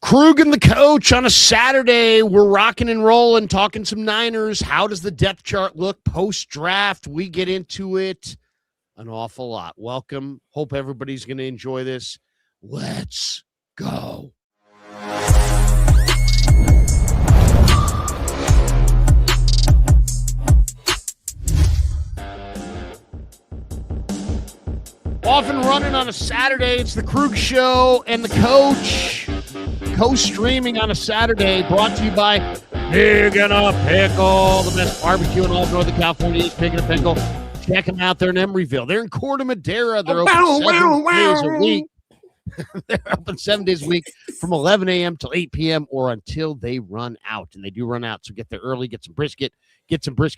Krueger and the coach on a Saturday. We're rocking and rolling, talking some Niners. How does the depth chart look post-draft? We get into it an awful lot. Welcome. Hope everybody's going to enjoy this. Let's go. Off and running on a Saturday. It's the Krueger Show and the coach. Co-streaming on a Saturday, brought to you by Pig and a Pickle, the best barbecue in all of Northern California is Pig and a Pickle. Check them out. They're in Emeryville. They're in Corte Madera. They're open 7 days a week. They're open 7 days a week from 11 a.m. till 8 p.m. or until they run out. And they do run out, so get there early, get some brisket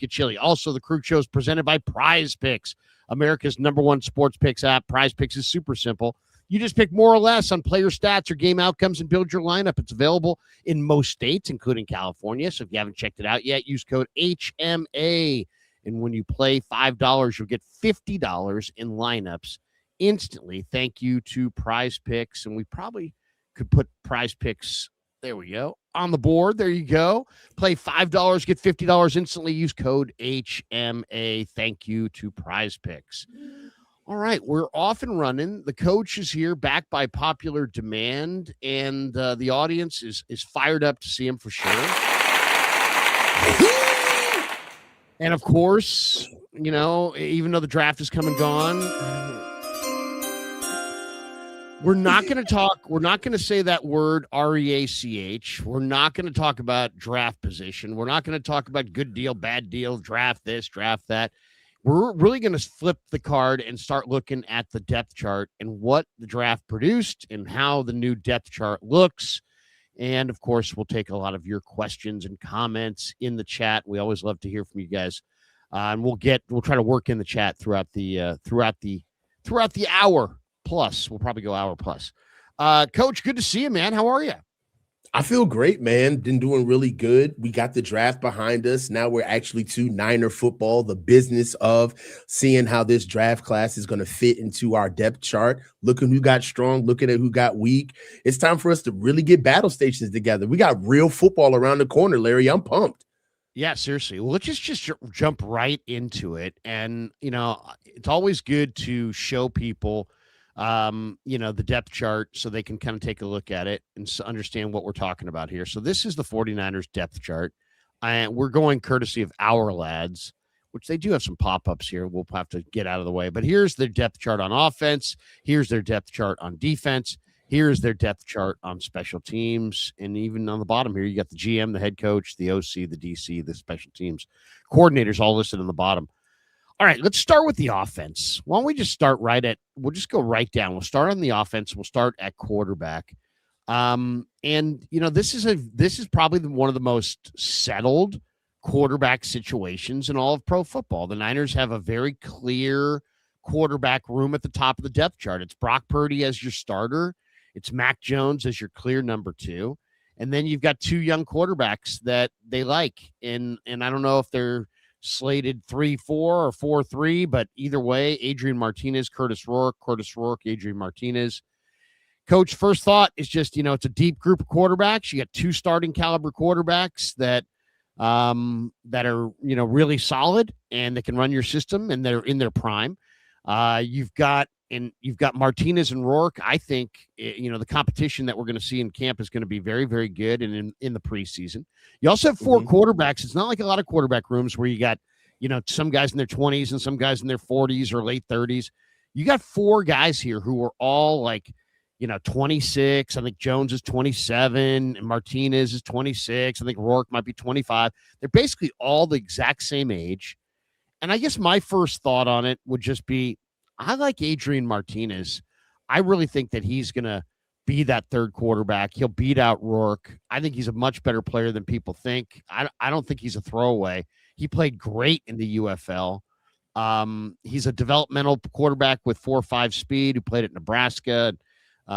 chili. Also, the Krueger Show is presented by Prize Picks, America's #1 sports picks app. Prize Picks is super simple. You just pick more or less on player stats or game outcomes and build your lineup. It's available in most states, including California. So if you haven't checked it out yet, use code HMA. And when you play $5, you'll get $50 in lineups instantly. Thank you to Prize Picks. And we probably could put Prize Picks, there we go, on the board. There you go. Play $5, get $50 instantly. Use code HMA. Thank you to Prize Picks. All right, we're off and running. The coach is here, back by popular demand, and the audience is fired up to see him for sure. And of course, you know, even though the draft is come and gone, we're not going to talk. We're not going to say that word REACH. We're not going to talk about draft position. We're not going to talk about good deal, bad deal, draft this, draft that. We're really going to flip the card and start looking at the depth chart and what the draft produced and how the new depth chart looks. And, of course, we'll take a lot of your questions and comments in the chat. We always love to hear from you guys. And we'll try to work in the chat throughout the hour plus. We'll probably go hour plus. Coach, good to see you, man. How are you? I feel great, man. Been doing really good. We got the draft behind us. Now we're actually to Niner football, the business of seeing how this draft class is going to fit into our depth chart. Looking who got strong, looking at who got weak. It's time for us to really get battle stations together. We got real football around the corner, Larry. I'm pumped. Yeah, seriously. Well, let's just jump right into it. And, you know, it's always good to show people the depth chart so they can kind of take a look at it and understand what we're talking about here. So this is the 49ers depth chart. And we're going courtesy of Our Lads, which they do have some pop-ups here. We'll have to get out of the way. But here's their depth chart on offense. Here's their depth chart on defense. Here's their depth chart on special teams. And even on the bottom here, you got the GM, the head coach, the OC, the DC, the special teams coordinators all listed on the bottom. All right, let's start with the offense. Why don't we just start we'll just go right down. We'll start on the offense. We'll start at quarterback. And, you know, this is probably one of the most settled quarterback situations in all of pro football. The Niners have a very clear quarterback room at the top of the depth chart. It's Brock Purdy as your starter. It's Mac Jones as your clear number 2. And then you've got 2 young quarterbacks that they like. And I don't know if they're slated 3-4 or 4-3, but either way, Adrian Martinez, Curtis Rourke, Adrian Martinez. Coach, first thought is just, you know, it's a deep group of quarterbacks. You got 2 starting caliber quarterbacks that are, you know, really solid and they can run your system and they're in their prime. You've got Martinez and Rourke. I think, you know, the competition that we're going to see in camp is going to be very, very good and in the preseason. You also have 4 quarterbacks. It's not like a lot of quarterback rooms where you got, you know, some guys in their 20s and some guys in their 40s or late 30s. You got 4 guys here who are all like, you know, 26. I think Jones is 27 and Martinez is 26. I think Rourke might be 25. They're basically all the exact same age. And I guess my first thought on it would just be, I like Adrian Martinez. I really think that he's going to be that third quarterback. He'll beat out Rourke. I think he's a much better player than people think. I don't think he's a throwaway. He played great in the UFL. He's a developmental quarterback with 4.5 speed who played at Nebraska. You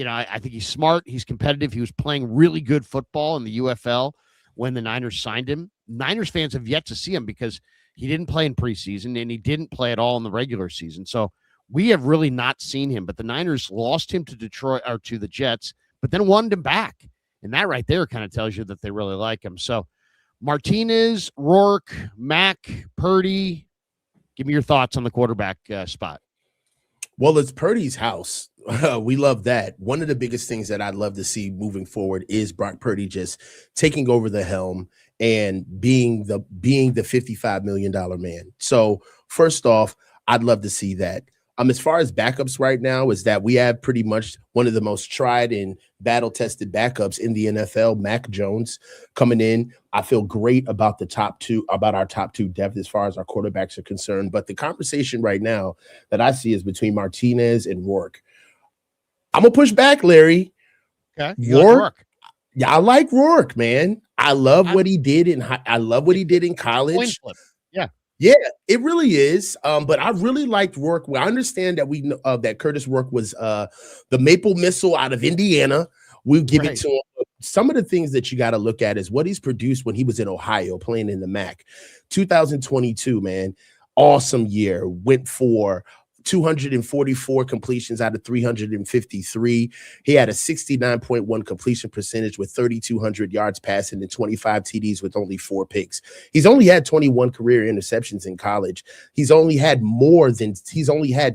know, I think he's smart. He's competitive. He was playing really good football in the UFL when the Niners signed him. Niners fans have yet to see him because he didn't play in preseason and he didn't play at all in the regular season. So we have really not seen him, but the Niners lost him to Detroit or to the Jets, but then wanted him back. And that right there kind of tells you that they really like him. So Martinez, Rourke, Mack, Purdy, give me your thoughts on the quarterback spot. Well, it's Purdy's house. We love that. One of the biggest things that I'd love to see moving forward is Brock Purdy just taking over the helm and being the $55 million man. So first off, I'd love to see that. As far as backups right now, is that we have pretty much one of the most tried and battle-tested backups in the NFL, Mac Jones, coming in. I feel great about our top two depth as far as our quarterbacks are concerned. But the conversation right now that I see is between Martinez and Rourke. I'm gonna push back, Larry. Okay, Rourke. Yeah, I like Rourke, man. I love what he did in college. Yeah, it really is. But I really liked Rourke. I understand that we know that Curtis Rourke was the Maple Missile out of Indiana. We'll give it to him. Some of the things that you got to look at is what he's produced when he was in Ohio playing in the MAC. 2022, man, awesome year. Went for 244 completions out of 353. He had a 69.1 completion percentage with 3,200 yards passing and 25 TDs with only 4 picks. He's only had 21 career interceptions in college. He's only had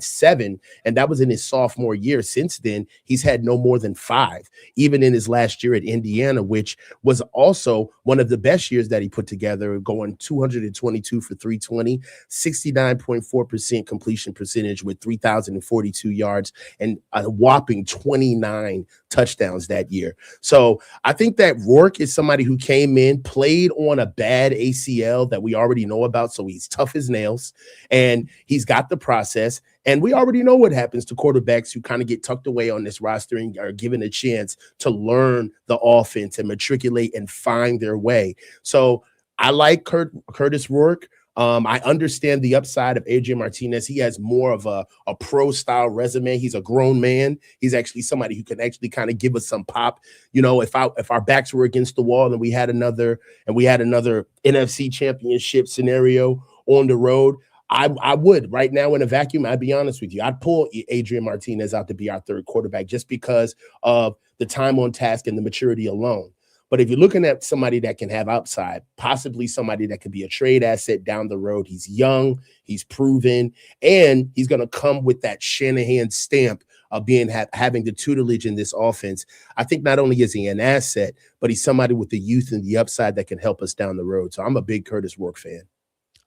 7, and that was in his sophomore year. Since then, he's had no more than 5, even in his last year at Indiana, which was also one of the best years that he put together, going 222 for 320, 69.4% completion percentage with 3,042 yards and a whopping 29 touchdowns that year. So I think that Rourke is somebody who came in, played on a bad ACL that we already know about. So he's tough as nails and he's got the process. And we already know what happens to quarterbacks who kind of get tucked away on this roster and are given a chance to learn the offense and matriculate and find their way. So I like Curtis Rourke. I understand the upside of Adrian Martinez. He has more of a pro-style resume. He's a grown man. He's actually somebody who can actually kind of give us some pop. You know, if our backs were against the wall and we had another NFC championship scenario on the road, I would right now in a vacuum. I'd be honest with you. I'd pull Adrian Martinez out to be our third quarterback just because of the time on task and the maturity alone. But if you're looking at somebody that can have upside, possibly somebody that could be a trade asset down the road, he's young, he's proven, and he's going to come with that Shanahan stamp of having the tutelage in this offense. I think not only is he an asset, but he's somebody with the youth and the upside that can help us down the road. So I'm a big Curtis Rourke fan.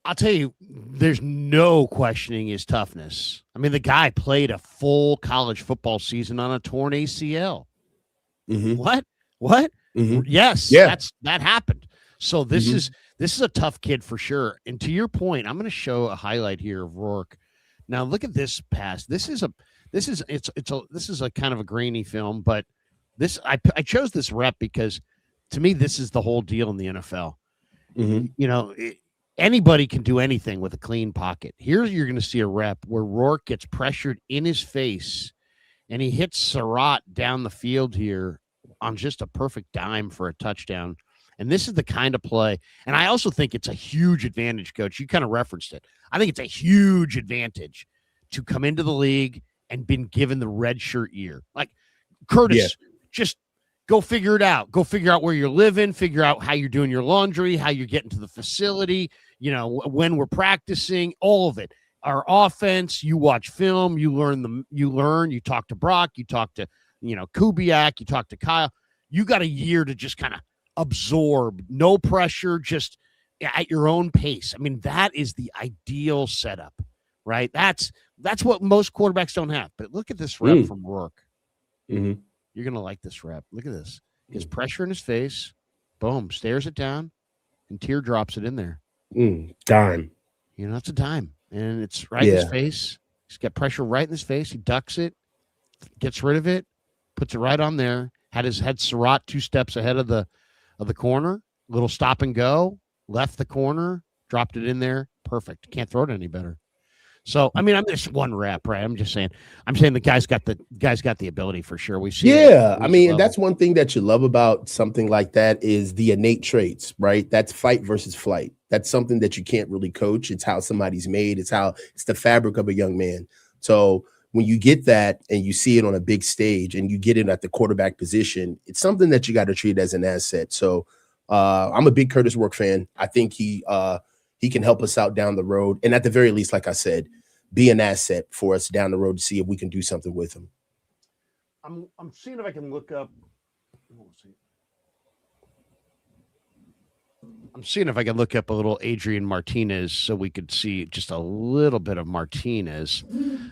I'll tell you, there's no questioning his toughness. I mean, the guy played a full college football season on a torn ACL. Mm-hmm. What? Mm-hmm. Yes, yeah. that happened. So this is a tough kid for sure. And to your point, I'm going to show a highlight here of Rourke. Now look at this pass. This is a kind of a grainy film, but I chose this rep because to me this is the whole deal in the NFL. Mm-hmm. You know, anybody can do anything with a clean pocket. Here you're going to see a rep where Rourke gets pressured in his face, and he hits Surratt down the field here on just a perfect dime for a touchdown. And this is the kind of play. And I also think it's a huge advantage, Coach. You kind of referenced it. I think it's a huge advantage to come into the league and been given the red shirt year. Like Curtis, just go figure it out. Go figure out where you're living, figure out how you're doing your laundry, how you're getting to the facility, you know, when we're practicing, all of it. Our offense, you watch film, you talk to Brock, you talk to, Kubiak, you talk to Kyle. You got a year to just kind of absorb, no pressure, just at your own pace. I mean, that is the ideal setup, right? That's what most quarterbacks don't have. But look at this rep from Rourke. Mm-hmm. You're going to like this rep. Look at this. He has pressure in his face. Boom. Stares it down and teardrops it in there. Dime. It's a dime. And it's right in his face. He's got pressure right in his face. He ducks it, gets rid of it, puts it right on there. Had Surratt 2 steps ahead of the corner. Little stop and go. Left the corner. Dropped it in there. Perfect. Can't throw it any better. So, I mean, I'm just one rep, right? I'm saying the guy's got the ability for sure. We've seen I mean, that's one thing that you love about something like that is the innate traits, right? That's fight versus flight. That's something that you can't really coach. It's how somebody's made. It's the fabric of a young man. So when you get that and you see it on a big stage and you get it at the quarterback position, it's something that you got to treat as an asset. So I'm a big Curtis Rourke fan. I think he can help us out down the road. And at the very least, like I said, be an asset for us down the road to see if we can do something with him. I'm seeing if I can look up. I'm seeing if I can look up a little Adrian Martinez so we could see just a little bit of Martinez,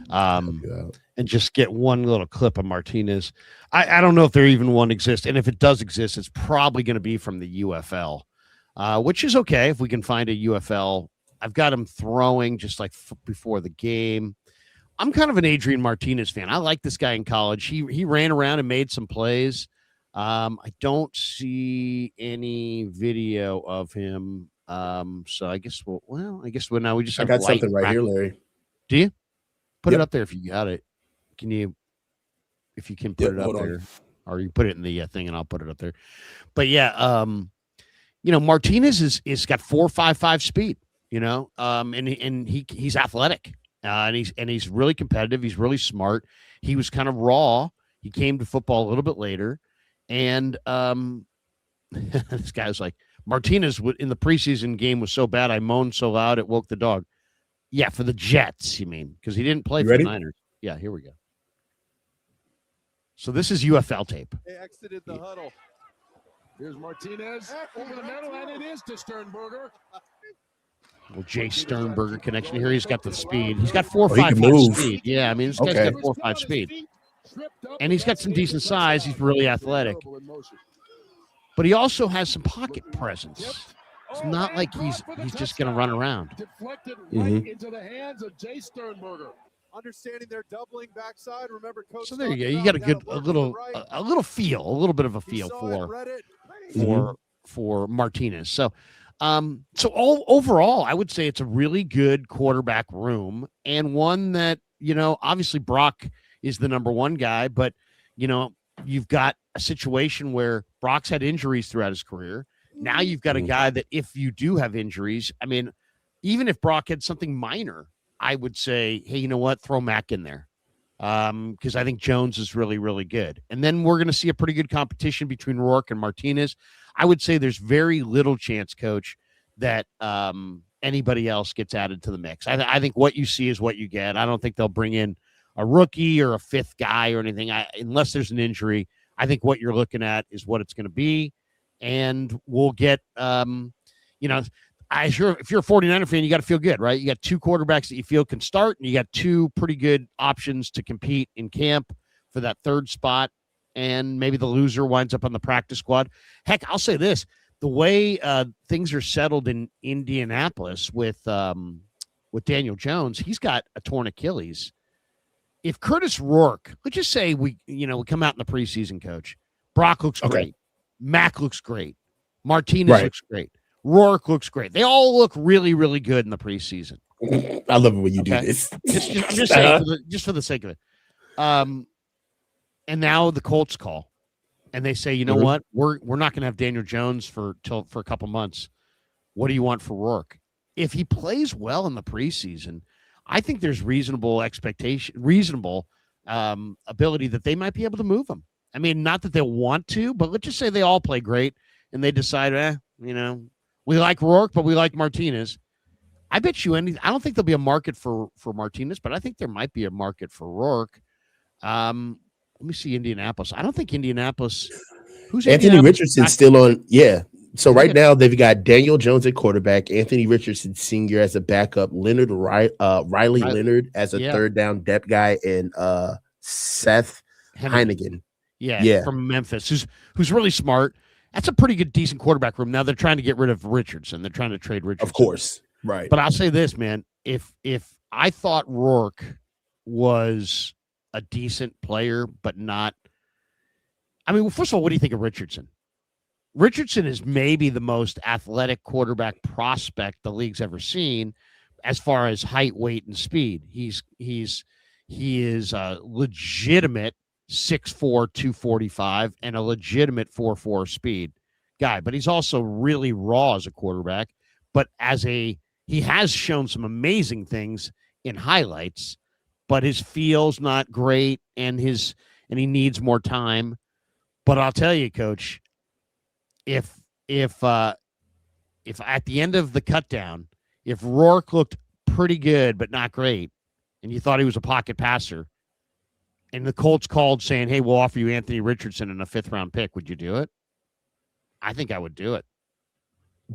and just get one little clip of Martinez. I don't know if there even one exists, and if it does exist, it's probably going to be from the UFL, which is okay if we can find a UFL. I've got him throwing just like before the game. I'm kind of an Adrian Martinez fan. I like this guy in college. He ran around and made some plays. I don't see any video of him. So I guess now we just I got something right here, Larry. Do you put it up there if you got it? Can you, if you can put it up there, or you put it in the thing and I'll put it up there. But yeah, Martinez is got 4.55 speed, and he's athletic. And he's really competitive. He's really smart. He was kind of raw. He came to football a little bit later, and this guy was like, Martinez in the preseason game was so bad I moaned so loud it woke the dog. Yeah, for the Jets, you mean? Because he didn't play for the Niners. Yeah, here we go. So this is UFL tape. They exited the huddle. Here's Martinez over the middle, and it is to Sternberger. Well, Jay Sternberger connection here. He's got the speed. He's got 4.55 speed. Yeah, I mean, this guy's got 4.5 speed. And he's got some decent size. He's really athletic. But he also has some pocket presence. It's not like he's just going to run around. Deflected right into the hands of Jay Sternberger. Understanding they're doubling backside. Remember, coach. So there you go. You got a little bit of a feel for Martinez. So overall, I would say it's a really good quarterback room, and one that, obviously Brock is the number one guy, but, you've got a situation where Brock's had injuries throughout his career. Now you've got a guy that if you do have injuries, I mean, even if Brock had something minor, I would say, hey, you know what? Throw Mack in there. Because I think Jones is really, really good. And then we're going to see a pretty good competition between Rourke and Martinez. I would say there's very little chance, Coach, that anybody else gets added to the mix. I think what you see is what you get. I don't think they'll bring in a rookie or a fifth guy or anything. Unless there's an injury, I think what you're looking at is what it's going to be. And we'll get, if you're a 49er fan, you got to feel good, right? You got two quarterbacks that you feel can start, and you got two pretty good options to compete in camp for that third spot. And maybe the loser winds up on the practice squad. Heck, I'll say this. The way things are settled in Indianapolis with Daniel Jones, he's got a torn Achilles. If Curtis Rourke, let's just say we come out in the preseason, Coach, Brock looks great. Mack looks great. Martinez looks great. Rourke looks great. They all look really, really good in the preseason. I love it when you do this. I'm just saying, just for the sake of it. And now the Colts call, and they say, you know what? We're not going to have Daniel Jones for a couple months. What do you want for Rourke? If he plays well in the preseason, I think there's reasonable ability that they might be able to move him. I mean, not that they'll want to, but let's just say they all play great, and they decide, we like Rourke, but we like Martinez. I bet you I don't think there'll be a market for Martinez, but I think there might be a market for Rourke. Let me see Indianapolis. I don't think Indianapolis. Who's Anthony Richardson still on? Yeah. So right now they've got Daniel Jones at quarterback, Anthony Richardson Sr. as a backup, Riley Leonard as a third down depth guy, and Seth Heineken. Yeah, from Memphis, who's really smart. That's a pretty good, decent quarterback room. Now they're trying to get rid of Richardson. They're trying to trade Richardson. Of course. Right. But I'll say this, man. If I thought Rourke was a decent player, but not – I mean, well, first of all, what do you think of Richardson? Richardson is maybe the most athletic quarterback prospect the league's ever seen as far as height, weight, and speed. He is a legitimate 6'4", 245, and a legitimate 4.4 speed guy. But he's also really raw as a quarterback. But he has shown some amazing things in highlights. but his feel's not great, and he needs more time. But I'll tell you, Coach, if at the end of the cut down, if Rourke looked pretty good but not great, and you thought he was a pocket passer, and the Colts called saying, "Hey, we'll offer you Anthony Richardson and a 5th-round pick," would you do it? I think I would do it.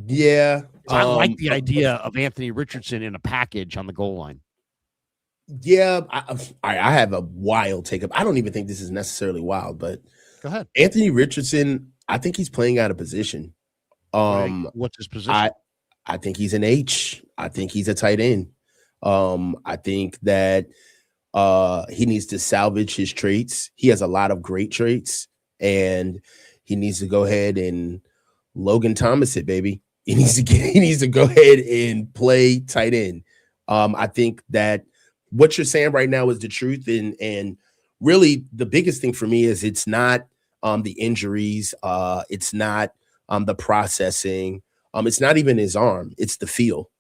Yeah. I like the idea of Anthony Richardson in a package on the goal line. Yeah, I have a wild take up. I don't even think this is necessarily wild, but go ahead. Anthony Richardson, I think he's playing out of position. What's his position? I think he's an H. I think he's a tight end. I think that he needs to salvage his traits. He has a lot of great traits, and he needs to go ahead and Logan Thomas it, baby. He needs to go ahead and play tight end. I think that what you're saying right now is the truth, and really the biggest thing for me is it's not the injuries, it's not the processing, it's not even his arm, it's the feel.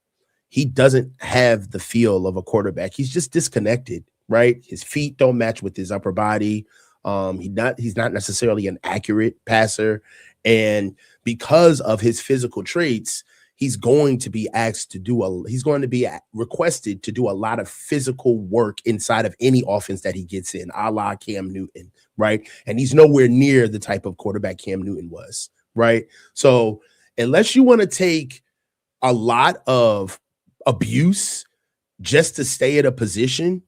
He doesn't have the feel of a quarterback. He's just disconnected, right? His feet don't match with his upper body. He's not necessarily an accurate passer, and because of his physical traits, he's going to be requested to do a lot of physical work inside of any offense that he gets in, a la Cam Newton, right? And he's nowhere near the type of quarterback Cam Newton was, right? So unless you want to take a lot of abuse just to stay at a position,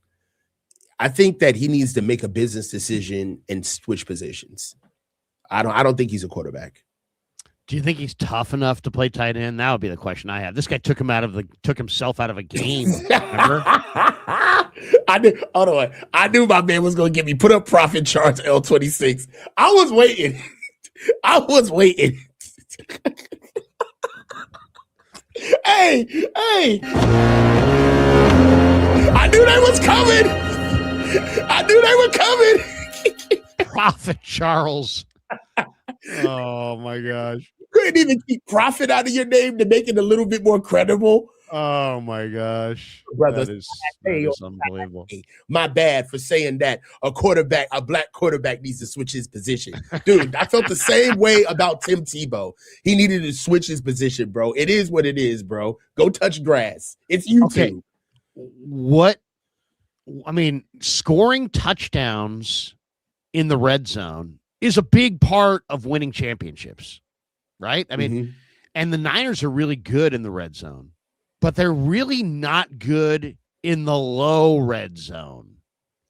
I think that he needs to make a business decision and switch positions. I don't think he's a quarterback. Do you think he's tough enough to play tight end? That would be the question I have. This guy took himself out of a game. Remember? I knew my man was going to get me. Put up profit charts L26. I was waiting. Hey. I knew they was coming. Prophet Charles. Oh my gosh. Couldn't even keep profit out of your name to make it a little bit more credible. Oh my gosh. Brother, that is unbelievable. My bad for saying that a black quarterback needs to switch his position. Dude, I felt the same way about Tim Tebow. He needed to switch his position, bro. It is what it is, bro. Go touch grass. It's you too. Scoring touchdowns in the red zone is a big part of winning championships, right? And the Niners are really good in the red zone, but they're really not good in the low red zone.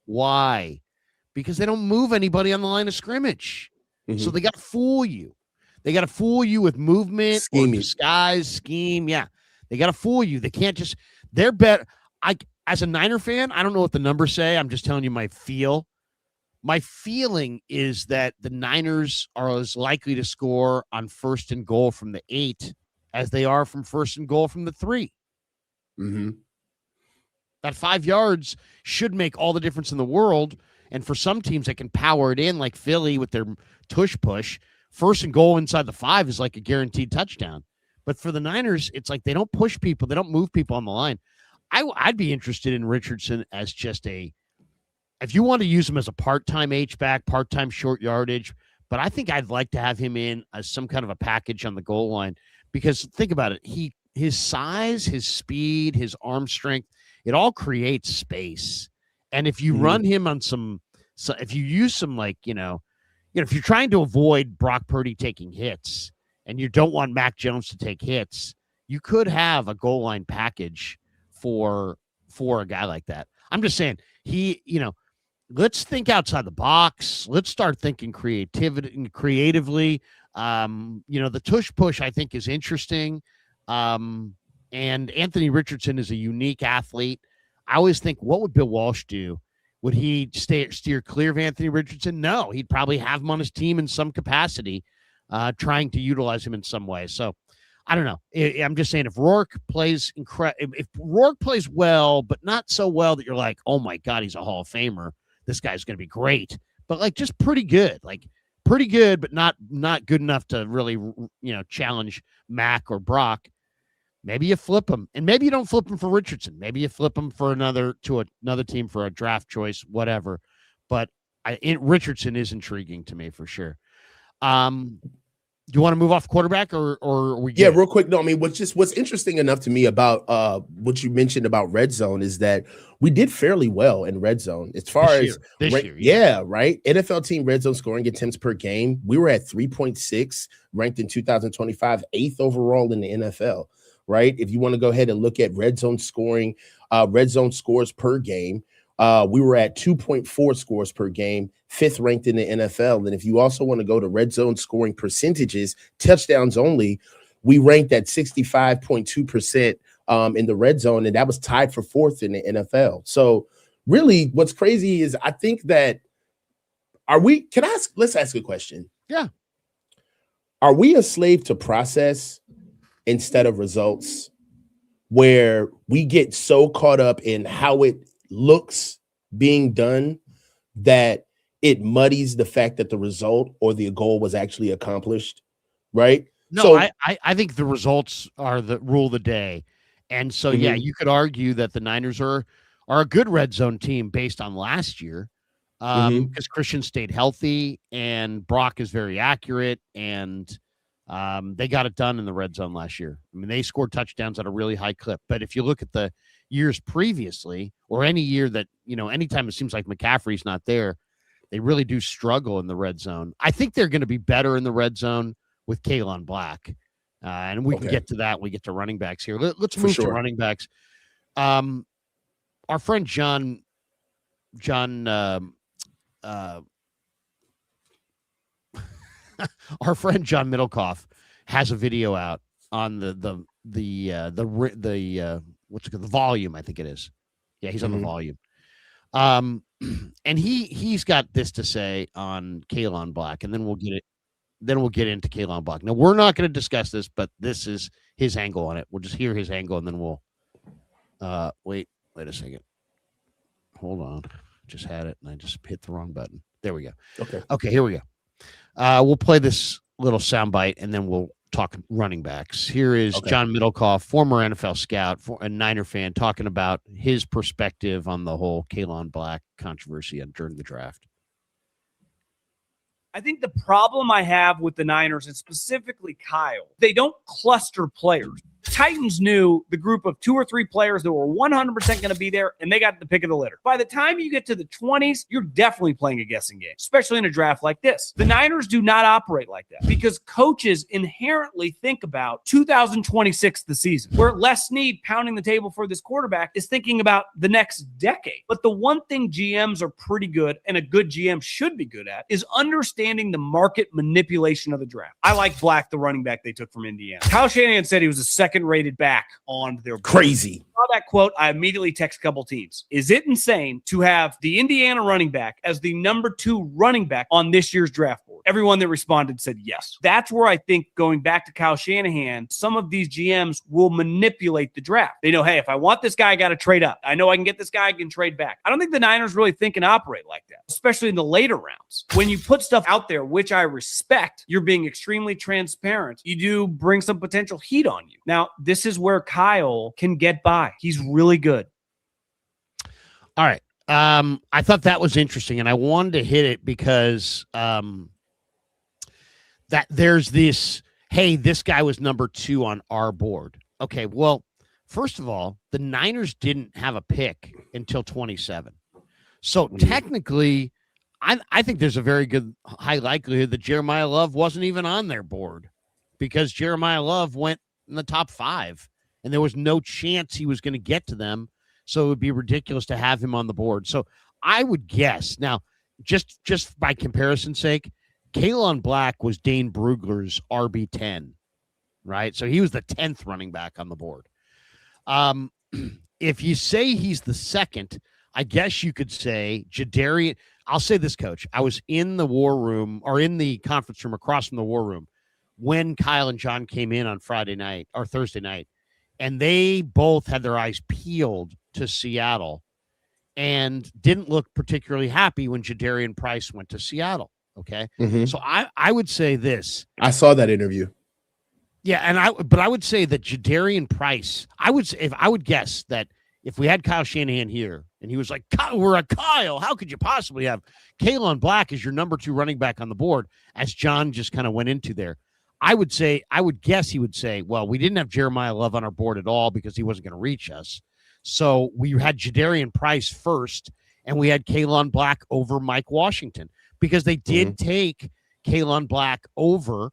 Why? Because they don't move anybody on the line of scrimmage. So they got to fool you. They got to fool you with movement, or disguise, scheme. Yeah, they got to fool you. They can't just, they're better. As a Niner fan, I don't know what the numbers say. I'm just telling you my feel. My feeling is that the Niners are as likely to score on 1st and goal from the 8 as they are from 1st and goal from the 3. That 5 yards should make all the difference in the world. And for some teams that can power it in, like Philly with their tush push, 1st and goal inside the 5 is like a guaranteed touchdown. But for the Niners, it's like they don't push people. They don't move people on the line. I'd be interested in Richardson as just if you want to use him as a part-time H-back, part-time short yardage, but I think I'd like to have him in as some kind of a package on the goal line, because think about it. His size, his speed, his arm strength, it all creates space. And if you run him on if you use some, if you're trying to avoid Brock Purdy taking hits and you don't want Mac Jones to take hits, you could have a goal line package for a guy like that. I'm just saying let's think outside the box. Let's start thinking creatively. The tush push, I think, is interesting. And Anthony Richardson is a unique athlete. I always think, what would Bill Walsh do? Would he steer clear of Anthony Richardson? No, he'd probably have him on his team in some capacity, trying to utilize him in some way. So I don't know. I'm just saying, if Rourke plays if Rourke plays well, but not so well that you're like, oh my God, he's a Hall of Famer, this guy's going to be great, but just pretty good, but not good enough to really, challenge Mac or Brock. maybe you flip him, and maybe you don't flip him for Richardson. Maybe you flip him for another team for a draft choice, whatever. But Richardson is intriguing to me for sure. Do you want to move off quarterback or we? Yeah, real quick. No, I mean, what's interesting enough to me about what you mentioned about red zone is that we did fairly well in red zone as far this year. Yeah, right. NFL team red zone scoring attempts per game. We were at 3.6, ranked in 2025, 8th overall in the NFL. Right. If you want to go ahead and look at red zone scoring, red zone scores per game, we were at 2.4 scores per game, 5th ranked in the NFL. And if you also want to go to red zone scoring percentages, touchdowns only, we ranked at 65.2% in the red zone, and that was tied for 4th in the NFL. So really what's crazy is I think that let's ask a question. Yeah. Are we a slave to process instead of results, where we get so caught up in how it looks being done that it muddies the fact that the result or the goal was actually accomplished, right? No, so, I think the results are the rule of the day. And so, yeah, you could argue that the Niners are a good red zone team based on last year because Christian stayed healthy and Brock is very accurate, and they got it done in the red zone last year. I mean, they scored touchdowns at a really high clip. But if you look at the years previously, or any year that, anytime it seems like McCaffrey's not there, they really do struggle in the red zone. I think they're going to be better in the red zone with Kaelon Black. And we can get to that when we get to running backs here. Let's move to running backs. Our friend our friend John Middlecoff has a video out on the what's it called? The volume, I think it is. Yeah, he's on the volume. And he's got this to say on Kaelon Black, and then we'll get into Kaelon Black. Now, we're not going to discuss this, but this is his angle on it. We'll just hear his angle, and then we'll wait a second. Hold on. Just had it, and I just hit the wrong button. There we go. Okay, here we go. We'll play this little soundbite, and then we'll talk running backs. Here is John Middlecoff, former NFL scout, a Niner fan, talking about his perspective on the whole Kaelon Black controversy during the draft. I think the problem I have with the Niners, and specifically Kyle, they don't cluster players. Titans knew the group of 2 or 3 players that were 100% going to be there, and they got the pick of the litter. By the time you get to the 20s, you're definitely playing a guessing game, especially in a draft like this. The Niners do not operate like that because coaches inherently think about 2026, the season, where Les Snead pounding the table for this quarterback is thinking about the next decade. But the one thing GMs are pretty good, and a good GM should be good at, is understanding the market manipulation of the draft. I like Black, the running back they took from Indiana. Kyle Shanahan said he was a second-rated back on their board. Crazy. I saw that quote, I immediately text a couple teams. Is it insane to have the Indiana running back as the number 2 running back on this year's draft board? Everyone that responded said yes. That's where I think, going back to Kyle Shanahan, some of these GMs will manipulate the draft. They know, hey, if I want this guy, I got to trade up. I know I can get this guy, I can trade back. I don't think the Niners really think and operate like that, especially in the later rounds. When you put stuff out there, which I respect, you're being extremely transparent. You do bring some potential heat on you. Now, this is where Kyle can get by. He's really good. All right. I thought that was interesting, and I wanted to hit it because that there's this, hey, this guy was number 2 on our board. Okay, well, first of all, the Niners didn't have a pick until 27. So technically, I think there's a very good high likelihood that Jeremiah Love wasn't even on their board, because Jeremiah Love went in the top 5, and there was no chance he was going to get to them. So it would be ridiculous to have him on the board. So I would guess now, just by comparison's sake, Kaelon Black was Dane Brugler's RB10, right? So he was the 10th running back on the board. If you say he's the second, I guess you could say Jadarian. I'll say this, Coach. I was in the war room, or in the conference room across from the war room, when Kyle and John came in on Friday night or Thursday night, and they both had their eyes peeled to Seattle and didn't look particularly happy when Jadarian Price went to Seattle. Okay. So I would say this. I saw that interview. Yeah, and I would say that Jadarian Price, I would guess that if we had Kyle Shanahan here and he was like, we're a Kyle, how could you possibly have Kaelon Black as your number 2 running back on the board, as John just kind of went into there? I would guess he would say, well, we didn't have Jeremiah Love on our board at all because he wasn't going to reach us. So we had Jadarian Price first, and we had Kaelon Black over Mike Washington because they did take Kaelon Black over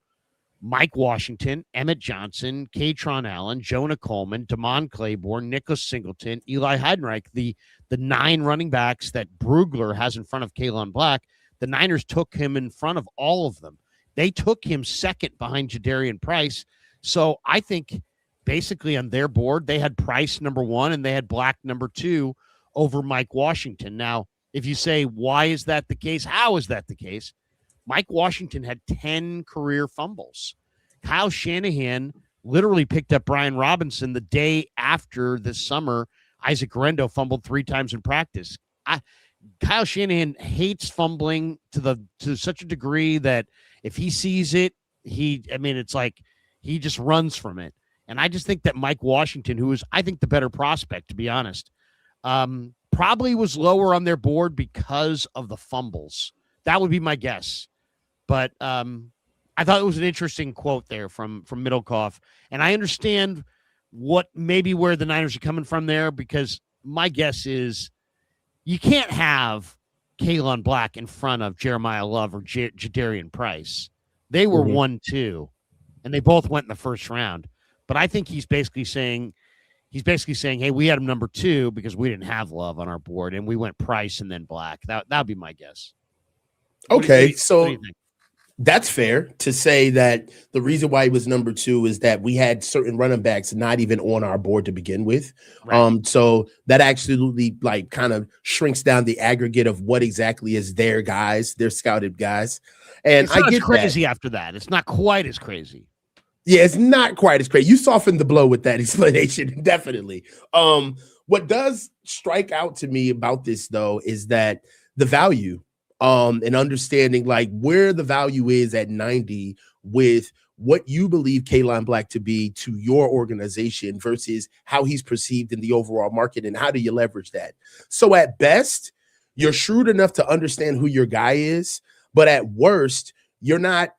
Mike Washington, Emmett Johnson, Katron Allen, Jonah Coleman, Damon Claiborne, Nicholas Singleton, Eli Heidenreich, the 9 running backs that Brugler has in front of Kaelon Black. The Niners took him in front of all of them. They took him second behind Jadarian Price. So I think basically on their board, they had Price number 1 and they had Black number 2 over Mike Washington. Now, if you say, why is that the case? How is that the case? Mike Washington had 10 career fumbles. Kyle Shanahan literally picked up Brian Robinson the day after this summer. Isaac Rendo fumbled 3 times in practice. Kyle Shanahan hates fumbling to such a degree that if he sees it, it's like he just runs from it. And I just think that Mike Washington, who is, I think, the better prospect, to be honest, probably was lower on their board because of the fumbles. That would be my guess. But I thought it was an interesting quote there from Middlecoff. And I understand where the Niners are coming from there, because my guess is you can't have Kaelon Black in front of Jeremiah Love or Jadarian Price. They were 1-2, and they both went in the first round. But I think he's basically saying, hey, we had him number 2 because we didn't have Love on our board, and we went Price and then Black. That would be my guess. Okay, so what do you think? That's fair to say that the reason why he was number 2 is that we had certain running backs not even on our board to begin with. Right. So that actually kind of shrinks down the aggregate of what exactly is their guys, their scouted guys. And it's not I get crazy that. After that. It's not quite as crazy. Yeah, it's not quite as crazy. You softened the blow with that explanation, definitely. What does strike out to me about this, though, is that the value and understanding like where the value is at 90 with what you believe Kaelon Black to be to your organization versus how he's perceived in the overall market, and how do you leverage that? So at best, you're shrewd enough to understand who your guy is, but at worst, you're not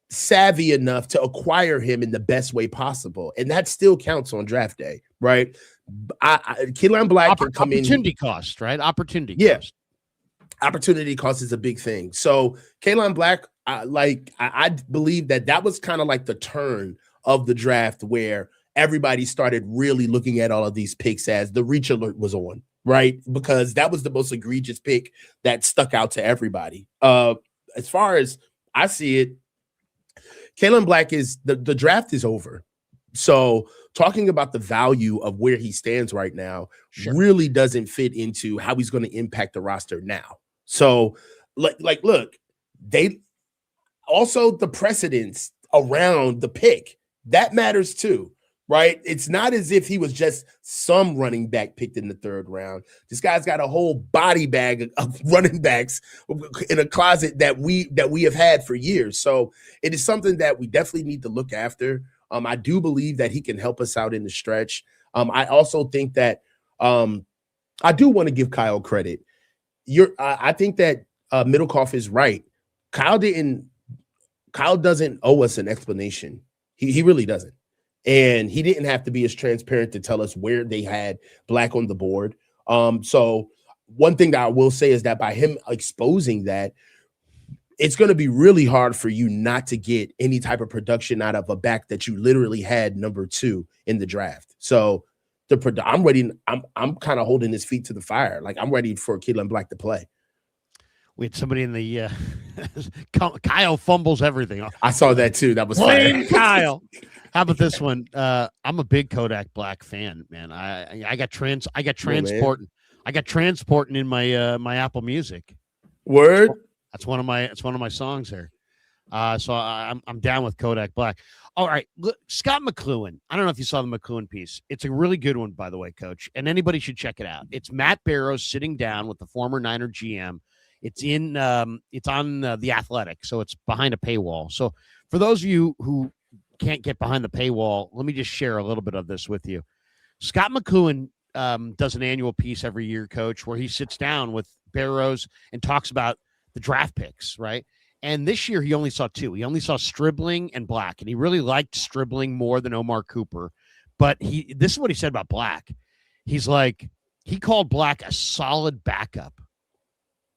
savvy enough to acquire him in the best way possible. And that still counts on draft day, right? Kaelon Black can come in. Opportunity cost, right? Opportunity cost. Opportunity cost is a big thing. So Kaelon Black, I believe that was kind of like the turn of the draft where everybody started really looking at all of these picks as the reach alert was on, right? Because that was the most egregious pick that stuck out to everybody. As far as I see it, Kaelon Black is the draft is over. So talking about the value of where he stands right now really doesn't fit into how he's going to impact the roster now. So look, they also the precedence around the pick that matters too, right? It's not as if he was just some running back picked in the 3rd round. This guy's got a whole body bag of running backs in a closet that we have had for years. So it is something that we definitely need to look after. I do believe that he can help us out in the stretch. I also think that I do want to give Kyle credit. I think that Middlecoff is right. Kyle doesn't owe us an explanation. He really doesn't. And he didn't have to be as transparent to tell us where they had Black on the board. So one thing that I will say is that by him exposing that, it's going to be really hard for you not to get any type of production out of a back that you literally had number 2 in the draft. So I'm ready. I'm kind of holding his feet to the fire. Like, I'm ready for Kaelon Black to play. We had somebody in the Kyle fumbles everything. I saw that too. That was fire. Kyle. How about this one? I'm a big Kodak Black fan, man. I got transporting. I got transporting in my my Apple Music. Word. It's one of my songs there. So I'm down with Kodak Black. All right, look, Scott McLuhan. I don't know if you saw the McLuhan piece. It's a really good one, by the way, Coach. And anybody should check it out. It's Matt Barrows sitting down with the former Niner GM. It's on The Athletic, so it's behind a paywall. So for those of you who can't get behind the paywall, let me just share a little bit of this with you. Scott McCloughan does an annual piece every year, Coach, where he sits down with Barrows and talks about the draft picks, right? And this year he only saw 2. He only saw Stribling and Black, and he really liked Stribling more than Omar Cooper. But this is what he said about Black. He's like, he called Black a solid backup.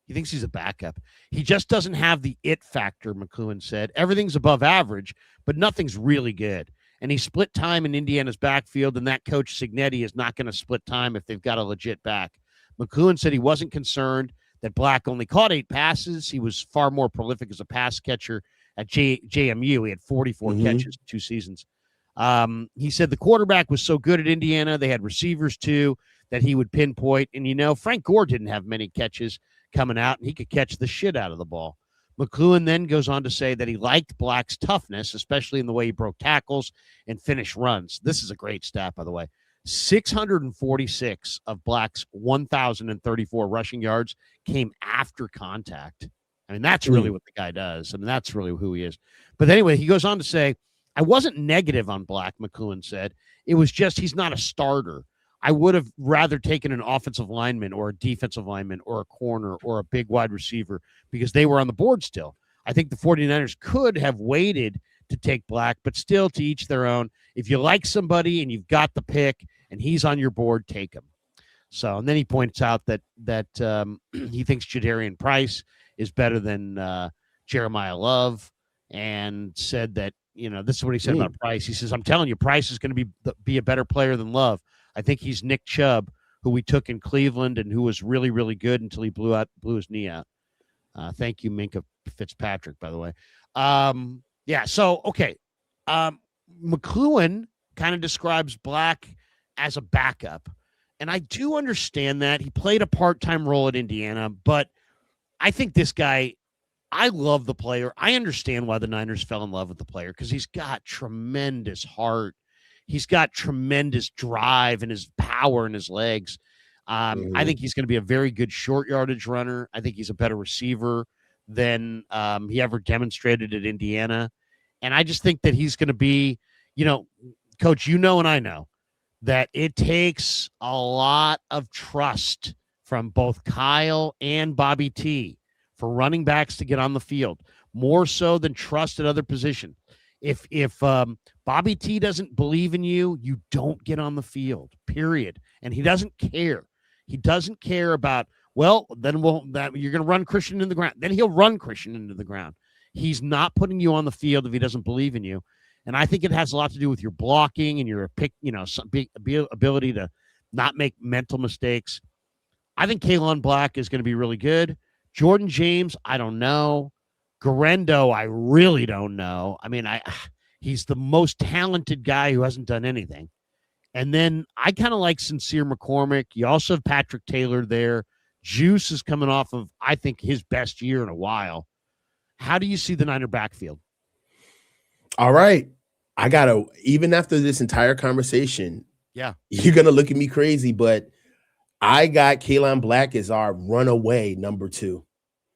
He thinks he's a backup. He just doesn't have the it factor, McCloughan said. Everything's above average, but nothing's really good. And he split time in Indiana's backfield, and that coach Cignetti is not going to split time if they've got a legit back. McCloughan said he wasn't concerned that Black only caught 8 passes. He was far more prolific as a pass catcher at JMU. He had 44 catches in 2 seasons. He said the quarterback was so good at Indiana, they had receivers too, that he would pinpoint. And, Frank Gore didn't have many catches coming out, and he could catch the shit out of the ball. McCloughan then goes on to say that he liked Black's toughness, especially in the way he broke tackles and finished runs. This is a great stat, by the way. 646 of Black's 1,034 rushing yards came after contact. I mean, that's really what the guy does. I mean, that's really who he is. But anyway, he goes on to say, I wasn't negative on Black, McCloughan said. It was just he's not a starter. I would have rather taken an offensive lineman or a defensive lineman or a corner or a big wide receiver because they were on the board still. I think the 49ers could have waited to take Black, but still, to each their own. If you like somebody and you've got the pick and he's on your board, take him. So, and then he points out that he thinks Jadarian Price is better than Jeremiah Love, and said that, this is what he said about Price. He says, I'm telling you, Price is going to be a better player than Love. I think he's Nick Chubb, who we took in Cleveland and who was really, really good until he blew his knee out. Thank you, Minka Fitzpatrick, by the way. So, okay. McCloughan kind of describes Black as a backup. And I do understand that. He played a part-time role at Indiana, but I think this guy, I love the player. I understand why the Niners fell in love with the player, because he's got tremendous heart. He's got tremendous drive and his power in his legs. I think he's going to be a very good short yardage runner. I think he's a better receiver than he ever demonstrated at Indiana. And I just think that he's going to be, Coach, and I know that it takes a lot of trust from both Kyle and Bobby T for running backs to get on the field, more so than trust at other positions. If Bobby T doesn't believe in you, you don't get on the field, period. And he doesn't care. He doesn't care about, you're going to run Christian into the ground. Then he'll run Christian into the ground. He's not putting you on the field if he doesn't believe in you. And I think it has a lot to do with your blocking and your ability to not make mental mistakes. I think Kaelon Black is going to be really good. Jordan James, I don't know. Garendo, I really don't know. I mean, he's the most talented guy who hasn't done anything. And then I kind of like Sincere McCormick. You also have Patrick Taylor there. Juice is coming off of, I think, his best year in a while. How do you see the Niner backfield? All right. Even after this entire conversation, yeah, you're going to look at me crazy, but I got Kaelon Black as our runaway number 2.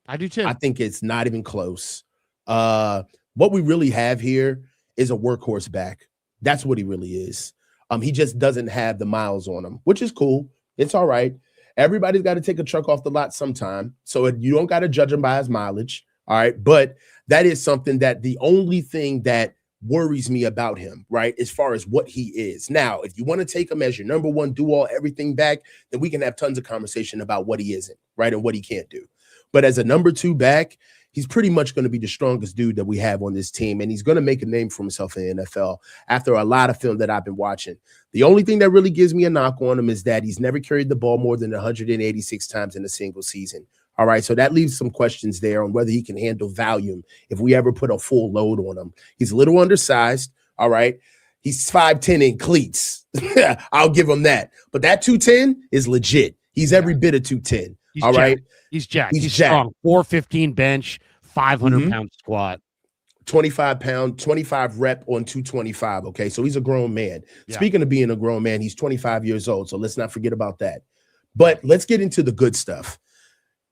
I do too. I think it's not even close. What we really have here is a workhorse back. That's what he really is. He just doesn't have the miles on him, which is cool. It's all right. Everybody's got to take a truck off the lot sometime. So you don't got to judge him by his mileage. All right. But that is something that the only thing that worries me about him, right, as far as what he is. Now, if you want to take him as your number 1, do all everything back, then we can have tons of conversation about what he isn't, right, and what he can't do. But as a number 2 back, he's pretty much going to be the strongest dude that we have on this team, and he's going to make a name for himself in the NFL after a lot of film that I've been watching. The only thing that really gives me a knock on him is that he's never carried the ball more than 186 times in a single season. All right, so that leaves some questions there on whether he can handle volume if we ever put a full load on him. He's a little undersized, all right? He's 5'10" in cleats. I'll give him that. But that 210 is legit. He's every bit of 210. All right. He's jacked. He's strong. 415 bench, 500 pound squat. 25 rep on 225. Okay. So he's a grown man. Yeah. Speaking of being a grown man, he's 25 years old. So let's not forget about that. But let's get into the good stuff.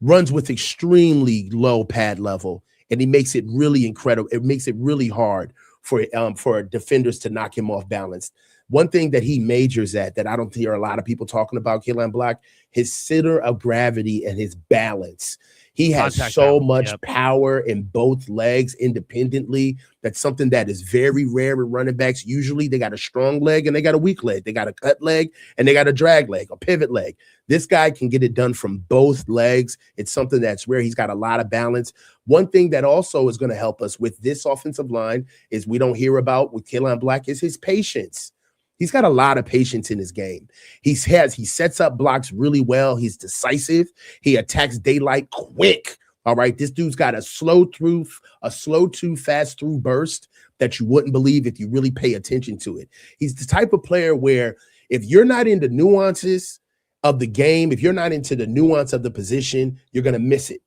Runs with extremely low pad level, and he makes it really incredible. It makes it really hard for defenders to knock him off balance. One thing that he majors at that I don't hear a lot of people talking about, Kaelon Black, his center of gravity and his balance. He has so much power in both legs independently. That's something that is very rare in running backs. Usually they got a strong leg and they got a weak leg. They got a cut leg and they got a drag leg, a pivot leg. This guy can get it done from both legs. It's something that's rare. He's got a lot of balance. One thing that also is going to help us with this offensive line is we don't hear about with Kaelon Black is his patience. He's got a lot of patience in his game. He sets up blocks really well. He's decisive. He attacks daylight quick. All right. This dude's got a slow to fast through burst that you wouldn't believe if you really pay attention to it. He's the type of player where if you're not into nuances of the game, if you're not into the nuance of the position, you're going to miss it.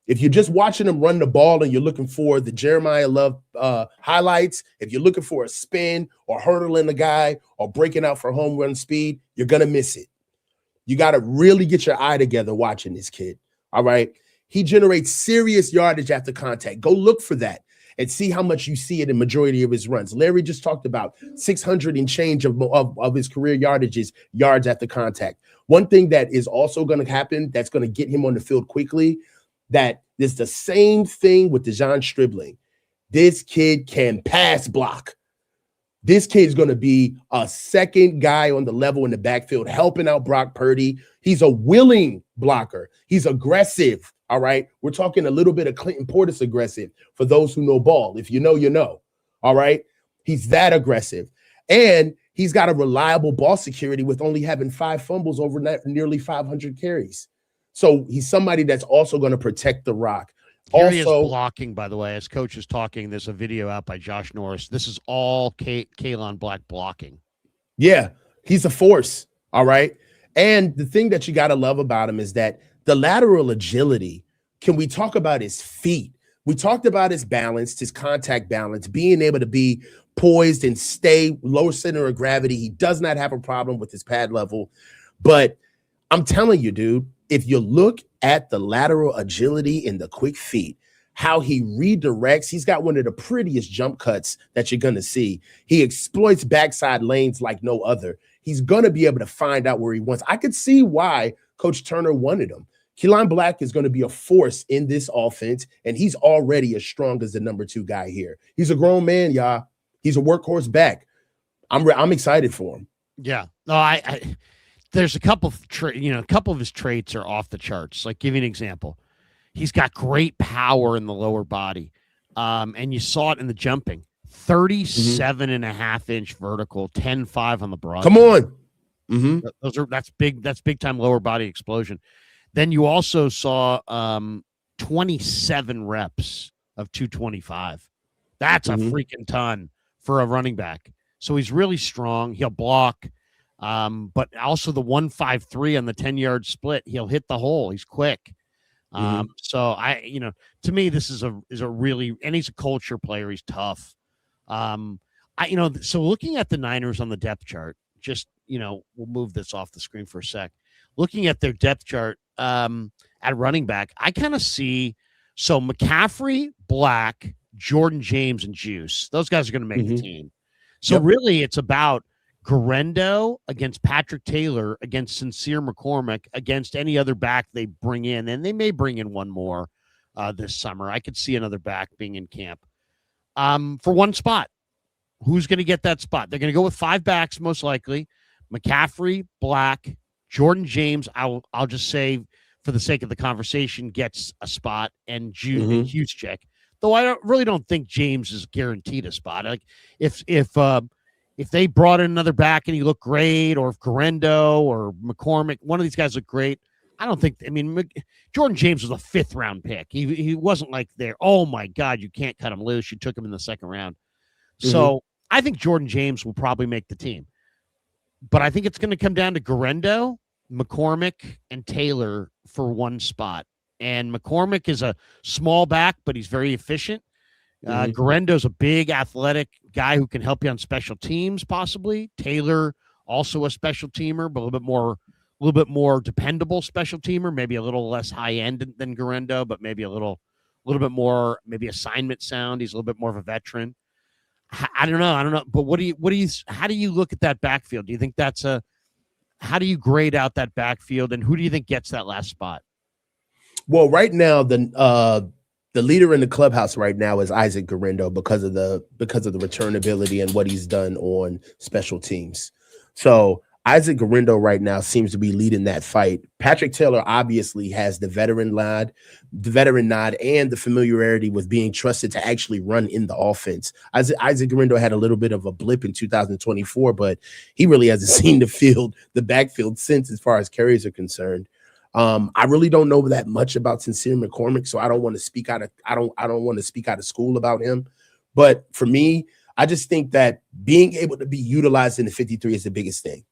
If you're just watching him run the ball and you're looking for the Jeremiah Love highlights, if you're looking for a spin or hurdling the guy or breaking out for home run speed, you're going to miss it. You got to really get your eye together watching this kid. All right. He generates serious yardage after contact. Go look for that and see how much you see it in majority of his runs. Larry just talked about 600 and change of his career yardages, yards after contact. One thing that is also going to happen that's going to get him on the field quickly, that is the same thing with Dejon Stribling. This kid can pass block. This kid's going to be a second guy on the level in the backfield, helping out Brock Purdy. He's a willing blocker. He's aggressive. All right. We're talking a little bit of Clinton Portis aggressive for those who know ball. If you know, you know. All right. He's that aggressive. And he's got a reliable ball security with only having 5 fumbles over nearly 500 carries. So he's somebody that's also going to protect the rock. Here he is blocking, by the way, as coach is talking. There's a video out by Josh Norris. This is all Kaelon Black blocking. Yeah, he's a force. All right. And the thing that you got to love about him is that the lateral agility. Can we talk about his feet? We talked about his balance, his contact balance, being able to be poised and stay low center of gravity. He does not have a problem with his pad level. But I'm telling you, dude, if you look at the lateral agility and the quick feet, how he redirects, he's got one of the prettiest jump cuts that you're going to see. He exploits backside lanes like no other. He's going to be able to find out where he wants. I could see why Coach Turner wanted him. Kaelon Black is going to be a force in this offense, and he's already as strong as the number 2 guy here. He's a grown man, y'all. He's a workhorse back. I'm excited for him. Yeah. No, I there's a couple of a couple of his traits are off the charts. Like, give you an example. He's got great power in the lower body. And you saw it in the jumping. 37 and a half inch vertical, 10.5 on the broad. Come on. That's big time lower body explosion. Then you also saw 27 reps of 225. That's a freaking ton for a running back. So he's really strong. He'll block. But also the 153 on the 10-yard split, he'll hit the hole. He's quick. So to me, this is a really, and he's a culture player. He's tough. So looking at the Niners on the depth chart, we'll move this off the screen for a sec. Looking at their depth chart, at running back, I kind of see, so McCaffrey, Black, Jordan James, and Juice. Those guys are going to make the team. So really it's about Garendo against Patrick Taylor, against Sincere McCormick, against any other back they bring in. And they may bring in one more this summer. I could see another back being in camp for one spot. Who's going to get that spot? They're going to go with 5 backs, most likely. McCaffrey, Black, Jordan James, I'll just say for the sake of the conversation, gets a spot, and Juszczyk. Though I really don't think James is guaranteed a spot. Like if they brought in another back and he looked great, or if Garendo or McCormick, one of these guys looked great, I don't think. I mean, Jordan James was a 5th round pick. He wasn't like there. Oh my God, you can't cut him loose. You took him in the 2nd round. So I think Jordan James will probably make the team. But I think it's going to come down to Garendo, McCormick, and Taylor for one spot. And McCormick is a small back, but he's very efficient. Garendo's a big, athletic guy who can help you on special teams, possibly. Taylor, also a special teamer, but a little bit more dependable special teamer. Maybe a little less high end than Garendo, but maybe a little bit more, maybe assignment sound. He's a little bit more of a veteran. I don't know. But how do you look at that backfield? Do you think how do you grade out that backfield, and who do you think gets that last spot? Well, right now, the leader in the clubhouse right now is Isaac Guerrero because of the returnability and what he's done on special teams. So Isaac Guerrero right now seems to be leading that fight. Patrick Taylor obviously has the veteran nod, and the familiarity with being trusted to actually run in the offense. Isaac Guerrero had a little bit of a blip in 2024, but he really hasn't seen the backfield since, as far as carries are concerned. I really don't know that much about Sincere McCormick, so I don't want to speak out of school about him. But for me, I just think that being able to be utilized in the 53 is the biggest thing.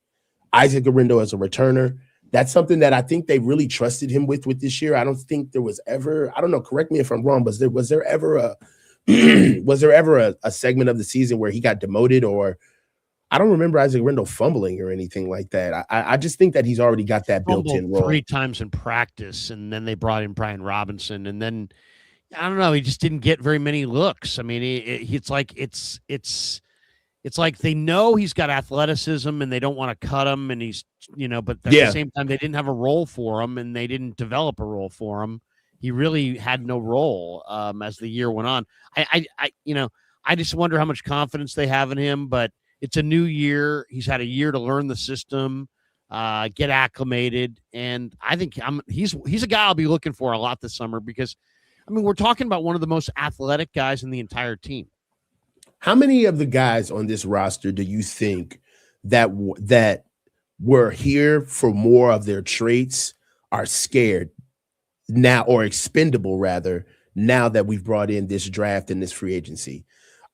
Isaac Guerrero as a returner, that's something that I think they really trusted him with this year. I don't think there was ever, I don't know, correct me if I'm wrong, but was there ever a segment of the season where he got demoted, or I don't remember Isaac Guerrero fumbling or anything like that. I just think that he's already got that built-in role. 3 times in practice, and then they brought in Brian Robinson, and then I don't know, he just didn't get very many looks. I mean, it's like they know he's got athleticism and they don't want to cut him, and he's, but at the same time, they didn't have a role for him and they didn't develop a role for him. He really had no role as the year went on. I just wonder how much confidence they have in him, but it's a new year. He's had a year to learn the system, get acclimated, and I think he's a guy I'll be looking for a lot this summer because, I mean, we're talking about one of the most athletic guys in the entire team. How many of the guys on this roster do you think that were here for more of their traits are scared now, or expendable rather, now that we've brought in this draft and this free agency?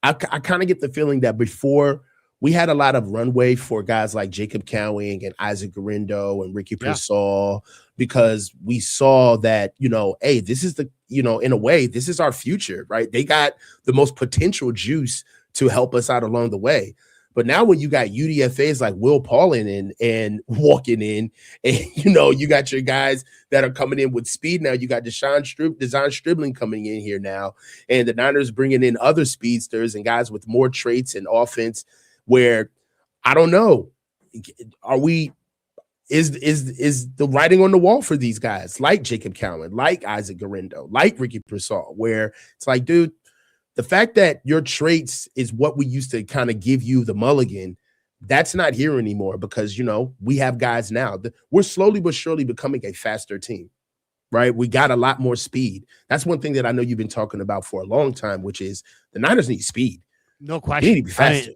I kind of get the feeling that before we had a lot of runway for guys like Jacob Cowing and Isaac Guerrero and Ricky Pearsall, because we saw that, hey, this is in a way, this is our future, right? They got the most potential juice to help us out along the way. But now when you got UDFAs like Will Paulin and walking in, and you got your guys that are coming in with speed now. You got Deshaun Stribling coming in here now, and the Niners bringing in other speedsters and guys with more traits and offense. Where I don't know, is the writing on the wall for these guys like Jacob Cowing, like Isaac Guerrero, like Ricky Pearsall, where it's like, dude, the fact that your traits is what we used to kind of give you the mulligan, that's not here anymore, because, we have guys now. We're slowly but surely becoming a faster team, right? We got a lot more speed. That's one thing that I know you've been talking about for a long time, which is the Niners need speed. No question. They need to be faster.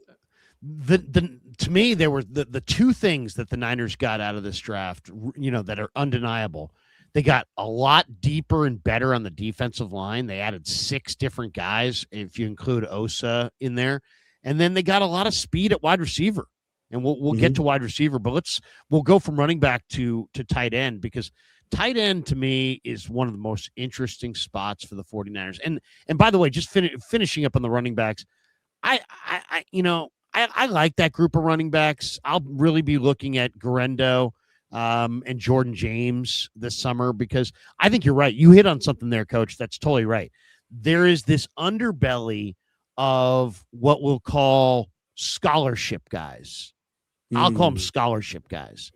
To me, there were the 2 things that the Niners got out of this draft, that are undeniable. They got a lot deeper and better on the defensive line. They added 6 different guys, if you include Osa in there. And then they got a lot of speed at wide receiver. And we'll get to wide receiver, but we'll go from running back to tight end, because tight end to me is one of the most interesting spots for the 49ers. And by the way, just finishing up on the running backs, I like that group of running backs. I'll really be looking at Guerrero and Jordan James this summer, because I think you're right. You hit on something there, Coach. That's totally right. There is this underbelly of what we'll call scholarship guys. I'll call them scholarship guys.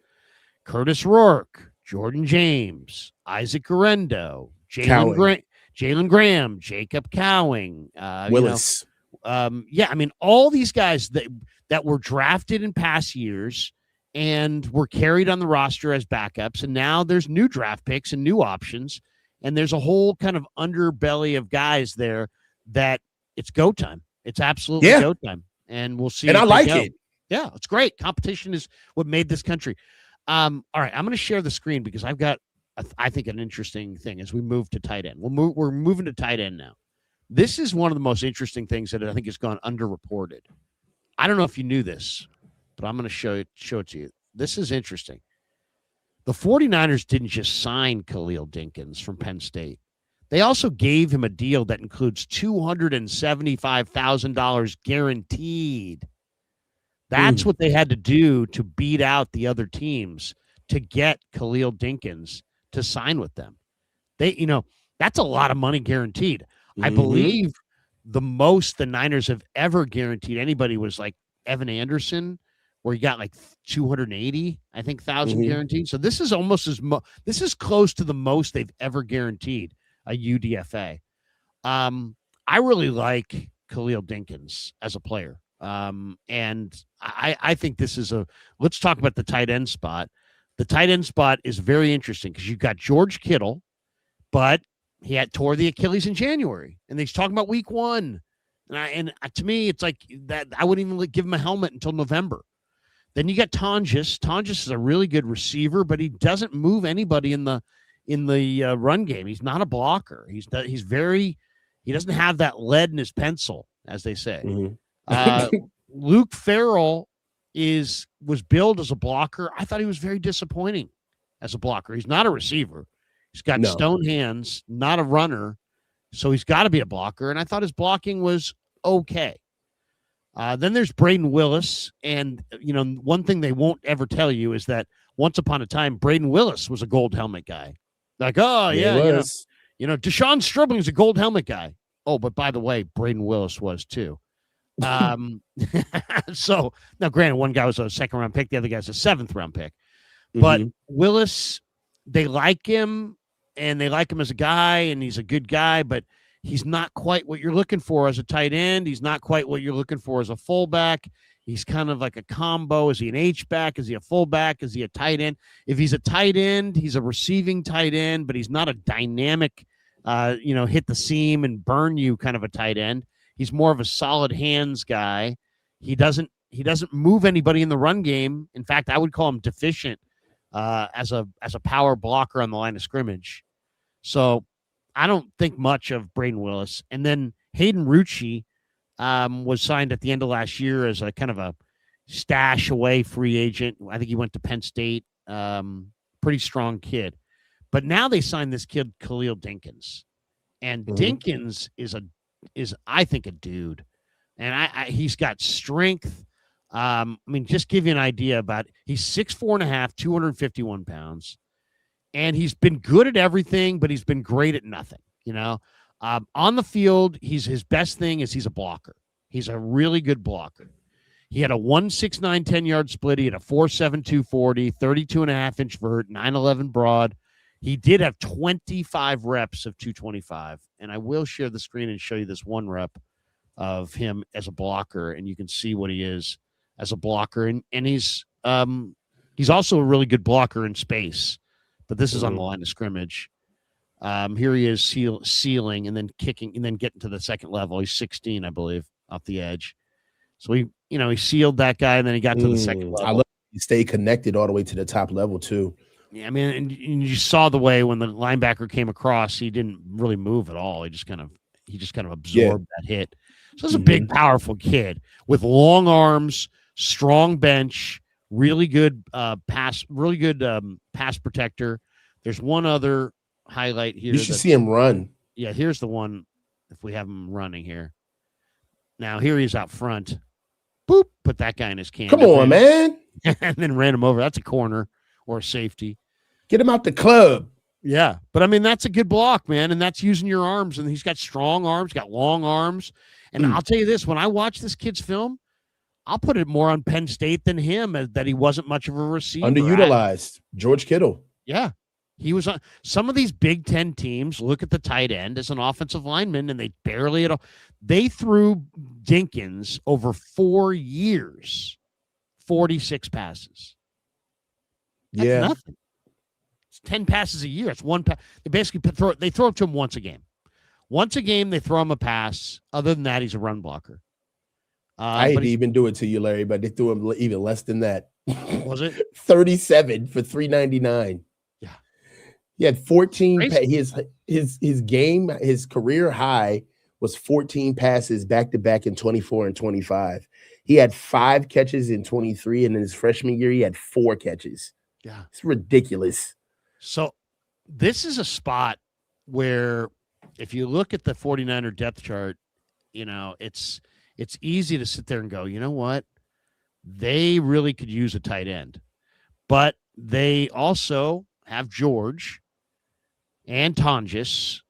Curtis Rourke, Jordan James, Isaac Guerrero, Jalen Graham, Jacob Cowing, Willis. I mean, all these guys that were drafted in past years and were carried on the roster as backups, and now there's new draft picks and new options, and there's a whole kind of underbelly of guys there that it's go time. It's absolutely go time, and we'll see. And I like it. Yeah, it's great. Competition is what made this country. All right, I'm going to share the screen because I've got, I think, an interesting thing as we move to tight end. We're moving to tight end now. This is one of the most interesting things that I think has gone underreported. I don't know if you knew this, but I'm going to show it to you. This is interesting. The 49ers didn't just sign Kaelon Dinkins from Penn State. They also gave him a deal that includes $275,000 guaranteed. That's what they had to do to beat out the other teams to get Kaelon Dinkins to sign with them. That's a lot of money guaranteed. I believe the most the Niners have ever guaranteed anybody was like Evan Anderson, where he got like 280, I think, thousand guaranteed. So this is almost this is close to the most they've ever guaranteed a UDFA. I really like Khalil Dinkins as a player. And I think this is let's talk about the tight end spot. The tight end spot is very interesting because you've got George Kittle, but he had tore the Achilles in January, and he's talking about week 1. And to me, it's like that. I wouldn't even give him a helmet until November. Then you got Tonjes. Tonjes is a really good receiver, but he doesn't move anybody in the run game. He's not a blocker. He doesn't have that lead in his pencil, as they say. Luke Farrell was billed as a blocker. I thought he was very disappointing as a blocker. He's not a receiver. He's got stone hands, not a runner, so he's got to be a blocker. And I thought his blocking was okay. Then there's Braden Willis, and one thing they won't ever tell you is that once upon a time, Braden Willis was a gold helmet guy. Like, oh yeah, Deshaun Stribling's a gold helmet guy. Oh, but by the way, Braden Willis was too. So now, granted, one guy was a 2nd round pick, the other guy's a 7th round pick. But Willis, they like him, and they like him as a guy, and he's a good guy, but he's not quite what you're looking for as a tight end. He's not quite what you're looking for as a fullback. He's kind of like a combo. Is he an H-back? Is he a fullback? Is he a tight end? If he's a tight end, he's a receiving tight end, but he's not a dynamic, hit the seam and burn you kind of a tight end. He's more of a solid hands guy. He doesn't move anybody in the run game. In fact, I would call him deficient as a power blocker on the line of scrimmage. So I don't think much of Braden Willis. And then Hayden Rucci was signed at the end of last year as a kind of a stash away free agent. I think he went to Penn State. Pretty strong kid. But now they signed this kid, Khalil Dinkins. And Dinkins is I think a dude. And he's got strength. Just give you an idea about he's 6'4.5", 251 pounds. And he's been good at everything, but he's been great at nothing. On the field, his best thing is he's a blocker. He's a really good blocker. He had a 1.69 10-yard split. He had a 4.7 240, 32.5-inch vert, 9.11 broad. He did have 25 reps of 225. And I will share the screen and show you this one rep of him as a blocker, and you can see what he is as a blocker. And he's also a really good blocker in space. But this is on the line of scrimmage. Here he is sealing and then kicking and then getting to the second level. He's 16, I believe, off the edge. So he sealed that guy, and then he got to the second level. I love he stayed connected all the way to the top level too. Yeah, and you saw the way when the linebacker came across, he didn't really move at all. He just kind of absorbed that hit. So this is a big, powerful kid with long arms, strong bench, really good pass protector. There's one other highlight here. You should see him run. Yeah, here's the one if we have him running here. Now, here he is out front. Boop, put that guy in his can. Come on, man. And then ran him over. That's a corner or a safety. Get him out the club. Yeah, but that's a good block, man, and that's using your arms, and he's got strong arms, got long arms. And I'll tell you this, when I watch this kid's film, I'll put it more on Penn State than him, that he wasn't much of a receiver. Underutilized. George Kittle. Yeah. He was on some of these Big Ten teams. Look at the tight end as an offensive lineman, and they barely at all. They threw Dinkins over 4 years, 46 passes. That's nothing. It's 10 passes a year. It's one pass. They basically throw it to him once a game. Once a game, they throw him a pass. Other than that, he's a run blocker. I hate to even do it to you, Larry, but they threw him even less than that. Was it 37 for 399? Yeah, he had 14. His career high was 14 passes back to back in 24 and 25. He had 5 catches in 23, and in his freshman year, he had 4 catches. Yeah, it's ridiculous. So this is a spot where, if you look at the 49er depth chart, it's easy to sit there and go, you know what? They really could use a tight end. But they also have George and Tonjes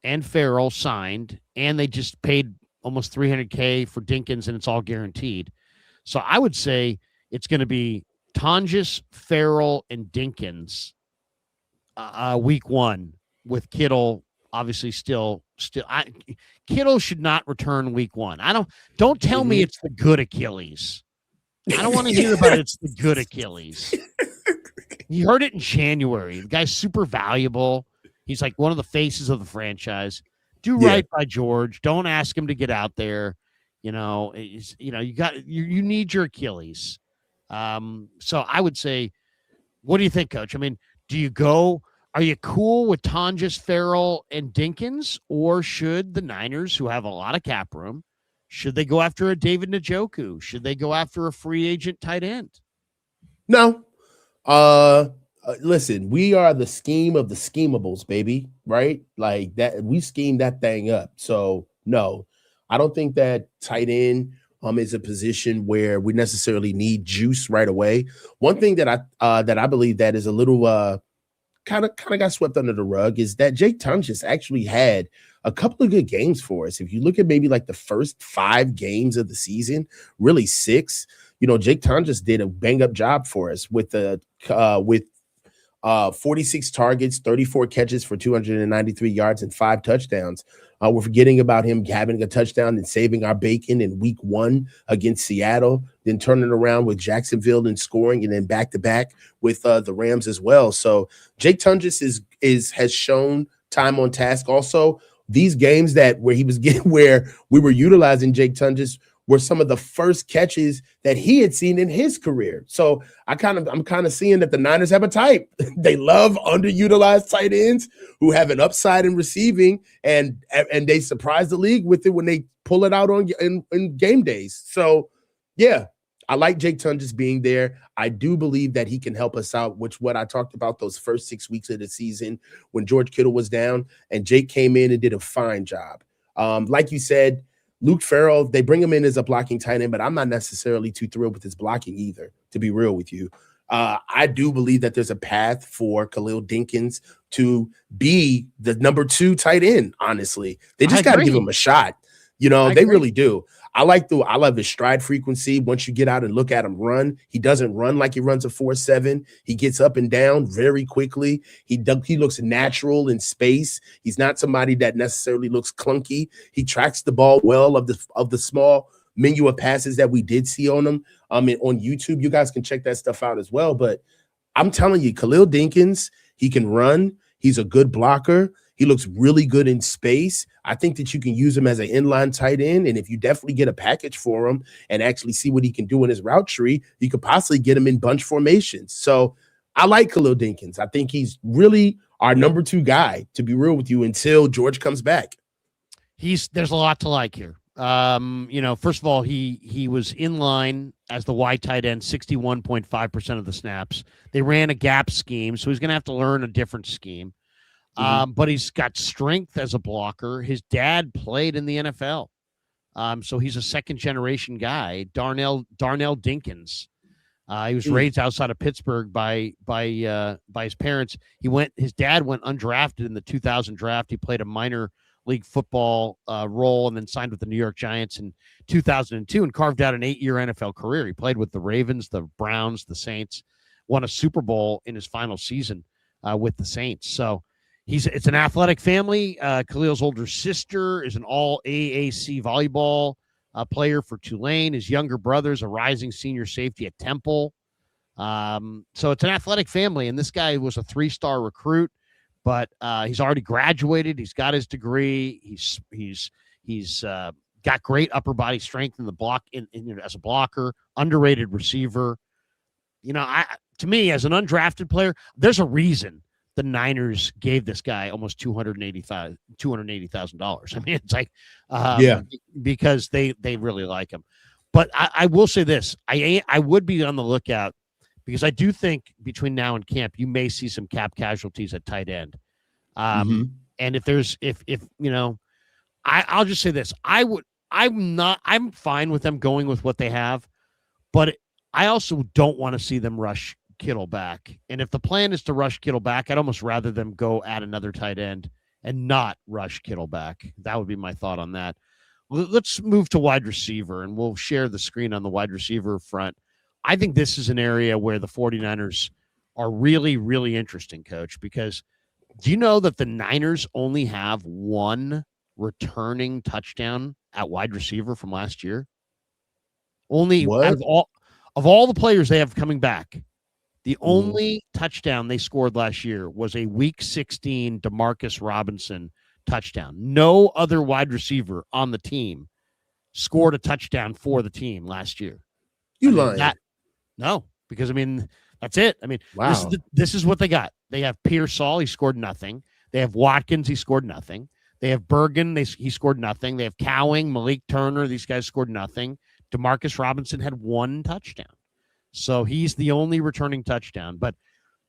and Farrell signed, and they just paid almost $300K for Dinkins, and it's all guaranteed. So I would say it's going to be Tonjes, Farrell, and Dinkins week 1 with Kittle. Obviously, still, Kittle should not return week 1. Don't tell me it's the good Achilles. I don't want to hear about it's the good Achilles. You heard it in January. The guy's super valuable. He's like one of the faces of the franchise. Do right by George. Don't ask him to get out there. You need your Achilles. So I would say, what do you think, Coach? I mean, are you cool with Tonjes, Farrell, and Dinkins, or should the Niners, who have a lot of cap room, should they go after a David Njoku? Should they go after a free agent tight end? No. Listen, we are the scheme of the schemables, baby, right? Like that, we scheme that thing up. So no, I don't think that tight end is a position where we necessarily need juice right away. One thing that I believe that is a little kind of got swept under the rug is that Jake Tonjes actually had a couple of good games for us. If you look at maybe like the first 5 games of the season, really 6, Jake Tonjes did a bang up job for us with 46 targets, 34 catches for 293 yards and 5 touchdowns. We're forgetting about him having a touchdown and saving our bacon in week 1 against Seattle, then turning around with Jacksonville and scoring, and then back-to-back with the Rams as well. So Jake Tonjes has shown time on task. Also, these games where we were utilizing Jake Tonjes were some of the first catches that he had seen in his career. So I'm kind of seeing that the Niners have a type. They love underutilized tight ends who have an upside in receiving, and they surprise the league with it when they pull it out in game days. So yeah, I like Jake Tonjes being there. I do believe that he can help us out, which what I talked about those first 6 weeks of the season when George Kittle was down and Jake came in and did a fine job. Like you said, Luke Farrell, they bring him in as a blocking tight end, but I'm not necessarily too thrilled with his blocking either, to be real with you. I do believe that there's a path for Khalil Dinkins to be the number 2 tight end, honestly. They just got to give him a shot. They really do. I love his stride frequency. Once you get out and look at him run, he doesn't run like he runs a 4.7. He gets up and down very quickly. He looks natural in space. He's not somebody that necessarily looks clunky. He tracks the ball well of the small menu of passes that we did see on him. On YouTube, you guys can check that stuff out as well. But I'm telling you, Khalil Dinkins, he can run. He's a good blocker. He looks really good in space. I think that you can use him as an inline tight end. And if you definitely get a package for him and actually see what he can do in his route tree, you could possibly get him in bunch formations. So I like Khalil Dinkins. I think he's really our number 2 guy, to be real with you, until George comes back. There's a lot to like here. First of all, he was in line as the wide tight end 61.5% of the snaps. They ran a gap scheme, so he's going to have to learn a different scheme. But he's got strength as a blocker. His dad played in the NFL. So he's a second-generation guy, Darnell Dinkins. He was raised outside of Pittsburgh by his parents. His dad went undrafted in the 2000 draft. He played a minor league football role and then signed with the New York Giants in 2002 and carved out an 8-year NFL career. He played with the Ravens, the Browns, the Saints, won a Super Bowl in his final season with the Saints. So it's an athletic family. Khalil's older sister is an all AAC volleyball player for Tulane. His younger brother's a rising senior safety at Temple. So it's an athletic family, and this guy was a 3-star recruit, but he's already graduated. He's got his degree. He's got great upper body strength in the block as a blocker, underrated receiver. To me, as an undrafted player, there's a reason the Niners gave this guy almost $280,000. I mean, it's like, because they really like him. But I will say this: I would be on the lookout, because I do think between now and camp you may see some cap casualties at tight end. And I'll just say this: I'm fine with them going with what they have, but I also don't want to see them rush Kittle back. And if the plan is to rush Kittle back, I'd almost rather them go add another tight end and not rush Kittle back. That would be my thought on that. let's move to wide receiver, and we'll share the screen on the wide receiver front. I think this is an area where the 49ers are really, really interesting, Coach, because do you know that the Niners only have one returning touchdown at wide receiver from last year? Only What? of all the players they have coming back, the only touchdown they scored last year was a Week 16 Demarcus Robinson touchdown. No other wide receiver on the team scored a touchdown for the team last year. You lying? No, because that's it. Wow. This is what they got. They have Pearsall, he scored nothing. They have Watkins, he scored nothing. They have Bergen, he scored nothing. They have Cowing, Malik Turner, these guys scored nothing. Demarcus Robinson had one touchdown. So he's the only returning touchdown. But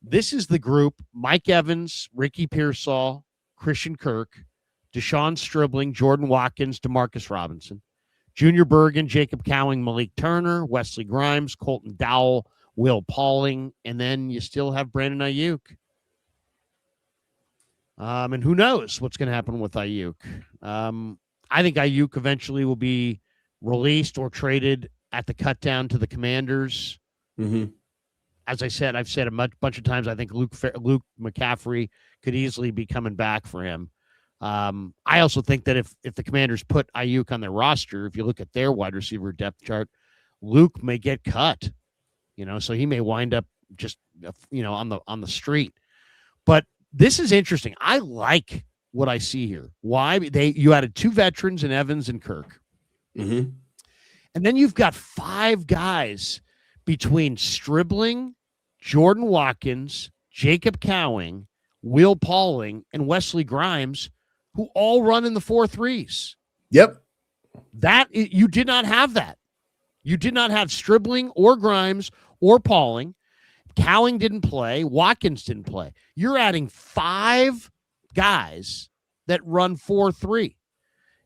this is the group: Mike Evans, Ricky Pearsall, Christian Kirk, Deshaun Stribling, Jordan Watkins, Demarcus Robinson, Junior Bergen, Jacob Cowing, Malik Turner, Wesley Grimes, Colton Dowell, Will Pauling, and then you still have Brandon Ayuk. And who knows what's going to happen with Ayuk. I think Ayuk eventually will be released or traded at the cut down to the Commanders. Mm-hmm. As I said, I've said a bunch of times, I think Luke McCaffrey could easily be coming back for him. I also think that if the Commanders put Ayuk on their roster, if you look at their wide receiver depth chart, Luke may get cut, so he may wind up just, on the street. But this is interesting. I like what I see here. Why? You added two veterans in Evans and Kirk. Mm-hmm. And then you've got five guys between Stribling, Jordan Watkins, Jacob Cowing, Will Pauling, and Wesley Grimes, who all run in the 4-3s. Yep. You did not have that. You did not have Stribling or Grimes or Pauling. Cowing didn't play. Watkins didn't play. You're adding five guys that run 4-3.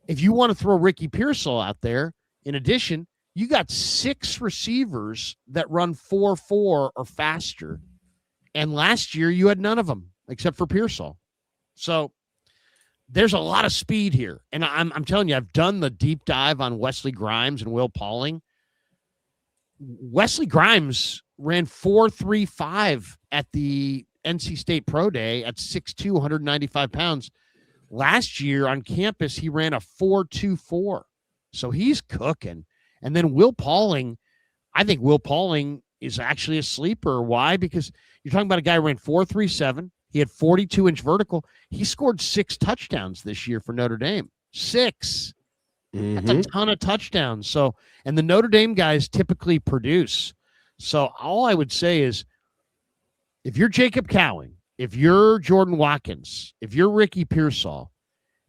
If you want to throw Ricky Pearsall out there, in addition, you got six receivers that run 4-4 or faster. And last year you had none of them except for Pearsall. So there's a lot of speed here. And I'm telling you, I've done the deep dive on Wesley Grimes and Will Pauling. Wesley Grimes ran 4.35 at the NC State Pro Day at 6'2", 195 pounds. Last year on campus, he ran a 4.24. So he's cooking. And then Will Pauling, I think Will Pauling is actually a sleeper. Why? Because you're talking about a guy who ran 4.37. He had 42-inch vertical. He scored 6 touchdowns this year for Notre Dame. 6. That's a ton of touchdowns. So, and the Notre Dame guys typically produce. So all I would say is, if you're Jacob Cowing, if you're Jordan Watkins, if you're Ricky Pearsall,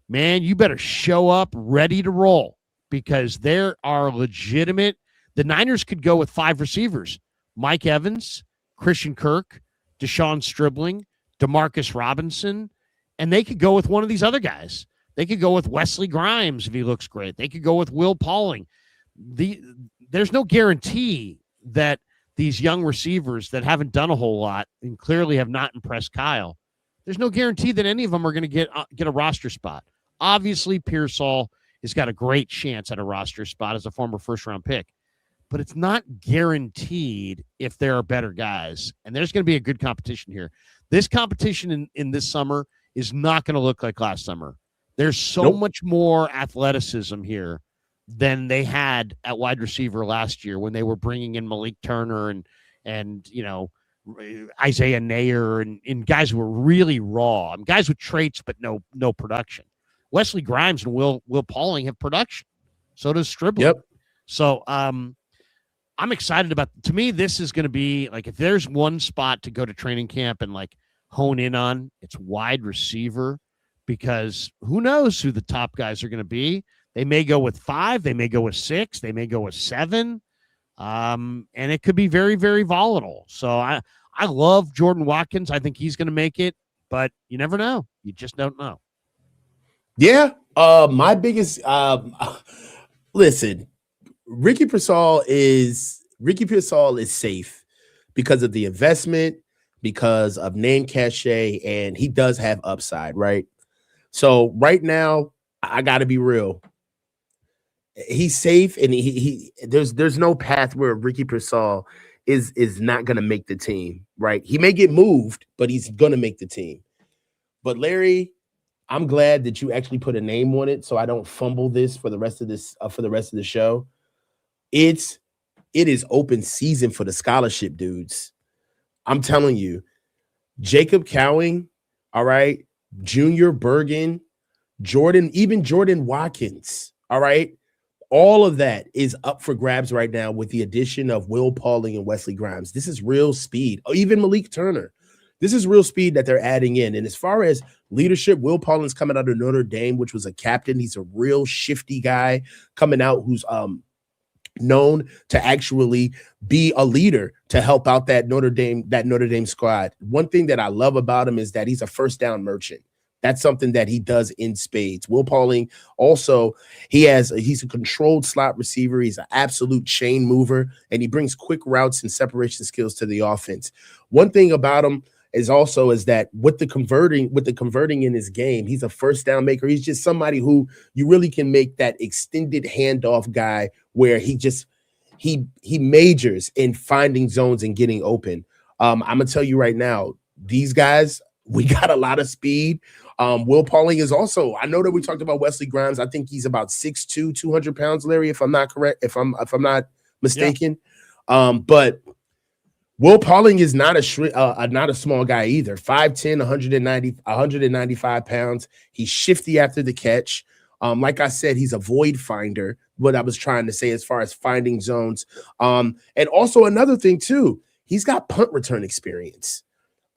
man, you better show up ready to roll, because there are legitimate. The Niners could go with 5 receivers: Mike Evans, Christian Kirk, Deshaun Stribling, Demarcus Robinson, and they could go with one of these other guys. They could go with Wesley Grimes if he looks great. They could go with Will Pauling. There's no guarantee that these young receivers that haven't done a whole lot and clearly have not impressed Kyle, there's no guarantee that any of them are going to get a roster spot. Obviously, Pearsall has got a great chance at a roster spot as a former first-round pick, but it's not guaranteed if there are better guys, and there's going to be a good competition here. This competition in this summer is not going to look like last summer. There's so much more athleticism here than they had at wide receiver last year when they were bringing in Malik Turner and Isaiah Nayer and guys who were really raw, guys with traits but no production. Wesley Grimes and Will Pauling have production. So does Stribling. Yep. So I'm excited about. To me, this is going to be like, if there's one spot to go to training camp and like hone in on, it's wide receiver, because who knows who the top guys are going to be. They may go with 5, they may go with 6, they may go with 7, and it could be very, very volatile. So I love Jordan Watkins. I think he's going to make it, but you never know. You just don't know. Yeah. My biggest listen, Ricky Pearsall is safe because of the investment, because of name cachet, and he does have upside, right? So right now, I got to be real. he's safe, and there's no path where Ricky Pearsall is not going to make the team, right? He may get moved, but he's going to make the team. But Larry, I'm glad that you actually put a name on it, so I don't fumble this for the rest of the show. It is open season for the scholarship dudes. I'm telling you, Jacob Cowing, all right, Junior Bergen, Jordan Watkins, all right. All of that is up for grabs right now with the addition of Will Pauling and Wesley Grimes. This is real speed. Even Malik Turner. This is real speed that they're adding in. And as far as leadership, Will Pauling's coming out of Notre Dame, which was a captain. He's a real shifty guy coming out who's known to actually be a leader to help out that Notre Dame squad. One thing that I love about him is that he's a first down merchant. That's something that he does in spades. Will Pauling also, he's a controlled slot receiver. He's an absolute chain mover, and he brings quick routes and separation skills to the offense. One thing about him is that with the converting in his game, he's a first down maker. He's just somebody who you really can make that extended handoff guy where he majors in finding zones and getting open. I'm gonna tell you right now, these guys, we got a lot of speed. Will Pauling is also, I know that we talked about Wesley Grimes. I think he's about 6'2", 200 pounds, Larry, if I'm not correct, if I'm not mistaken. Yeah. But Will Pauling is not a small guy either. 5'10", 195 pounds. He's shifty after the catch. Like I said, he's a void finder, what I was trying to say as far as finding zones. And also another thing too, he's got punt return experience.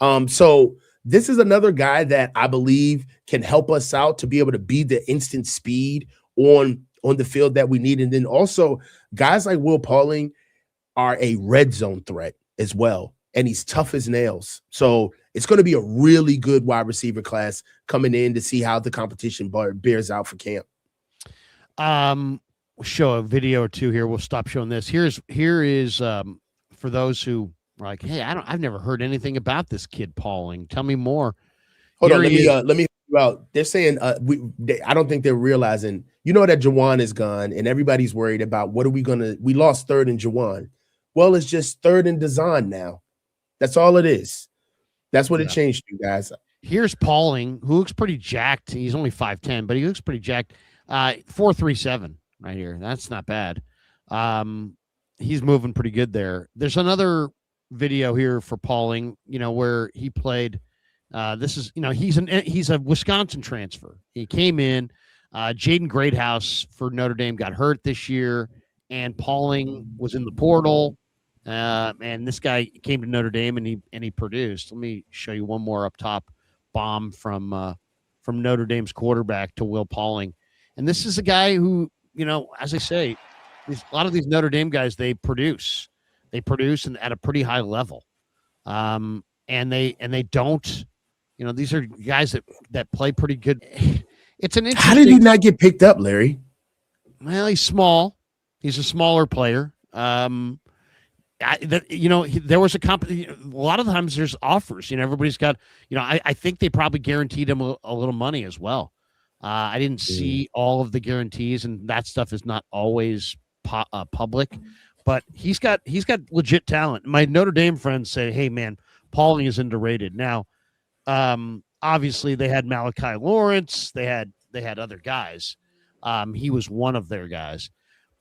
So this is another guy that I believe can help us out to be able to be the instant speed on the field that we need. And then also guys like Will Pauling are a red zone threat as well. And he's tough as nails. So it's going to be a really good wide receiver class coming in to see how the competition bears out for camp. We'll show a video or two here. We'll stop showing this. Here is for those who are like, hey, I've never heard anything about this kid Pauling. Tell me more. Hold on, let me help you out. They're saying I don't think they're realizing, that Jawan is gone and everybody's worried about we lost third in Jawan. Well, it's just third in Dazan now. That's all it is. That's what it changed to, guys. Here's Pauling, who looks pretty jacked. He's only 5'10", but he looks pretty jacked. 4.37 right here. That's not bad. He's moving pretty good there. There's another video here for Pauling, where he played. This is, he's a Wisconsin transfer. He came in. Jaden Greathouse for Notre Dame got hurt this year, and Pauling was in the portal. And this guy came to Notre Dame and he produced. Let me show you one more up top. Bomb from Notre Dame's quarterback to Will Pauling. And this is a guy who, as I say, a lot of these Notre Dame guys, they produce and at a pretty high level. And they don't, these are guys that play pretty good. It's an interesting. How did he not get picked up, Larry? Well, he's small. He's a smaller player. There was a lot of times there's offers. Everybody's got. I think they probably guaranteed him a little money as well. I didn't see all of the guarantees, and that stuff is not always public. But he's got legit talent. My Notre Dame friends say, "Hey, man, Pauling is underrated." Now, obviously, they had Malachi Lawrence. They had other guys. He was one of their guys.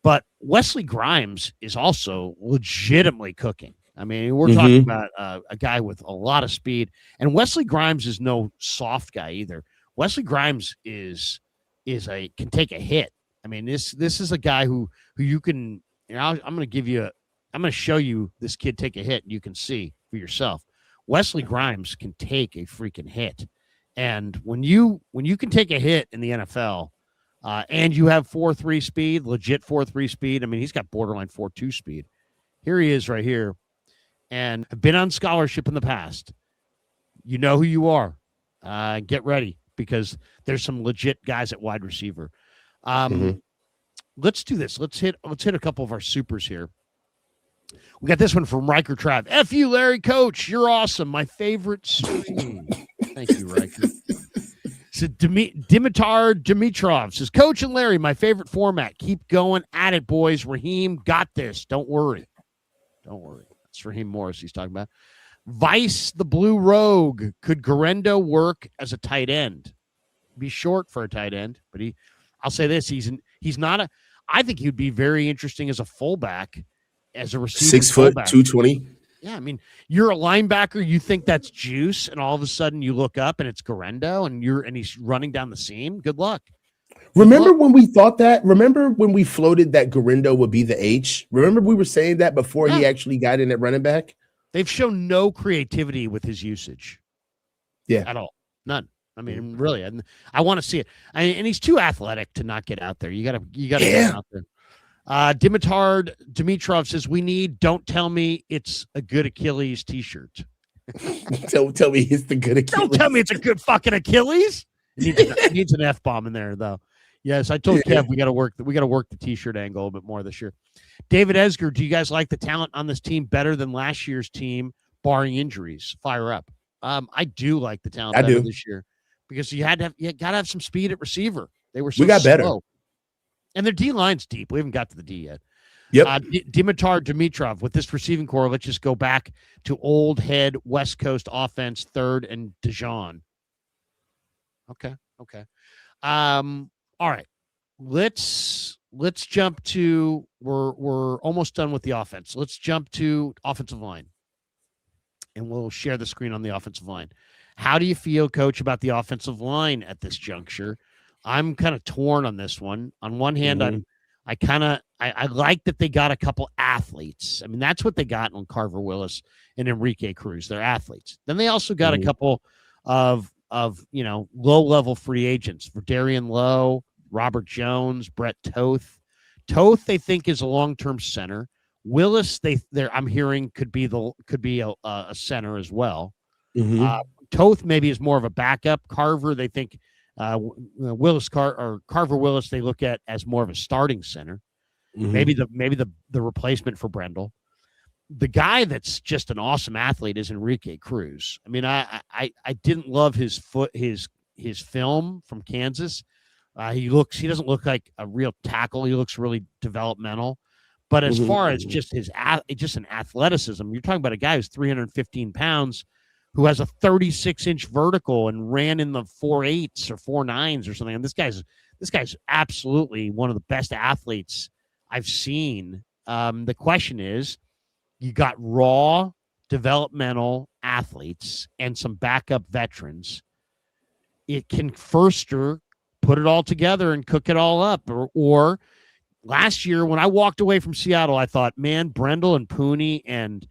But Wesley Grimes is also legitimately cooking. I mean, we're talking about a guy with a lot of speed. And Wesley Grimes is no soft guy either. Wesley Grimes can take a hit. I mean, this is a guy who you can. I'm going to show you this kid take a hit, and you can see for yourself. Wesley Grimes can take a freaking hit, and when you can take a hit in the NFL. And you have 4.3 speed, legit 4.3 speed. I mean, he's got borderline 4.2 speed. Here he is right here. And I've been on scholarship in the past. You know who you are. Get ready because there's some legit guys at wide receiver. Let's do this. Let's hit a couple of our supers here. We got this one from Riker Trav. F you, Larry Coach. You're awesome. My favorite stream. Thank you, Riker. So Dimitar Dimitrov says, Coach and Larry, my favorite format. Keep going at it, boys. Raheem got this. Don't worry. Don't worry. That's Raheem Morris he's talking about. Vice the Blue Rogue. Could Garendo work as a tight end? Be short for a tight end, but I'll say this, he's not a, I think he'd be very interesting as a fullback, as a receiver. 6 foot, 220. Yeah, I mean, you're a linebacker, you think that's juice, and all of a sudden you look up and it's Garendo and he's running down the seam. Good luck. Remember when we thought that? Remember when we floated that Garendo would be the H? Remember we were saying that before he actually got in at running back? They've shown no creativity with his usage. Yeah. At all. None. I mean, really, and I want to see it. And he's too athletic to not get out there. You gotta get him out there. Dimitar Dimitrov says, we need Don't Tell Me It's a Good Achilles t-shirt. Don't tell me it's the good Achilles. Don't tell me it's a good fucking Achilles. It needs an F-bomb in there, though. Yes, I told Kev we gotta work the t-shirt angle a bit more this year. David Esger, do you guys like the talent on this team better than last year's team, barring injuries? Fire up. I do like the talent better this year. Because you got to have some speed at receiver. They were so we got slow. better. And their D line's deep. We haven't got to the D yet. Yep. Dimitar Dimitrov, with this receiving core, let's just go back to old head West Coast offense, third and Dijon. Okay. All right. Let's jump to we're almost done with the offense. Let's jump to offensive line. And we'll share the screen on the offensive line. How do you feel, Coach, about the offensive line at this juncture? I'm kind of torn on this one. On one hand, I like that they got a couple athletes. I mean, that's what they got on Carver Willis and Enrique Cruz. They're athletes. Then they also got a couple of low-level free agents. Verdarian Lowe, Robert Jones, Brett Toth. Toth, they think, is a long-term center. Willis, I'm hearing could be a center as well. Toth maybe is more of a backup. Carver, they think Carver Willis they look at as more of a starting center. Maybe the replacement for Brendel. The guy that's just an awesome athlete is Enrique Cruz. I mean, I didn't love his film from Kansas. He doesn't look like a real tackle. He looks really developmental. But as far as just an athleticism, you're talking about a guy who's 315 pounds, who has a 36-inch vertical and ran in the 4.8s or 4.9s or something. And this guy's absolutely one of the best athletes I've seen. The question is, you got raw developmental athletes and some backup veterans. It can Firster put it all together and cook it all up, or last year when I walked away from Seattle, I thought, man, Brendel and Pooney and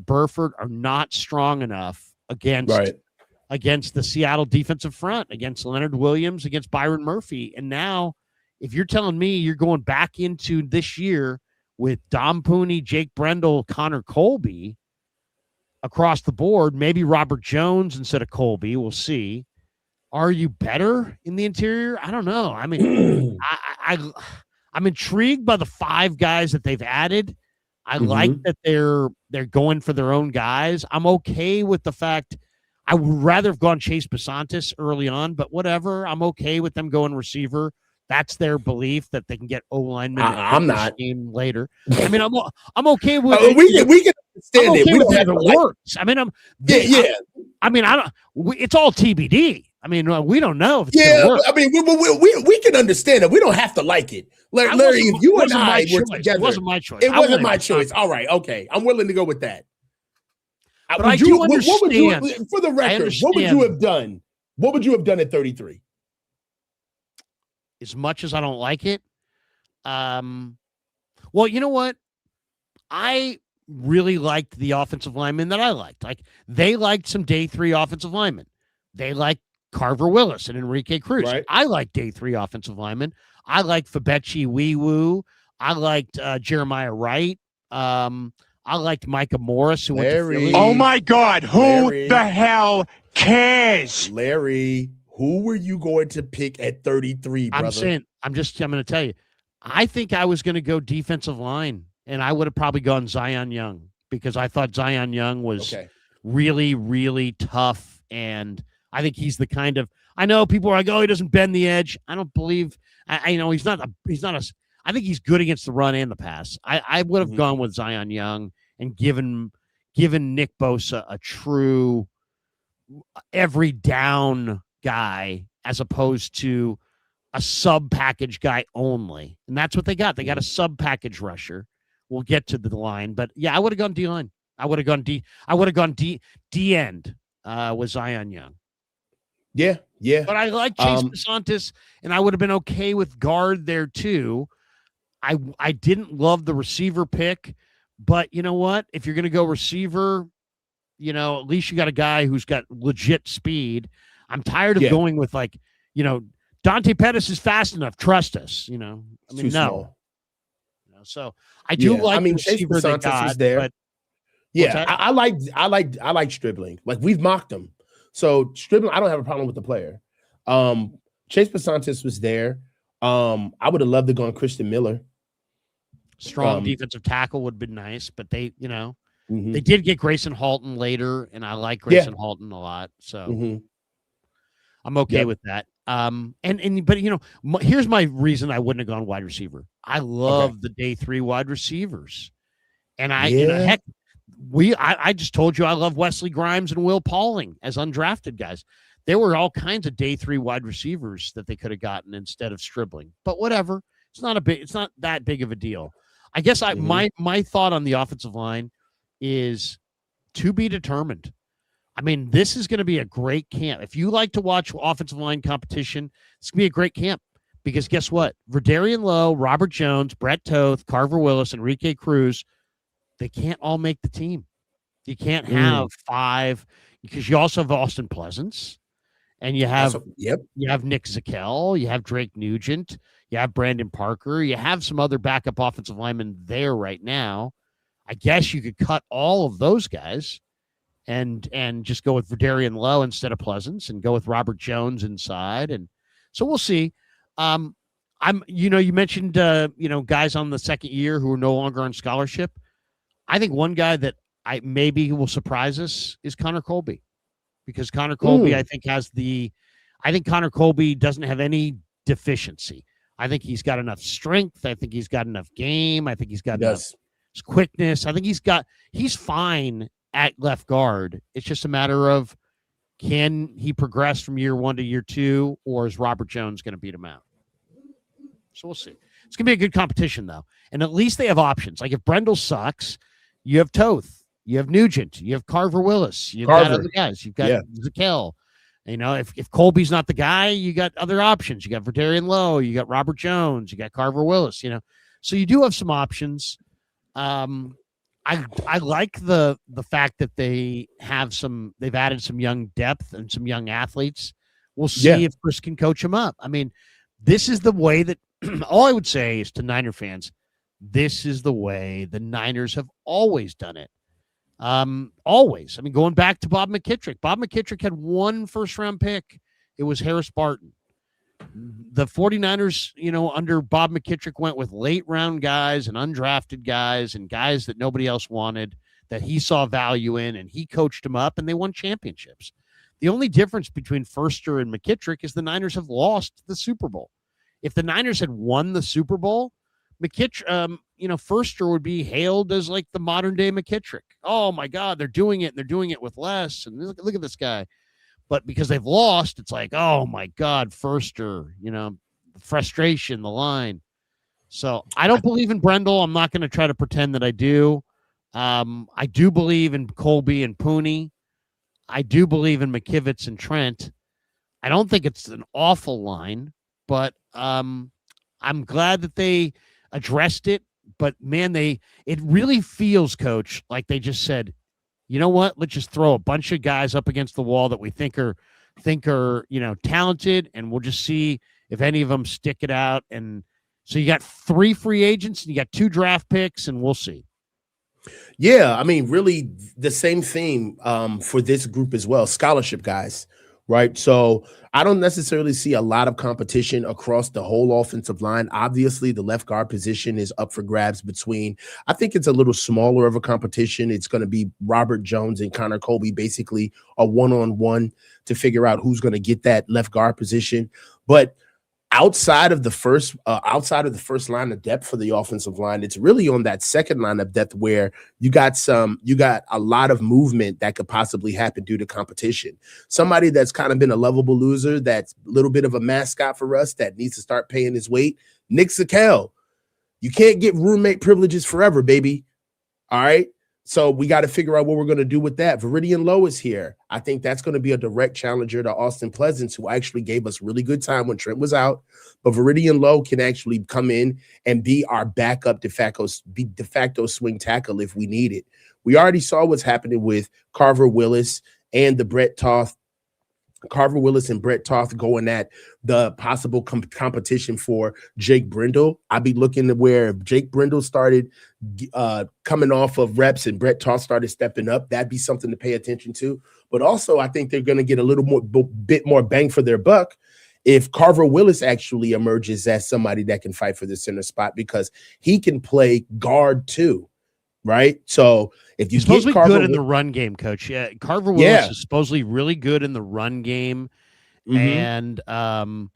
Burford are not strong enough against the Seattle defensive front, against Leonard Williams, against Byron Murphy. And now, if you're telling me you're going back into this year with Dom Pooney, Jake Brendel, Connor Colby across the board, maybe Robert Jones instead of Colby, we'll see. Are you better in the interior? I don't know. I mean, I'm intrigued by the 5 guys that they've added. I like that they're going for their own guys. I'm okay with the fact I would rather have gone Chase Basantis early on, but whatever. I'm okay with them going receiver. That's their belief that they can get O-linemen. I'm not later. I mean, I'm okay with we can understand it. Okay We with don't have it to works. I mean, I mean, it's all TBD. I mean, we don't know if it's gonna work. I mean, we can understand it. We don't have to like it. Larry, if you and I were together, it wasn't my choice. It wasn't my choice. All right, okay, I'm willing to go with that. But I do understand. What would you, for the record, what would you have done? What would you have done at 33? As much as I don't like it, well, you know what? I really liked the offensive linemen that I liked. Like, they liked some day 3 offensive linemen. They liked Carver Willis and Enrique Cruz. Right. I like day 3 offensive linemen. I liked Fabechi Wee-Woo. I liked Jeremiah Wright. I liked Micah Morris, who went to Philly. Oh, my God. Who the hell cares? Larry, who were you going to pick at 33, brother? I'm going to tell you. I think I was going to go defensive line, and I would have probably gone Zion Young, because I thought Zion Young was really, really tough. And I think he's the kind of I know people are like, oh, he doesn't bend the edge. I don't believe. I know he's not a. I think he's good against the run and the pass. I would have gone with Zion Young and given Nick Bosa a true every down guy as opposed to a sub package guy only. And that's what they got. They got a sub package rusher. We'll get to the line, but yeah, I would have gone D line. I would have gone D end with Zion Young. Yeah. But I like Chase DeSantis, and I would have been okay with guard there too. I didn't love the receiver pick, but you know what? If you're going to go receiver, you know, at least you got a guy who's got legit speed. I'm tired of going with like, you know, Dante Pettis is fast enough. Trust us. You know, I mean, no. You know, so I do like. I mean, Chase DeSantis was there. But, I like Stribling. Like we've mocked him. So Stribling, I don't have a problem with the player. Chase DeSantis was there. I would have loved to go on Christian Miller. Strong defensive tackle would have been nice, but they, you know, they did get Grayson Halton later, and I like Grayson Halton a lot. So I'm okay with that. But you know, here's my reason I wouldn't have gone wide receiver. I love the day 3 wide receivers, and you know, heck, I just told you I love Wesley Grimes and Will Pauling as undrafted guys. There were all kinds of day 3 wide receivers that they could have gotten instead of Stribling. But whatever, it's not that big of a deal. I guess my thought on the offensive line is to be determined. I mean, this is going to be a great camp. If you like to watch offensive line competition, it's going to be a great camp because guess what? Verdarian Lowe, Robert Jones, Brett Toth, Carver Willis, Enrique Cruz, they can't all make the team. You can't have 5 because you also have Austin Pleasance and you have you have Nick Zakel, you have Drake Nugent, you have Brandon Parker, you have some other backup offensive linemen there right now. I guess you could cut all of those guys and just go with Verdarian Lowe instead of Pleasance and go with Robert Jones inside. And so we'll see. You mentioned, guys on the second year who are no longer on scholarship. I think one guy that maybe will surprise us is Connor Colby because Connor Colby, I think Connor Colby doesn't have any deficiency. I think he's got enough strength. I think he's got enough game. I think he's got enough quickness. I think he's fine at left guard. It's just a matter of can he progress from year 1 to year 2, or is Robert Jones going to beat him out? So we'll see. It's going to be a good competition, though. And at least they have options. Like if Brendel sucks, you have Toth, you have Nugent, you have Carver Willis, you've got other guys, you've got Zakel. You know, if Colby's not the guy, you got other options. You got Verdarian Lowe, you got Robert Jones, you got Carver Willis, you know. So you do have some options. I like the fact that they've added some young depth and some young athletes. We'll see if Chris can coach them up. I mean, this is the way that all I would say is to Niner fans, this is the way the Niners have always done it. Always. I mean, going back to Bob McKittrick. Bob McKittrick had 1 first-round pick. It was Harris Barton. The 49ers, under Bob McKittrick went with late-round guys and undrafted guys and guys that nobody else wanted that he saw value in, and he coached them up, and they won championships. The only difference between Furster and McKittrick is the Niners have lost the Super Bowl. If the Niners had won the Super Bowl, Furster would be hailed as like the modern day McKittrick. Oh my God, they're doing it. And they're doing it with less. And look at this guy. But because they've lost, it's like, oh my God, Furster, the frustration, the line. So I don't believe in Brendel. I'm not going to try to pretend that I do. I do believe in Colby and Pooney. I do believe in McKivitz and Trent. I don't think it's an awful line, but I'm glad that they addressed it. But man, it really feels, Coach, like they just said, you know what? Let's just throw a bunch of guys up against the wall that we think are talented, and we'll just see if any of them stick it out. And so you got 3 free agents and you got 2 draft picks, and we'll see. Yeah, I mean, really the same theme for this group as well. Scholarship guys, right? So I don't necessarily see a lot of competition across the whole offensive line. Obviously, the left guard position is up for grabs between, I think it's a little smaller of a competition. It's going to be Robert Jones and Connor Colby, basically a one-on-one to figure out who's going to get that left guard position. But outside of the first line of depth for the offensive line, it's really on that second line of depth where you got a lot of movement that could possibly happen due to competition. Somebody that's kind of been a lovable loser, that's a little bit of a mascot for us, that needs to start paying his weight. Nick Zakelj. You can't get roommate privileges forever, baby. All right. So we got to figure out what we're going to do with that. Veridian Lowe is here. I think that's going to be a direct challenger to Austin Pleasance, who actually gave us really good time when Trent was out. But Veridian Lowe can actually come in and be our backup de facto swing tackle if we need it. We already saw what's happening with Carver Willis and the Brett Toth. Carver Willis and Brett Toth going at the possible competition for Jake Brindle. I'd be looking to where Jake Brindle started coming off of reps and Brett Toth started stepping up. That'd be something to pay attention to. But also, I think they're going to get a little more bit more bang for their buck if Carver Willis actually emerges as somebody that can fight for the center spot, because he can play guard too. Right. So if you he's supposedly good in the run game, coach. Yeah. Carver Willis is supposedly really good in the run game. And the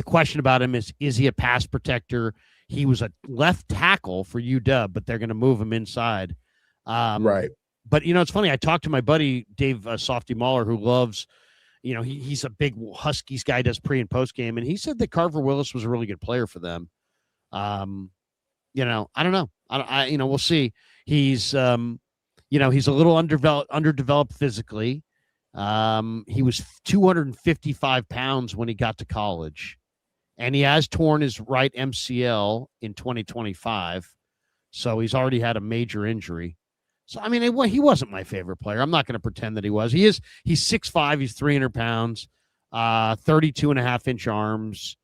question about him is he a pass protector? He was a left tackle for UW, but they're going to move him inside. Right. But, it's funny. I talked to my buddy, Dave Softy Mahler, who loves, he's a big Huskies guy, does pre and post game. And he said that Carver Willis was a really good player for them. I don't know. We'll see. He's, he's a little underdeveloped physically. He was 255 pounds when he got to college, and he has torn his right MCL in 2025. So he's already had a major injury. So, he wasn't my favorite player. I'm not going to pretend that he was. He's 6'5", he's 300 pounds, 32.5-inch arms,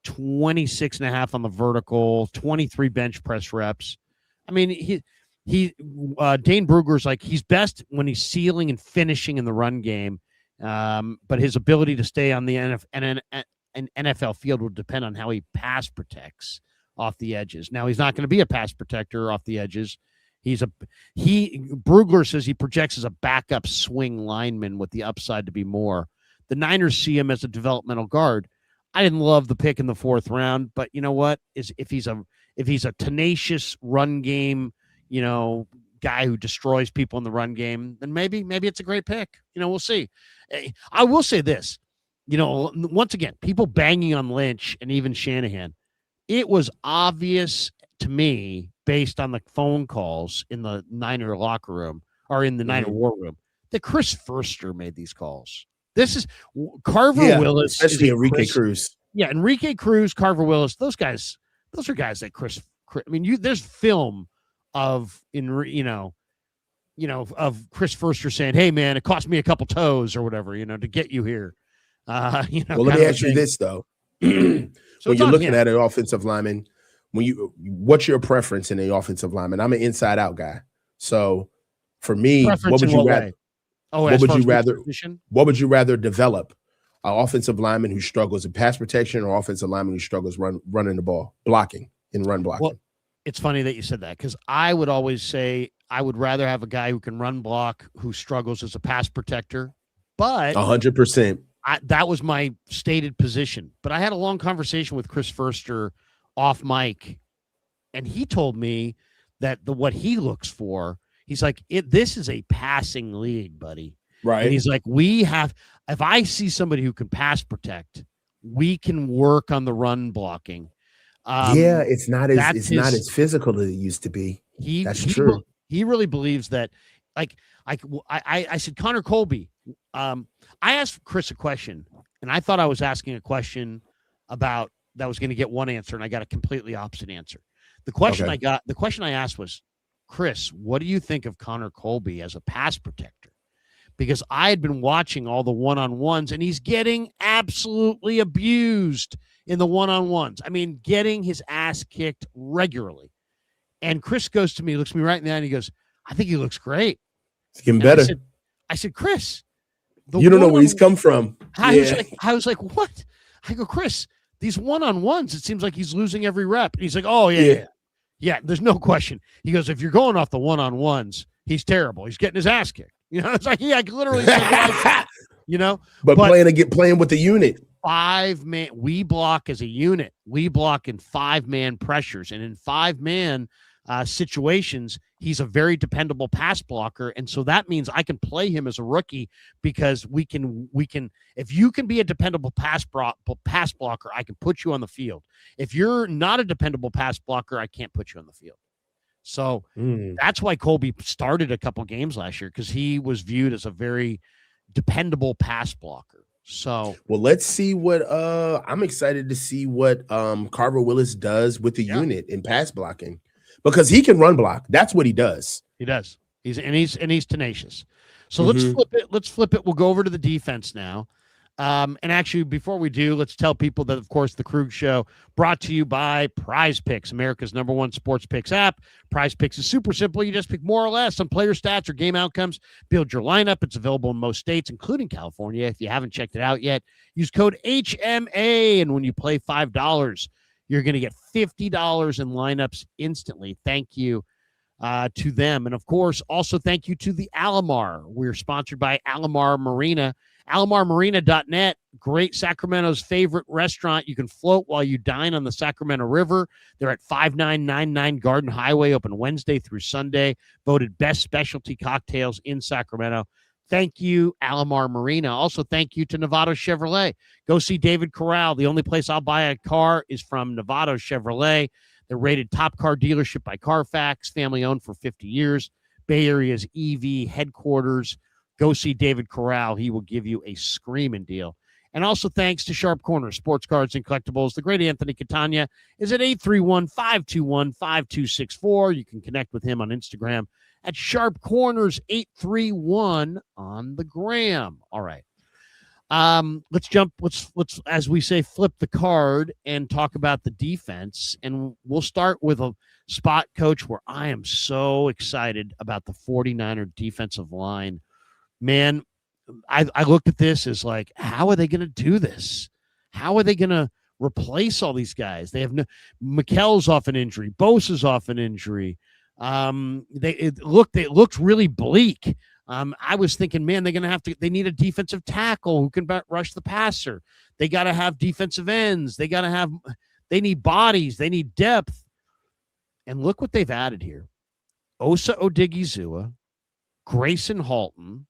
26.5 on the vertical, 23 bench press reps. Dane Brugler's like, he's best when he's sealing and finishing in the run game. But his ability to stay on the NFL field will depend on how he pass protects off the edges. Now, he's not going to be a pass protector off the edges. Brugler says he projects as a backup swing lineman with the upside to be more. The Niners see him as a developmental guard. I didn't love the pick in the 4th round, but you know what? If he's a tenacious run game, guy who destroys people in the run game, then maybe it's a great pick. We'll see. I will say this, once again, people banging on Lynch and even Shanahan. It was obvious to me, based on the phone calls in the Niner locker room or in the Niner war room, that Chris Foerster made these calls. This is Carver Willis, especially Enrique Cruz. Yeah, Enrique Cruz, Carver Willis. Those are guys that there's film of of Chris Foerster saying, "Hey, man, it cost me a couple toes or whatever, to get you here." Well, let me ask you this though: when you're looking at an offensive lineman, what's your preference in an offensive lineman? I'm an inside-out guy, so for me, what would you rather? What would you rather develop? An offensive lineman who struggles in pass protection or offensive lineman who struggles running the ball, blocking and run blocking? Well, it's funny that you said that, because I would always say I would rather have a guy who can run block who struggles as a pass protector. But 100%. That was my stated position. But I had a long conversation with Chris Foerster off mic, and he told me that what he looks for, he's like, this is a passing league, buddy. Right. And he's like, if I see somebody who can pass protect, we can work on the run blocking. It's not as physical as it used to be. That's true. He really believes that. I said, Connor Colby. I asked Chris a question, and I thought I was asking a question about that was going to get one answer, and I got a completely opposite answer. The question I asked was, Chris, what do you think of Connor Colby as a pass protector? Because I had been watching all the one-on-ones, and he's getting absolutely abused in the one-on-ones. Getting his ass kicked regularly. And Chris goes to me, looks me right in the eye, and he goes, I think he looks great. It's getting better. I said, Chris, You don't know where he's come from. I was like, what? I go, Chris, these one-on-ones, it seems like he's losing every rep. And he's like, oh, yeah, there's no question. He goes, if you're going off the one-on-ones, he's terrible. He's getting his ass kicked. It's like, I literally said, but playing with the unit. 5-man, we block as a unit. We block in 5-man pressures, and in 5-man situations, he's a very dependable pass blocker, and so that means I can play him as a rookie because we can. If you can be a dependable pass blocker, I can put you on the field. If you're not a dependable pass blocker, I can't put you on the field. So that's why Colby started a couple games last year, because he was viewed as a very dependable pass blocker. So, well, let's see what I'm excited to see what Carver Willis does with the unit in pass blocking, because he can run block. That's what he does. He does. He's tenacious. So let's flip it. We'll go over to the defense now. And actually, before we do, let's tell people that, of course, the Krueger Show brought to you by Prize Picks, America's #1 sports picks app. Prize Picks is super simple. You just pick more or less on player stats or game outcomes, build your lineup. It's available in most states, including California. If you haven't checked it out yet, use code HMA. And when you play $5, you're going to get $50 in lineups instantly. Thank you to them. And, of course, also thank you to the Alomar. We're sponsored by Alomar Marina. AlomarMarina.net, great Sacramento's favorite restaurant. You can float while you dine on the Sacramento River. They're at 5999 Garden Highway, open Wednesday through Sunday. Voted best specialty cocktails in Sacramento. Thank you, Alomar Marina. Also, thank you to Novato Chevrolet. Go see David Corral. The only place I'll buy a car is from Novato Chevrolet. They're rated top car dealership by Carfax, family owned for 50 years. Bay Area's EV headquarters. Go see David Corral. He will give you a screaming deal. And also thanks to Sharp Corner, Sports Cards and Collectibles. The great Anthony Catania is at 831-521-5264. You can connect with him on Instagram at Sharp Corners 831 on the gram. All right. Let's as we say, flip the card and talk about the defense. And we'll start with a spot, Coach, where I am so excited about the 49er defensive line. Man, I looked at this as like, how are they going to do this? How are they going to replace all these guys? They have McKell's off an injury. Bosa's off an injury. It looked really bleak. I was thinking, man, they need a defensive tackle who can rush the passer. They got to have defensive ends. They need bodies. They need depth. And look what they've added here. Osa Odigizua, Grayson Halton,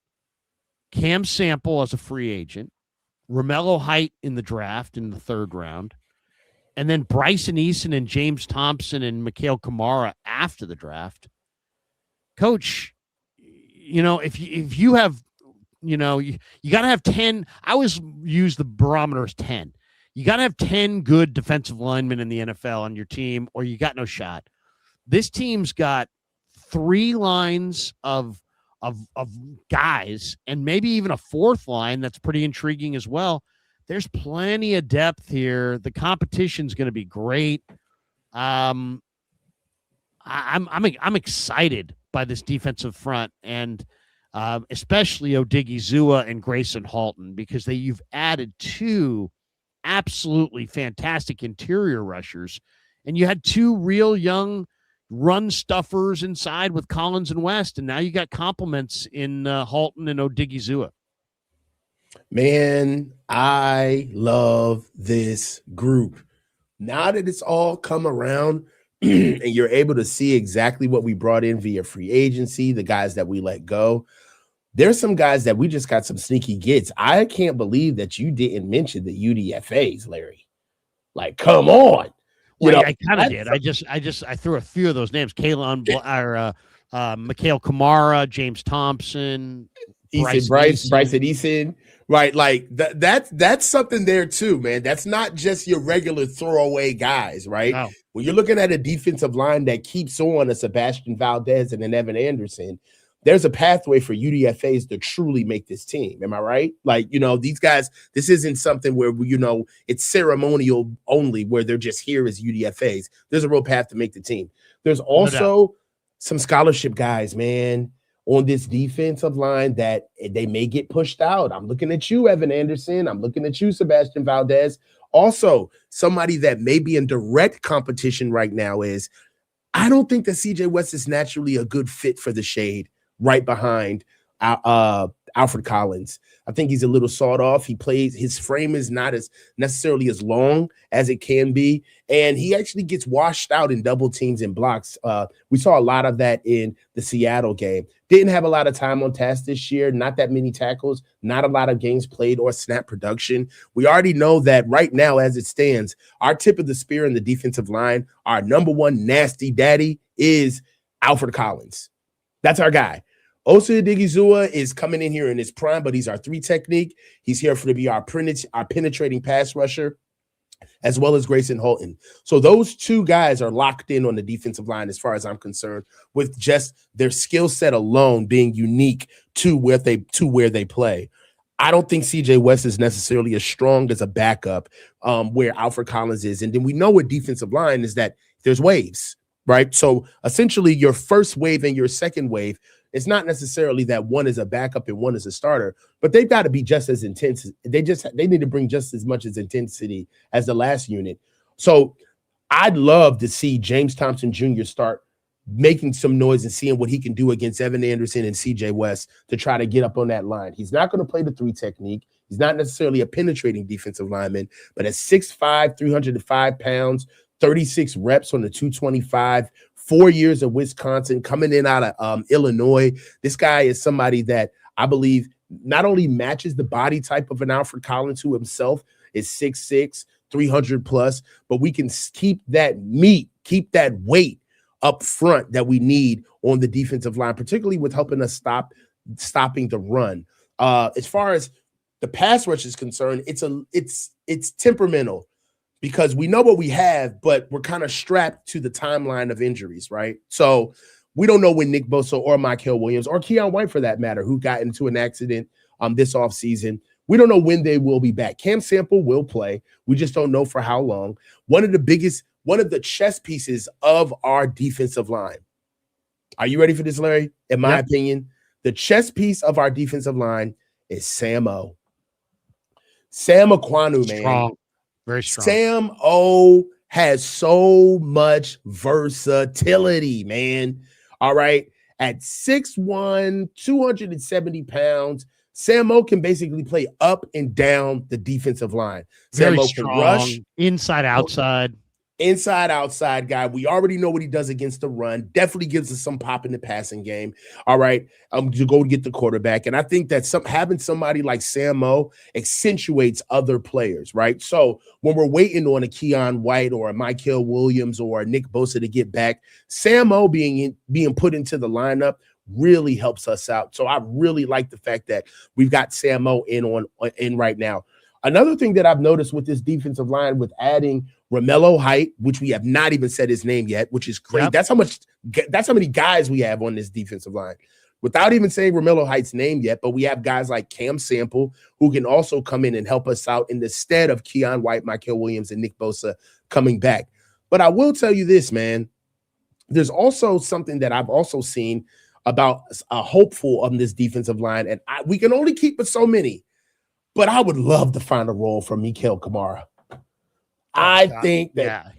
Cam Sample as a free agent, Romello Height in the draft in the 3rd round, and then Bryson Eason and James Thompson and Mikhail Kamara after the draft. Coach, if you have, you got to have 10. I always use the barometer as 10. You got to have 10 good defensive linemen in the NFL on your team, or you got no shot. This team's got 3 lines of guys, and maybe even a 4th line that's pretty intriguing as well. There's plenty of depth here. The competition's going to be great. I'm excited by this defensive front, and especially Odigizua and Grayson Halton, because you've added 2 absolutely fantastic interior rushers, and you had 2 real young run stuffers inside with Collins and West, and now you got compliments in Halton and Odigizua. Man, I love this group. Now that it's all come around and you're able to see exactly what we brought in via free agency, the guys that we let go, there's some guys that we just got some sneaky gets. I can't believe that you didn't mention the UDFAs, Larry. Like, come on. I kind of did. I threw a few of those names: Kaelon Black, Mikhail Kamara, James Thompson, Bryson Eason. Right, like that's something there too, man. That's not just your regular throwaway guys, right? No. When you're looking at a defensive line that keeps on a Sebastian Valdez and an Evan Anderson, there's a pathway for UDFAs to truly make this team. Am I right? Like, these guys, this isn't something where, it's ceremonial only, where they're just here as UDFAs. There's a real path to make the team. There's also some scholarship guys, man. on this defensive line that they may get pushed out. I'm looking at you, Evan Anderson. I'm looking at you, Sebastian Valdez. Also, somebody that may be in direct competition right now is I don't think that CJ West is naturally a good fit for the shade right behind Alfred Collins. I think he's a little sawed off. His frame is not as necessarily as long as it can be. And he actually gets washed out in double teams and blocks. We saw a lot of that in the Seattle game. Didn't have a lot of time on task this year. Not that many tackles, not a lot of games played or snap production. We already know that right now, as it stands, our tip of the spear in the defensive line, our number one nasty daddy is Alfred Collins. That's our guy. Osa Odigizua is coming in here in his prime, but he's our 3 technique. He's here to be our penetrating pass rusher, as well as Grayson Holton. So those 2 guys are locked in on the defensive line as far as I'm concerned, with just their skill set alone being unique to where they play. I don't think CJ West is necessarily as strong as a backup where Alfred Collins is. And then we know with defensive line is that there's waves, right? So essentially your first wave and your second wave, it's not necessarily that one is a backup and one is a starter, but they've got to be just as intense. They need to bring just as much as intensity as the last unit. So I'd love to see James Thompson Jr. start making some noise and seeing what he can do against Evan Anderson and CJ West to try to get up on that line. He's not going to play the 3 technique. He's not necessarily a penetrating defensive lineman, but at 6'5", 305 pounds, 36 reps on the 225, 4 years of Wisconsin, coming in out of Illinois. This guy is somebody that I believe not only matches the body type of an Alfred Collins, who himself is 6'6", 300 plus, but we can keep that meat, keep that weight up front that we need on the defensive line, particularly with helping us stopping the run. As far as the pass rush is concerned, it's temperamental, because we know what we have, but we're kind of strapped to the timeline of injuries, right? So we don't know when Nick Bosa or Mykel Williams or Keon White, for that matter, who got into an accident this offseason, we don't know when they will be back. Cam Sample will play. We just don't know for how long. One of the chess pieces of our defensive line. Are you ready for this, Larry? In my opinion, the chess piece of our defensive line is Sam O. Sam Aquanu, man. Strong. Very strong. Sam O has so much versatility, man. All right. At 6'1", 270 pounds, Sam O can basically play up and down the defensive line. Very Sam O strong. can rush. Inside, outside. Inside, outside guy. We already know what he does against the run. Definitely gives us some pop in the passing game. All right. To go get the quarterback. And I think that having somebody like Sam O accentuates other players, right? So when we're waiting on a Keon White or a Mykel Williams or a Nick Bosa to get back, Sam O being put into the lineup really helps us out. So I really like the fact that we've got Sam O in right now. Another thing that I've noticed with this defensive line, with adding Romello Height, which we have not even said his name yet, which is great. Yep. That's how many guys we have on this defensive line without even saying Romello Height's name yet. But we have guys like Cam Sample, who can also come in and help us out in the stead of Keon White, Mykel Williams, and Nick Bosa coming back. But I will tell you this, man. There's also something that I've also seen about a hopeful on this defensive line, and we can only keep it so many. But I would love to find a role for Mikael Kamara. I think that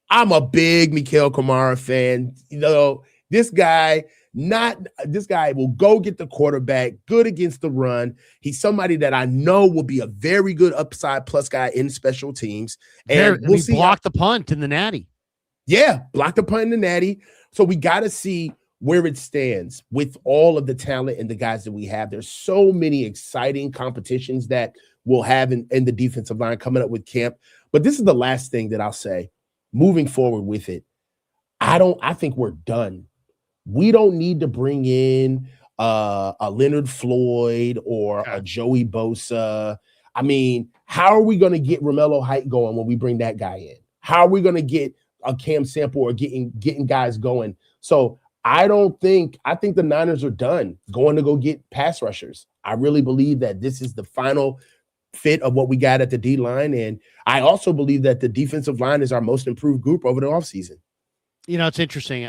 I'm a big Mikael Kamara fan. You know, this guy will go get the quarterback, good against the run. He's somebody that I know will be a very good upside plus guy in special teams. And we'll see. Block the punt in the Natty. Yeah, block the punt in the Natty. So we got to see where it stands with all of the talent and the guys that we have. There's so many exciting competitions that we'll have in the defensive line coming up with camp. But this is the last thing that I'll say moving forward with it. I think we're done. We don't need to bring in a Leonard Floyd or a Joey Bosa. I mean, how are we going to get Romello Height going when we bring that guy in? How are we going to get a Cam Sample or getting guys going? So I think the Niners are done going to go get pass rushers. I really believe that this is the final fit of what we got at the D line. And I also believe that the defensive line is our most improved group over the offseason. You know, it's interesting.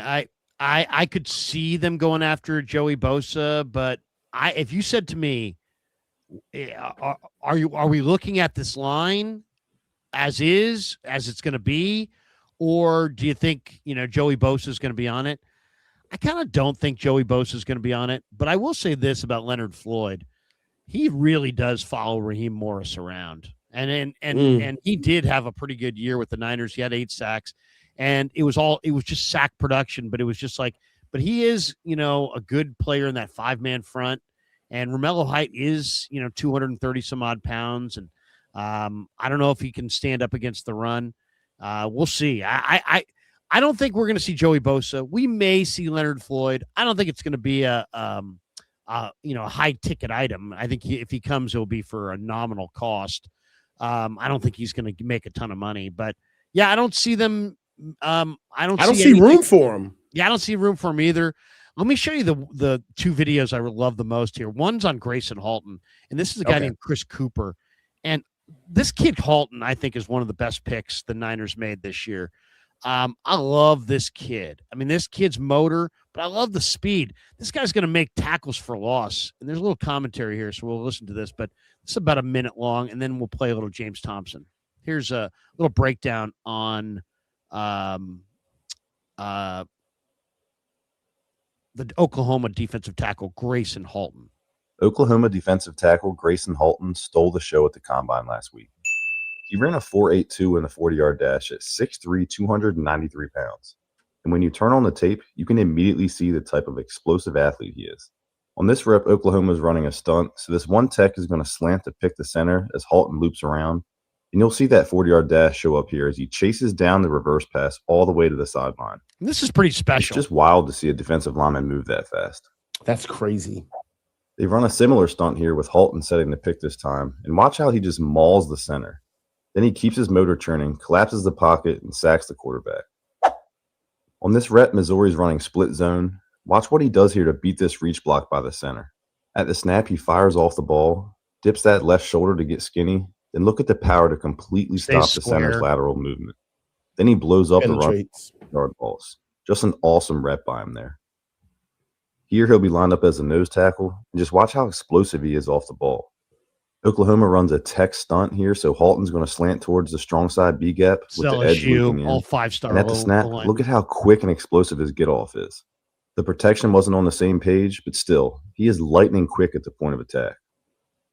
I could see them going after Joey Bosa, but if you said to me, are we looking at this line as it's going to be, or do you think Joey Bosa is going to be on it? I kind of don't think Joey Bosa is going to be on it, but I will say this about Leonard Floyd: he really does follow Raheem Morris around, and he did have a pretty good year with the Niners. He had 8 sacks, and it was just sack production, but it was just like, but he is a good player in that 5-man front. And Romello Height is, 230 some odd pounds. And I don't know if he can stand up against the run. We'll see. I don't think we're going to see Joey Bosa. We may see Leonard Floyd. I don't think it's going to be a high ticket item. I think if he comes, it'll be for a nominal cost. I don't think he's going to make a ton of money, but yeah, I don't see them. I don't see room for him. Yeah, I don't see room for him either. Let me show you the 2 videos I love the most here. One's on Grayson Halton, and this is a guy named Chris Cooper. And this kid Halton, I think, is one of the best picks the Niners made this year. I love this kid. I mean, this kid's motor, but I love the speed. This guy's going to make tackles for loss. And there's a little commentary here, so we'll listen to this. But it's about a minute long, and then we'll play a little James Thompson. Here's a little breakdown on the Oklahoma defensive tackle, Grayson Halton. Oklahoma defensive tackle Grayson Halton stole the show at the Combine last week. He ran a 4.82 in the 40-yard dash at 6'3", 293 pounds. And when you turn on the tape, you can immediately see the type of explosive athlete he is. On this rep, Oklahoma is running a stunt, so this one tech is going to slant to pick the center as Halton loops around. And you'll see that 40-yard dash show up here as he chases down the reverse pass all the way to the sideline. This is pretty special. It's just wild to see a defensive lineman move that fast. That's crazy. They run a similar stunt here with Halton setting the pick this time. And watch how he just mauls the center. Then he keeps his motor churning, collapses the pocket, and sacks the quarterback. On this rep, Missouri's running split zone. Watch what he does here to beat this reach block by the center. At the snap, he fires off the ball, dips that left shoulder to get skinny, then look at the power to completely stop the center's lateral movement. Then he blows up the run yard balls. Just an awesome rep by him there. Here he'll be lined up as a nose tackle, and just watch how explosive he is off the ball. Oklahoma runs a tech stunt here, so Halton's going to slant towards the strong side B gap with the edge looking in. All 5-star. And at the snap, look at how quick and explosive his get off is. The protection wasn't on the same page, but still, he is lightning quick at the point of attack.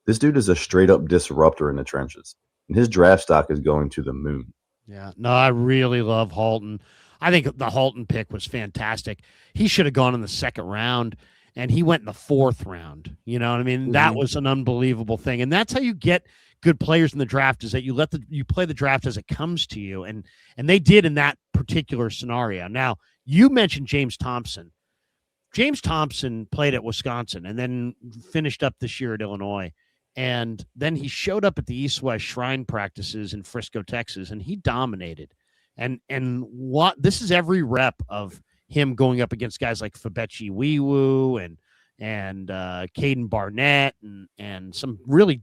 This dude is a straight up disruptor in the trenches, and his draft stock is going to the moon. Yeah, no, I really love Halton. I think the Halton pick was fantastic. He should have gone in the 2nd round, and he went in the 4th round. You know what I mean? Mm-hmm. That was an unbelievable thing, and that's how you get good players in the draft, is that you play the draft as it comes to you, and they did in that particular scenario. Now, you mentioned James Thompson. James Thompson played at Wisconsin and then finished up this year at Illinois. And then he showed up at the East-West Shrine practices in Frisco, Texas, and he dominated. And what this is every rep of him going up against guys like Fabechi Wiwu and Caden Barnett and some really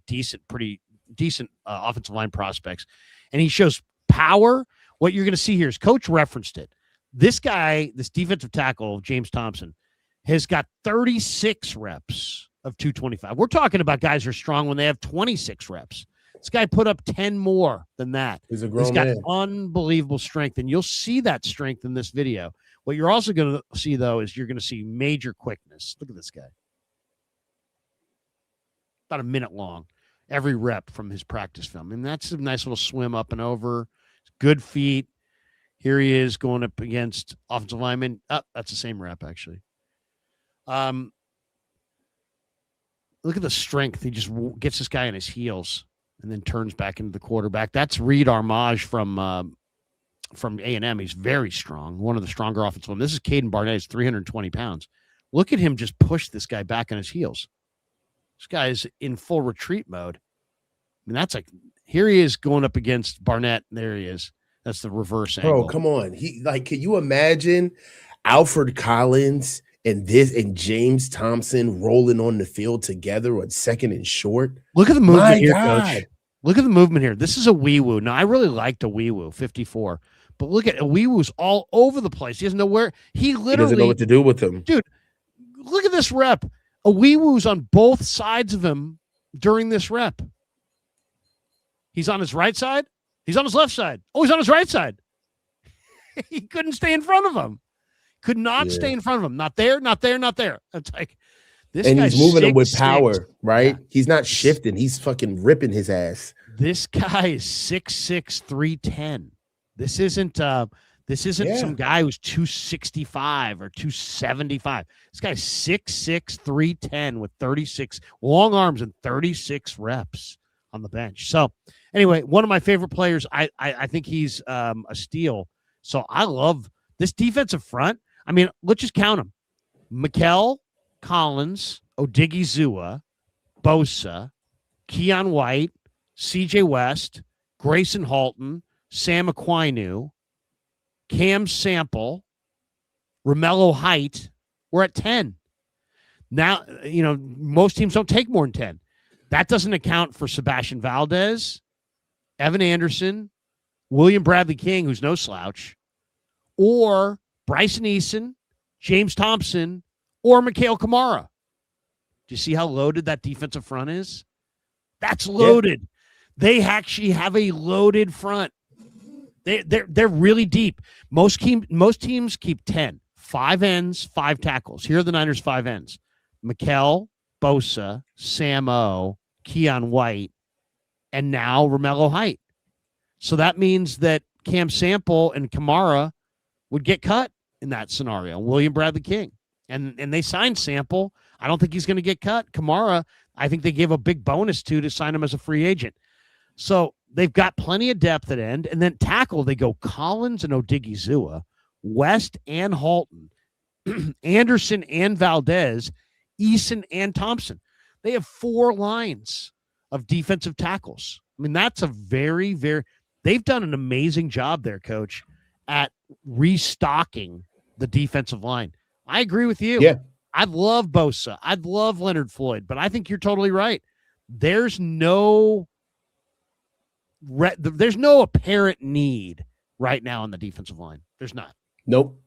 pretty decent offensive line prospects. And he shows power. What you're going to see here is Coach referenced it. This guy, this defensive tackle, James Thompson, has got 36 reps of 225. We're talking about guys who are strong when they have 26 reps. This guy put up 10 more than that. He's a grown got man. Unbelievable strength, and you'll see that strength in this video. What you're also going to see, though, is you're going to see major quickness. Look at this guy. About a minute long, every rep from his practice film. And that's a nice little swim up and over. Good feet. Here he is going up against offensive lineman. Oh, that's the same rep, actually. Look at the strength. He just gets this guy on his heels and then turns back into the quarterback. That's Reed Armage from A&M. He's very strong, one of the stronger offensive linemen. This is Caden Barnett. He's 320 pounds. Look at him just push this guy back on his heels. This guy is in full retreat mode. I mean, that's like, here he is going up against Barnett. There he is. That's the reverse angle. Bro, come on. Can you imagine Alfred Collins and James Thompson rolling on the field together on 2nd and short? Look at the movement here, Coach. Look at the movement here. This is a Wiwu. Now, I really liked a Wiwu, 54. But look at Owiwu's all over the place. He doesn't know where he He doesn't know literally. what to do with him. Dude, look at this rep. Owiwu's on both sides of him during this rep. He's on his right side. He's on his left side. Oh, he's on his right side. He couldn't stay in front of him. Could not stay in front of him. Not there, not there, not there. It's like this And guy's he's moving him with 6'6". power, right? Yeah. He's not shifting. He's fucking ripping his ass. This guy is 6'6", 310. This isn't some guy who's 265 or 275. This guy's 6'6", 310 with 36 long arms and 36 reps on the bench. So anyway, one of my favorite players. I think he's a steal. So I love this defensive front. I mean, let's just count them. Mikel, Collins, Odigizua, Bosa, Keon White, CJ West, Grayson Halton, Sam Aquinu, Cam Sample, Romello Height. We're at 10. Now, most teams don't take more than 10. That doesn't account for Sebastian Valdez, Evan Anderson, William Bradley King, who's no slouch, or Bryson Eason, James Thompson, or Mikhail Kamara. Do you see how loaded that defensive front is? That's loaded. Yeah. They actually have a loaded front. They're really deep. Most teams keep 10. 5 ends, 5 tackles. Here are the Niners' 5 ends. Mikel, Bosa, Samo, Keon White, and now Romello Height. So that means that Cam Sample and Kamara would get cut in that scenario. William Bradley King. And they signed Sample. I don't think he's going to get cut. Kamara, I think they gave a big bonus to sign him as a free agent. So they've got plenty of depth at end. And then tackle, they go Collins and Odigizua, West and Halton, Anderson and Valdez, Eason and Thompson. They have 4 lines of defensive tackles. I mean, that's a very, very – they've done an amazing job there, Coach, at restocking the defensive line. I agree with you. Yeah. I love Bosa. I love Leonard Floyd, but I think you're totally right. There's no apparent need right now on the defensive line. There's not. Nope.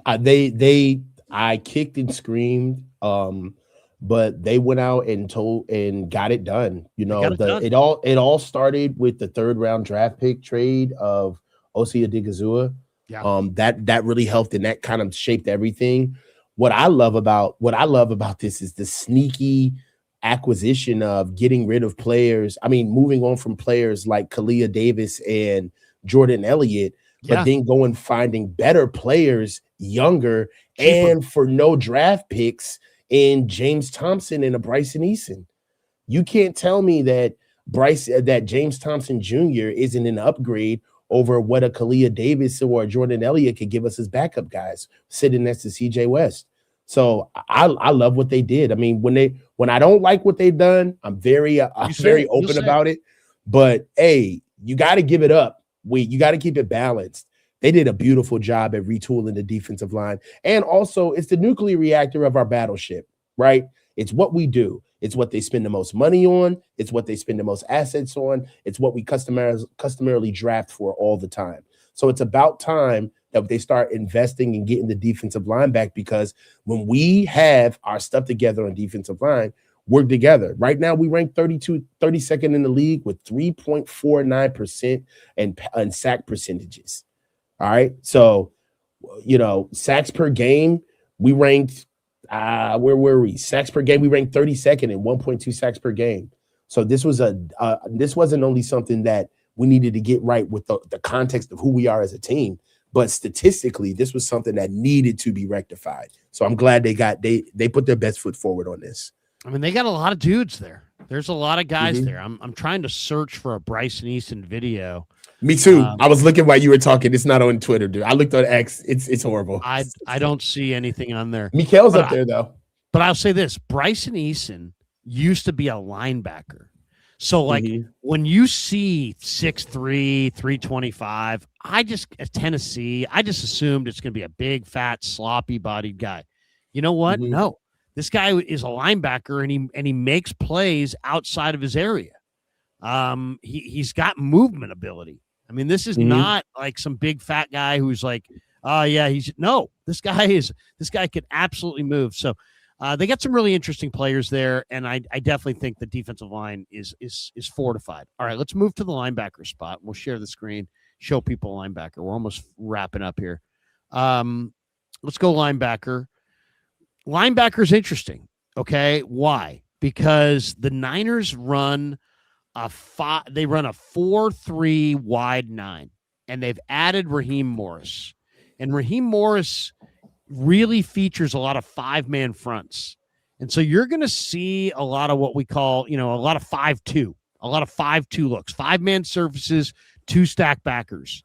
I kicked and screamed, but they went out and got it done. It all started with the 3rd round draft pick trade of Osi Odigizua. Yeah. That really helped, and that kind of shaped everything. What I love about this is the sneaky acquisition of getting rid of players. I mean, moving on from players like Kalia Davis and Jordan Elliott, but then going finding better players, younger, and for no draft picks in James Thompson and a Bryson Eason. You can't tell me that James Thompson Jr. isn't an upgrade over what a Kalia Davis or a Jordan Elliott could give us as backup guys sitting next to CJ West. So I love what they did. I mean, when I don't like what they've done, I'm very open about it. But hey, you got to give it up. You got to keep it balanced. They did a beautiful job at retooling the defensive line. And also, it's the nuclear reactor of our battleship, right? It's what we do. It's what they spend the most money on. It's what they spend the most assets on. It's what we customarily draft for all the time. So it's about time that they start investing and getting the defensive line back, because when we have our stuff together on defensive line, work together. Right now, we rank 32nd in the league with 3.49% and sack percentages. All right. So, sacks per game, we ranked, where were we? Sacks per game, we ranked 32nd and 1.2 sacks per game. So this wasn't only something that we needed to get right with the context of who we are as a team, but statistically, this was something that needed to be rectified. So I'm glad they put their best foot forward on this. I mean, they got a lot of dudes there. There's a lot of guys there. I'm trying to search for a Bryson Eason video. Me too. I was looking while you were talking. It's not on Twitter, dude. I looked on X. It's horrible. I don't see anything on there. Mikel's up there, though. But I'll say this. Bryson Eason used to be a linebacker. So, when you see 6'3", 325, at Tennessee, I just assumed it's going to be a big, fat, sloppy-bodied guy. You know what? No. This guy is a linebacker, and he makes plays outside of his area. He's got movement ability. I mean, this is not like some big fat guy who's like, oh yeah, this guy could absolutely move. So they got some really interesting players there, and I definitely think the defensive line is fortified. All right, let's move to the linebacker spot. We'll share the screen, show people linebacker. We're almost wrapping up here. Let's go linebacker. Linebacker's interesting. Okay, why? Because the Niners run a 4-3 wide 9, and they've added Raheem Morris. And Raheem Morris really features a lot of 5-man fronts. And so you're going to see a lot of what we call, a lot of 5-2, a lot of 5-2 looks, 5-man surfaces, 2 stack backers.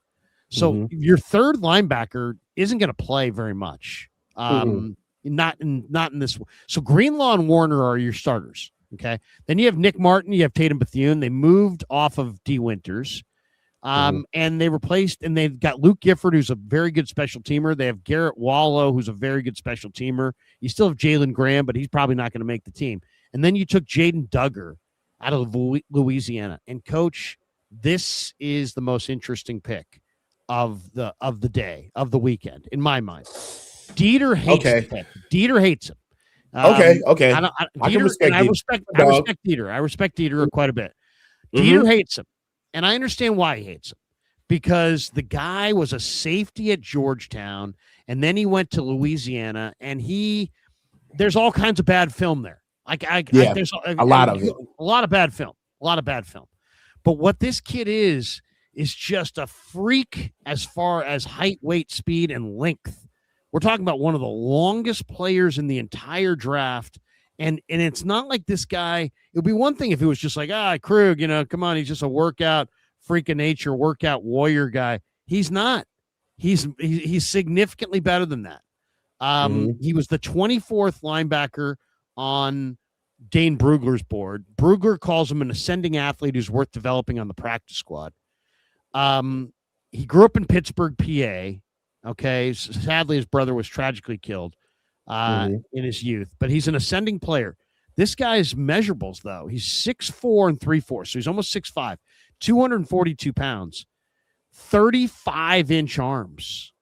So your third linebacker isn't going to play very much. Not in this. So Greenlaw and Warner are your starters. Okay. Then you have Nick Martin, you have Tatum Bethune. They moved off of D. Winters. And they replaced, and they've got Luke Gifford, who's a very good special teamer. They have Garrett Wallow, who's a very good special teamer. You still have Jalen Graham, but he's probably not going to make the team. And then you took Jaden Duggar out of Louisiana. And coach, this is the most interesting pick of the day, of the weekend, in my mind. Dieter hates the pick. Dieter hates him. Okay. I respect Dieter. I respect Dieter quite a bit. Dieter hates him. And I understand why he hates him, because the guy was a safety at Georgetown, and then he went to Louisiana, and there's all kinds of bad film there. There's a lot of bad film. But what this kid is just a freak as far as height, weight, speed, and length. We're talking about one of the longest players in the entire draft. And it's not like this guy. It would be one thing if it was just like, Krug, come on, he's just a workout freak of nature, workout warrior guy. He's not. He's significantly better than that. He was the 24th linebacker on Dane Brugler's board. Brugler calls him an ascending athlete who's worth developing on the practice squad. He grew up in Pittsburgh, PA. Okay. Sadly, his brother was tragically killed in his youth, but he's an ascending player. This guy's measurables, though. He's 6'4" and 3/4, so he's almost 6'5", 242 pounds, 35-inch arms.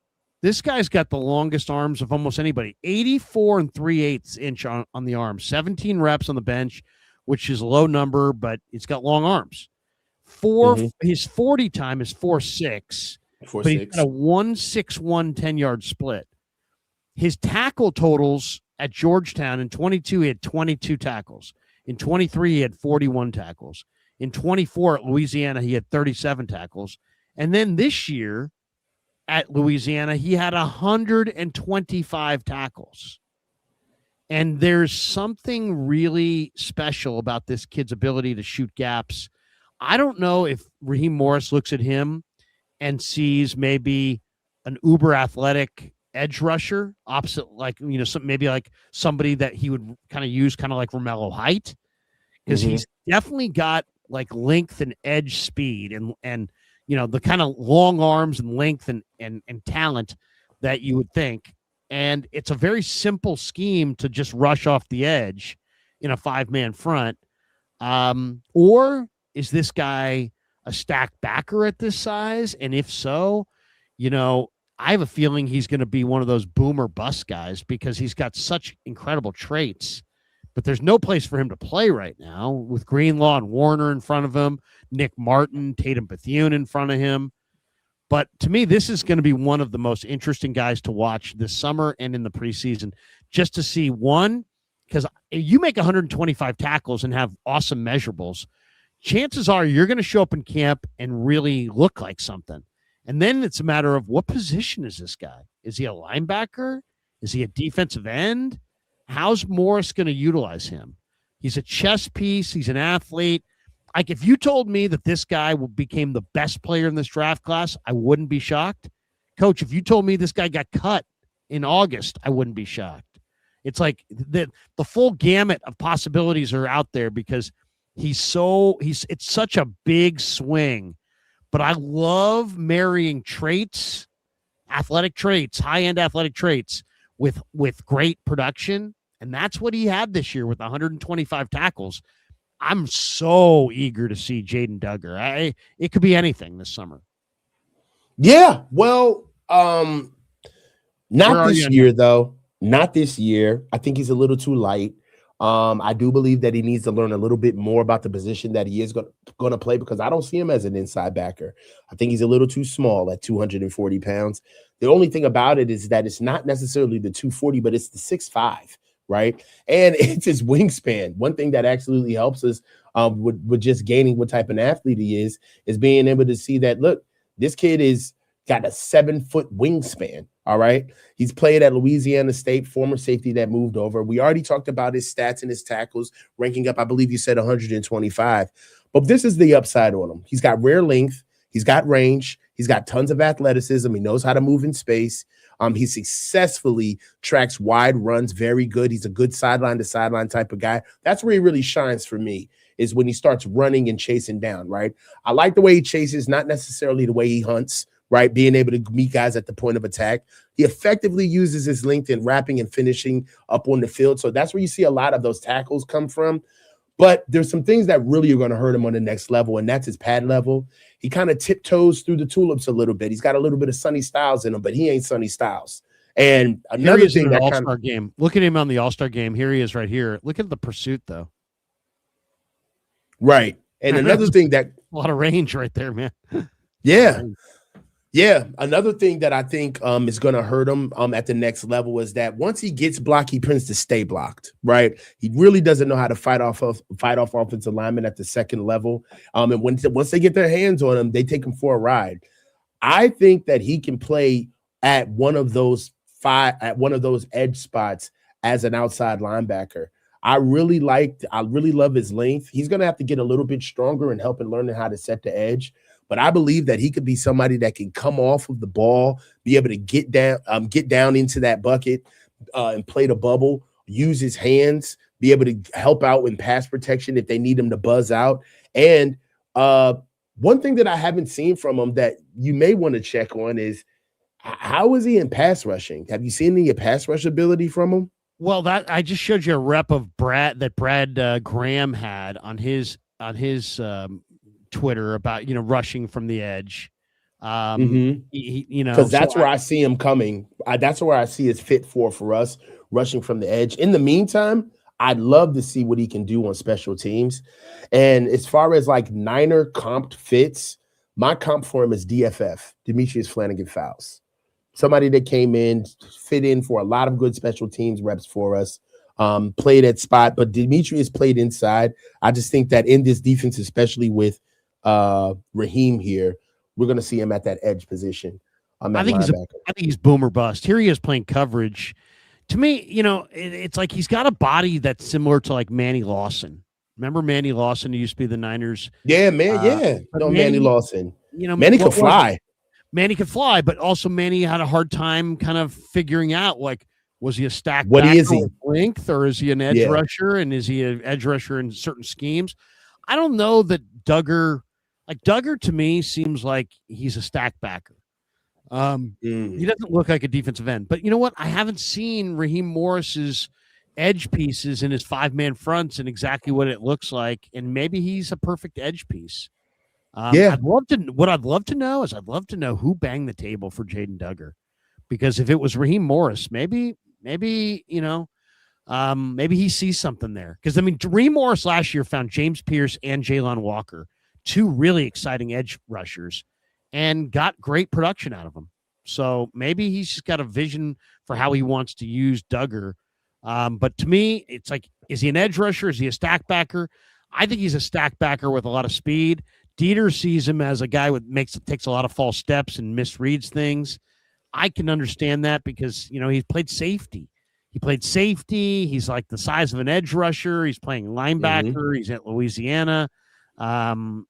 This guy's got the longest arms of almost anybody, 84 and 3/8 inch on the arm, 17 reps on the bench, which is a low number, but it's got long arms. His 40 time is 4.6. But he's got a 1.61 10-yard split. His tackle totals at Georgetown in 22, he had 22 tackles. In 23, he had 41 tackles. In 24 at Louisiana, he had 37 tackles. And then this year at Louisiana, he had 125 tackles. And there's something really special about this kid's ability to shoot gaps. I don't know if Raheem Morris looks at him and sees maybe an uber athletic edge rusher opposite, maybe like somebody that he would kind of use, kind of like Romello Height, because he's definitely got like length and edge speed and the kind of long arms and length and talent that you would think. And it's a very simple scheme to just rush off the edge in a 5-man front. Or is this guy a stacked backer at this size? And if so, I have a feeling he's going to be one of those boomer bust guys because he's got such incredible traits, but there's no place for him to play right now with Greenlaw and Warner in front of him, Nick Martin, Tatum Bethune in front of him. But to me, this is going to be one of the most interesting guys to watch this summer and in the preseason, just to see one, because you make 125 tackles and have awesome measurables, chances are you're going to show up in camp and really look like something. And then it's a matter of what position is this guy? Is he a linebacker? Is he a defensive end? How's Morris going to utilize him? He's a chess piece. He's an athlete. Like, if you told me that this guy became the best player in this draft class, I wouldn't be shocked. Coach, if you told me this guy got cut in August, I wouldn't be shocked. It's like the full gamut of possibilities are out there because it's such a big swing. But I love marrying traits, athletic traits, high-end athletic traits with great production. And that's what he had this year with 125 tackles. I'm so eager to see Jaden Duggar. It could be anything this summer. Yeah, well, Where not are you this on year though. Not this year. I think he's a little too light. I do believe that he needs to learn a little bit more about the position that he is going to play, because I don't see him as an inside backer. I think he's a little too small at 240 pounds. The only thing about it is that it's not necessarily the 240, but it's the 6'5", right? And it's his wingspan. One thing that absolutely helps us with just gaining what type of athlete he is being able to see that, look, this kid is got a 7-foot wingspan. All right. He's played at Louisiana State, former safety that moved over. We already talked about his stats and his tackles ranking up. I believe you said 125. But this is the upside on him. He's got rare length. He's got range. He's got tons of athleticism. He knows how to move in space. He successfully tracks wide runs very good. He's a good sideline to sideline type of guy. That's where he really shines for me, is when he starts running and chasing down, right? I like the way he chases, not necessarily the way he hunts, right? Being able to meet guys at the point of attack. He effectively uses his length in wrapping and finishing up on the field. So that's where you see a lot of those tackles come from. But there's some things that really are going to hurt him on the next level, and that's his pad level. He kind of tiptoes through the tulips a little bit. He's got a little bit of Sonny Styles in him, but he ain't Sonny Styles. And another thing that All-Star game. Look at him on the All-Star game. Here he is right here. Look at the pursuit, though. Right. And another thing that a lot of range right there, man. Yeah. Yeah, another thing that I think is going to hurt him at the next level is that once he gets blocked, he tends to stay blocked, right? He really doesn't know how to fight off offensive linemen at the second level. And once they get their hands on him, they take him for a ride. I think that he can play at one of those edge spots as an outside linebacker. I really love his length. He's going to have to get a little bit stronger and help in learning how to set the edge. But I believe that he could be somebody that can come off of the ball, be able to get down into that bucket and play the bubble, use his hands, be able to help out in pass protection if they need him to buzz out. And one thing that I haven't seen from him that you may want to check on is, how is he in pass rushing? Have you seen any pass rush ability from him? Well, that I just showed you a rep of Brad Graham had on his Twitter about, rushing from the edge. Because that's where I see him coming. That's where I see his fit for us, rushing from the edge. In the meantime, I'd love to see what he can do on special teams. And as far as like Niner comped fits, my comp for him is DFF, Demetrius Flanagan-Fowles. Somebody that came in, fit in for a lot of good special teams reps for us. Played at spot, but Demetrius played inside. I just think that in this defense, especially with Raheem here, we're going to see him at that edge position. I think he's boomer bust. Here he is playing coverage. To me, it's like he's got a body that's similar to like Manny Lawson. Remember Manny Lawson, who used to be the Niners? Yeah, man. Manny Lawson. Manny could fly. Manny could fly, but also Manny had a hard time kind of figuring out, like, was he a stack what is he length, or is he an edge rusher, and is he an edge rusher in certain schemes? I don't know that Duggar to me seems like he's a stack backer. He doesn't look like a defensive end, but you know what? I haven't seen Raheem Morris's edge pieces in his 5-man fronts and exactly what it looks like, and maybe he's a perfect edge piece. I'd love to know who banged the table for Jaden Duggar, because if it was Raheem Morris, maybe he sees something there. Because Raheem Morris last year found James Pierce and Jalen Walker, two really exciting edge rushers, and got great production out of them. So maybe he's just got a vision for how he wants to use Duggar. But to me, it's like, is he an edge rusher? Is he a stack backer? I think he's a stack backer with a lot of speed. Dieter sees him as a guy who takes a lot of false steps and misreads things. I can understand that because, he's played safety. He's like the size of an edge rusher. He's playing linebacker. He's at Louisiana. It's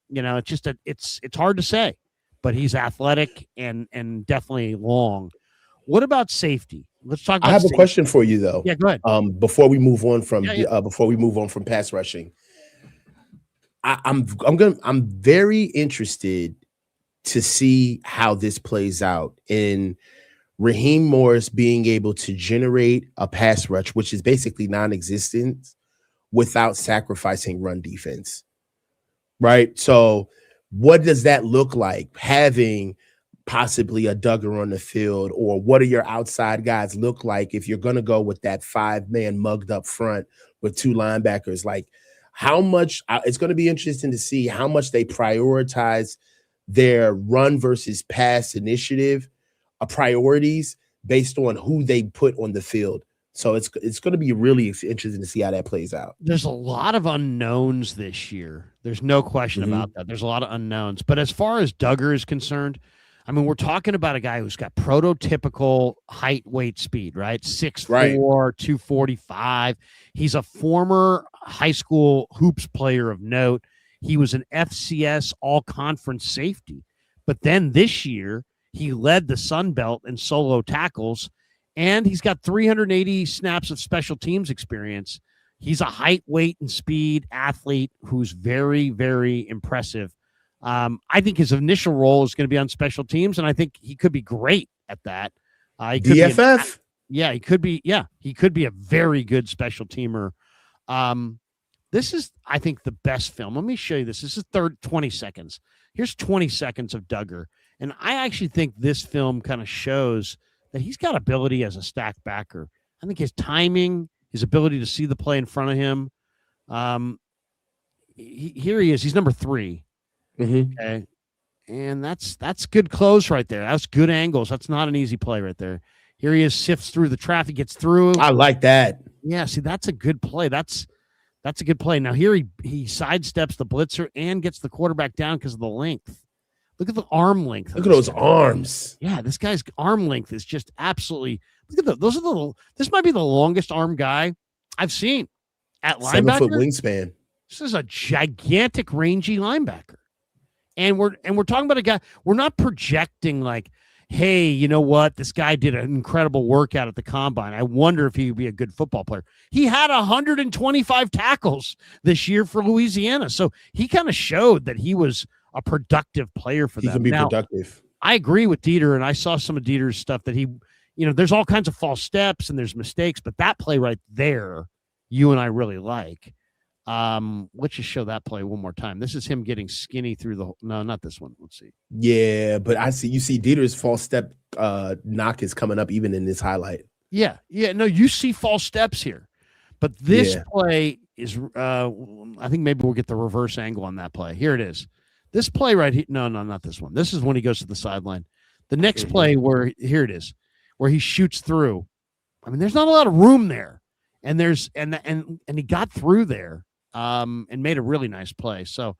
hard to say, but he's athletic and definitely long. What about safety? Let's talk about I have safety. A question for you though. Yeah, go ahead. Before we move on from pass rushing. I'm very interested to see how this plays out in Raheem Morris being able to generate a pass rush, which is basically non-existent, without sacrificing run defense. Right? So what does that look like? Having possibly a Duggar on the field, or what do your outside guys look like if you're going to go with that 5-man mugged up front with 2 linebackers? Like, how much it's going to be interesting to see how much they prioritize their run versus pass initiative priorities based on who they put on the field. So it's going to be really interesting to see how that plays out. There's a lot of unknowns this year. There's no question about that. There's a lot of unknowns. But as far as Duggar is concerned, I mean, we're talking about a guy who's got prototypical height, weight, speed, right? 6'4", 245. He's a former high school hoops player of note. He was an FCS all-conference safety. But then this year, he led the Sun Belt in solo tackles, and he's got 380 snaps of special teams experience. He's a height, weight, and speed athlete who's very, very impressive. I think his initial role is going to be on special teams, and I think he could be great at that. He could DFF? He could be. Yeah, he could be a very good special teamer. This is, I think, the best film. Let me show you this. This is 20 seconds. Here's 20 seconds of Duggar, and I actually think this film kind of shows that he's got ability as a stack backer. I think his timing, his ability to see the play in front of him. Here he is. He's number 3. Okay. And that's good close right there. That's good angles. That's not an easy play right there. Here he is, sifts through the traffic, gets through. I like that. Yeah, see, that's a good play. That's a good play. Now here he sidesteps the blitzer and gets the quarterback down because of the length. Look at the arm length. Look at those arms. Yeah, this guy's arm length is just absolutely. Look at those are the. This might be the longest arm guy I've seen at linebacker. 7-foot wingspan. This is a gigantic, rangy linebacker, and we're talking about a guy. We're not projecting like, hey, you know what? This guy did an incredible workout at the combine. I wonder if he would be a good football player. He had 125 tackles this year for Louisiana, so he kind of showed that he was a productive player for them. He can be productive. I agree with Dieter, and I saw some of Dieter's stuff that he, there's all kinds of false steps and there's mistakes, but that play right there, you and I really like. Let's just show that play one more time. This is him getting skinny through the no, not this one. Let's see. Yeah, but you see Dieter's false step knock is coming up even in this highlight. Yeah. No, you see false steps here, but this play is. I think maybe we'll get the reverse angle on that play. Here it is. This play right here. No, not this one. This is when he goes to the sideline. The next play where here it is, where he shoots through. I mean, there's not a lot of room there, and he got through there, and made a really nice play. So,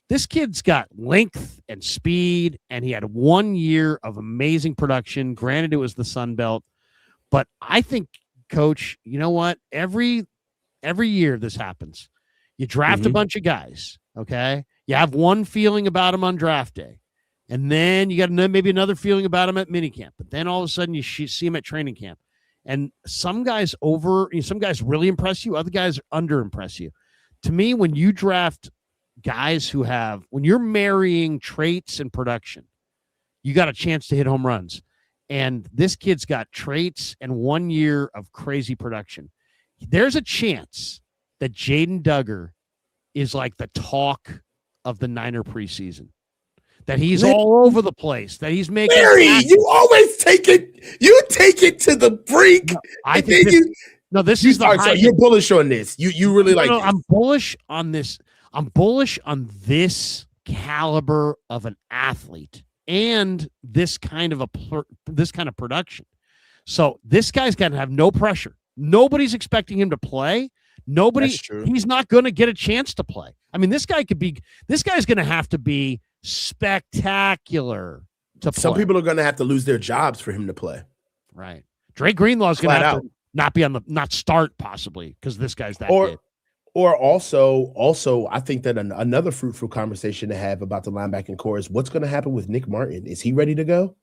this kid's got length and speed, and he had 1 year of amazing production. Granted, it was the Sun Belt, but I think, Coach, you know what? Every year this happens. You draft a bunch of guys, okay? You have one feeling about them on draft day, and then you got maybe another feeling about them at minicamp. But then all of a sudden you see them at training camp, and some guys really impress you, other guys under impress you. To me, when you draft guys when you're marrying traits and production, you got a chance to hit home runs. And this kid's got traits and 1 year of crazy production. There's a chance that Jaden Duggar is like the talk of the Niner preseason, that he's all over the place, that he's making. Larry, you always take it to the brink. No, this is the. So you're bullish on this. You really like. No, I'm bullish on this. I'm bullish on this caliber of an athlete and this kind of production. So this guy's got to have no pressure. Nobody's expecting him to play. He's not going to get a chance to play. I mean, this guy's going to have to be spectacular to play. Some people are going to have to lose their jobs for him to play. Right. Drake Greenlaw's going to have to not start possibly because this guy's that good. Or also, I think that another fruitful conversation to have about the linebacking core is what's going to happen with Nick Martin. Is he ready to go?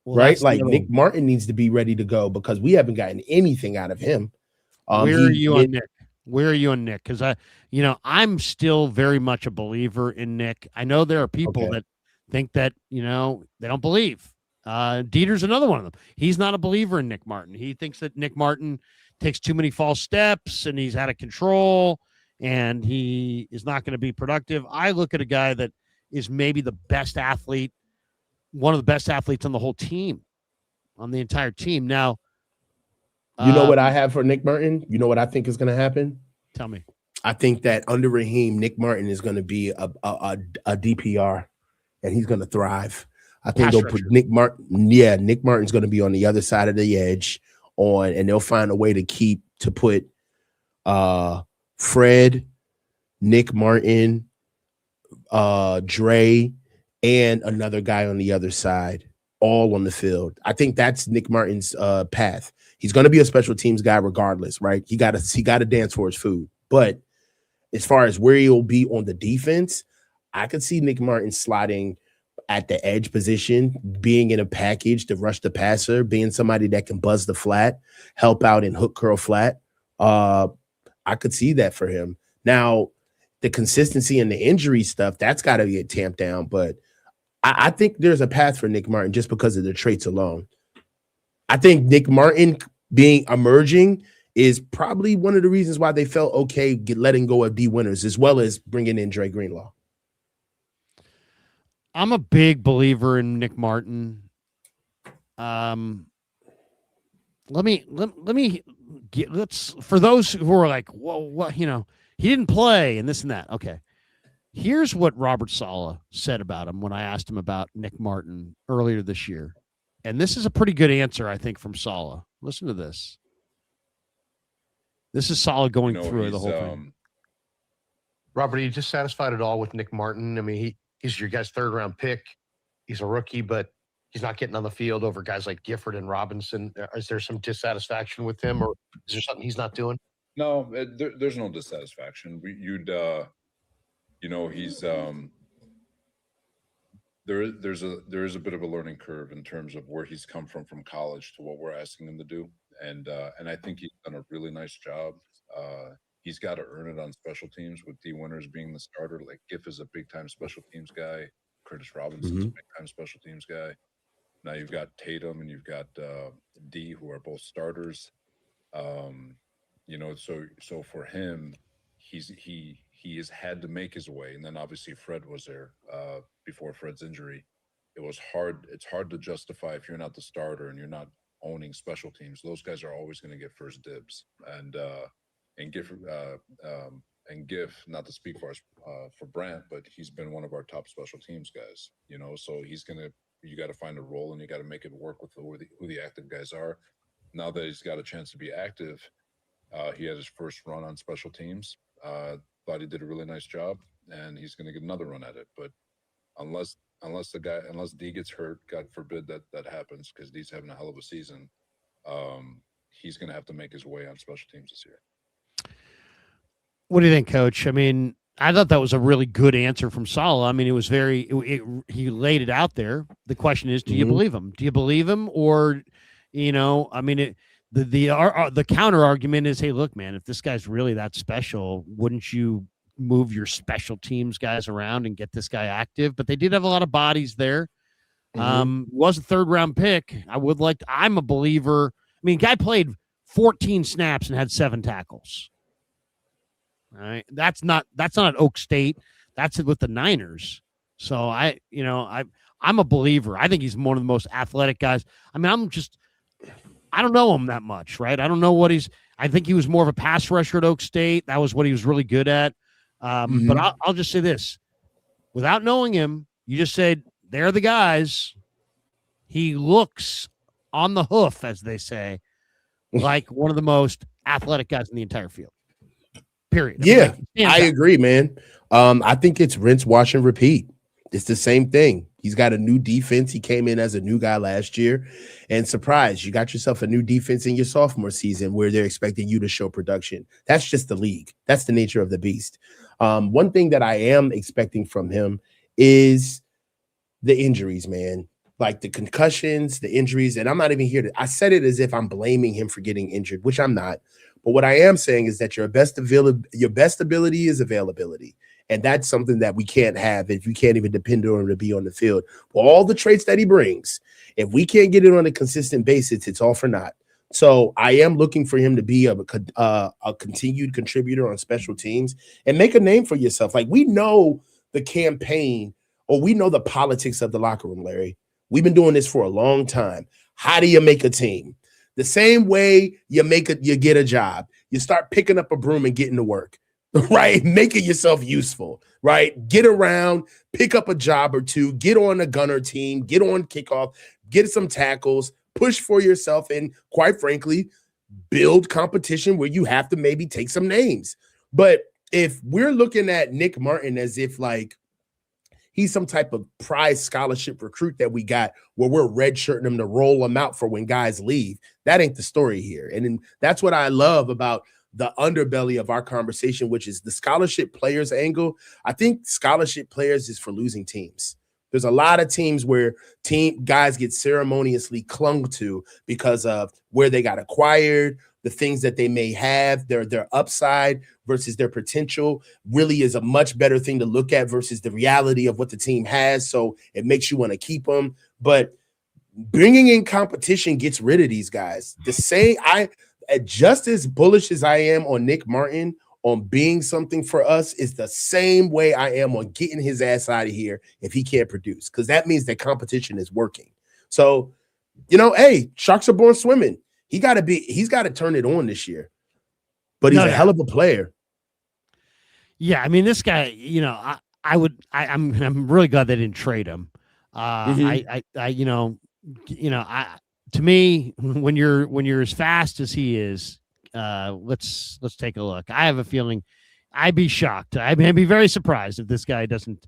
Well, right? Like Nick Martin needs to be ready to go because we haven't gotten anything out of him. Where are you on Nick? Where are you on Nick? Because I'm still very much a believer in Nick. I know there are people that think that, they don't believe. Dieter's another one of them. He's not a believer in Nick Martin. He thinks that Nick Martin takes too many false steps and he's out of control and he is not going to be productive. I look at a guy that is maybe the best athlete one of the best athletes on the whole team, on the entire team. Now, you know what I have for Nick Martin? You know what I think is going to happen? Tell me. I think that under Raheem, Nick Martin is going to be a DPR, and he's going to thrive. I think they'll put Nick Martin. Yeah, Nick Martin's going to be on the other side of the edge and they'll find a way to put Fred, Nick Martin, Dre, and another guy on the other side, all on the field. I think that's Nick Martin's path. He's going to be a special teams guy regardless, right? He got to dance for his food. But as far as where he'll be on the defense, I could see Nick Martin sliding at the edge position, being in a package to rush the passer, being somebody that can buzz the flat, help out in hook curl flat. I could see that for him. Now, the consistency and the injury stuff, that's got to get tamped down. But I think there's a path for Nick Martin just because of the traits alone. I think Nick Martin emerging is probably one of the reasons why they felt okay letting go of D Winters, as well as bringing in Dre Greenlaw. I'm a big believer in Nick Martin. Let's for those who are like, well, what, he didn't play and this and that. Okay. Here's what Robert Saleh said about him when I asked him about Nick Martin earlier this year. And this is a pretty good answer, I think, from Saleh. Listen to this. This is Saleh going through the whole thing. Robert, are you just satisfied at all with Nick Martin? I mean, he's your guy's third-round pick. He's a rookie, but he's not getting on the field over guys like Gifford and Robinson. Is there some dissatisfaction with him, or is there something he's not doing? No, there's no dissatisfaction. He's there is a bit of a learning curve in terms of where he's come from college to what we're asking him to do, and I think he's done a really nice job. He's got to earn it on special teams with D Winters being the starter. Like Giff is a big time special teams guy. Curtis Robinson's a big time special teams guy. Now you've got Tatum and you've got D, who are both starters. So for him, he has had to make his way, and then obviously Fred was there before Fred's injury. It's hard to justify if you're not the starter and you're not owning special teams. Those guys are always going to get first dibs, and Giff, not to speak for us for Brant, but he's been one of our top special teams guys. So you got to find a role and you got to make it work with who the active guys are. Now that he's got a chance to be active, he had his first run on special teams. Thought he did a really nice job, and he's going to get another run at it. But unless D gets hurt, God forbid that happens, because D's having a hell of a season, he's going to have to make his way on special teams this year. What do you think, Coach? I mean, I thought that was a really good answer from Saleh. I mean, it was he laid it out there. The question is, do you believe him? Do you believe him, or, I mean, the counter argument is, hey, look, man, if this guy's really that special, wouldn't you move your special teams guys around and get this guy active? But they did have a lot of bodies there. Was a third-round pick. I'm a believer. I mean, guy played 14 snaps and had 7 tackles. All right. That's not at Oak State. That's with the Niners. So I'm a believer. I think he's one of the most athletic guys. I mean, I don't know him that much, right? I don't know I think he was more of a pass rusher at Oak State. That was what he was really good at. But I'll just say this. Without knowing him, you just said, they're the guys. He looks on the hoof, as they say, like one of the most athletic guys in the entire field. Period. Yeah, I agree, man. I think it's rinse, wash, and repeat. It's the same thing. He's got a new defense. He came in as a new guy last year, and surprise, you got yourself a new defense in your sophomore season where they're expecting you to show production. That's just the league. That's the nature of the beast. One thing that I am expecting from him is the injuries, man. Like the concussions, the injuries, and I'm not even here I said it as if I'm blaming him for getting injured, which I'm not. But what I am saying is that your best ability is availability. And that's something that we can't have if you can't even depend on him to be on the field. For all the traits that he brings, if we can't get it on a consistent basis, it's all for naught. So I am looking for him to be a continued contributor on special teams and make a name for yourself. Like, we know the campaign, or we know the politics of the locker room, Larry. We've been doing this for a long time. How do you make a team? The same way you get a job. You start picking up a broom and getting to work, right? Making yourself useful, right? Get around, pick up a job or two, get on a gunner team, get on kickoff, get some tackles, push for yourself, and quite frankly, build competition where you have to maybe take some names. But if we're looking at Nick Martin as if like he's some type of prize scholarship recruit that we got where we're redshirting him to roll him out for when guys leave, that ain't the story here. And that's what I love about the underbelly of our conversation, which is the scholarship players angle. I think scholarship players is for losing teams. There's a lot of teams where guys get ceremoniously clung to because of where they got acquired, the things that they may have, their upside versus their potential really is a much better thing to look at versus the reality of what the team has. So it makes you want to keep them. But bringing in competition gets rid of these guys. Just as bullish as I am on Nick Martin on being something for us is the same way I am on getting his ass out of here if he can't produce, because that means that competition is working. So, hey, sharks are born swimming. He's got to turn it on this year. But he's a hell of a player. Yeah, I mean, this guy, I'm really glad they didn't trade him. To me, when you're as fast as he is, let's take a look. I have a feeling I'd be shocked. I'd be very surprised if this guy doesn't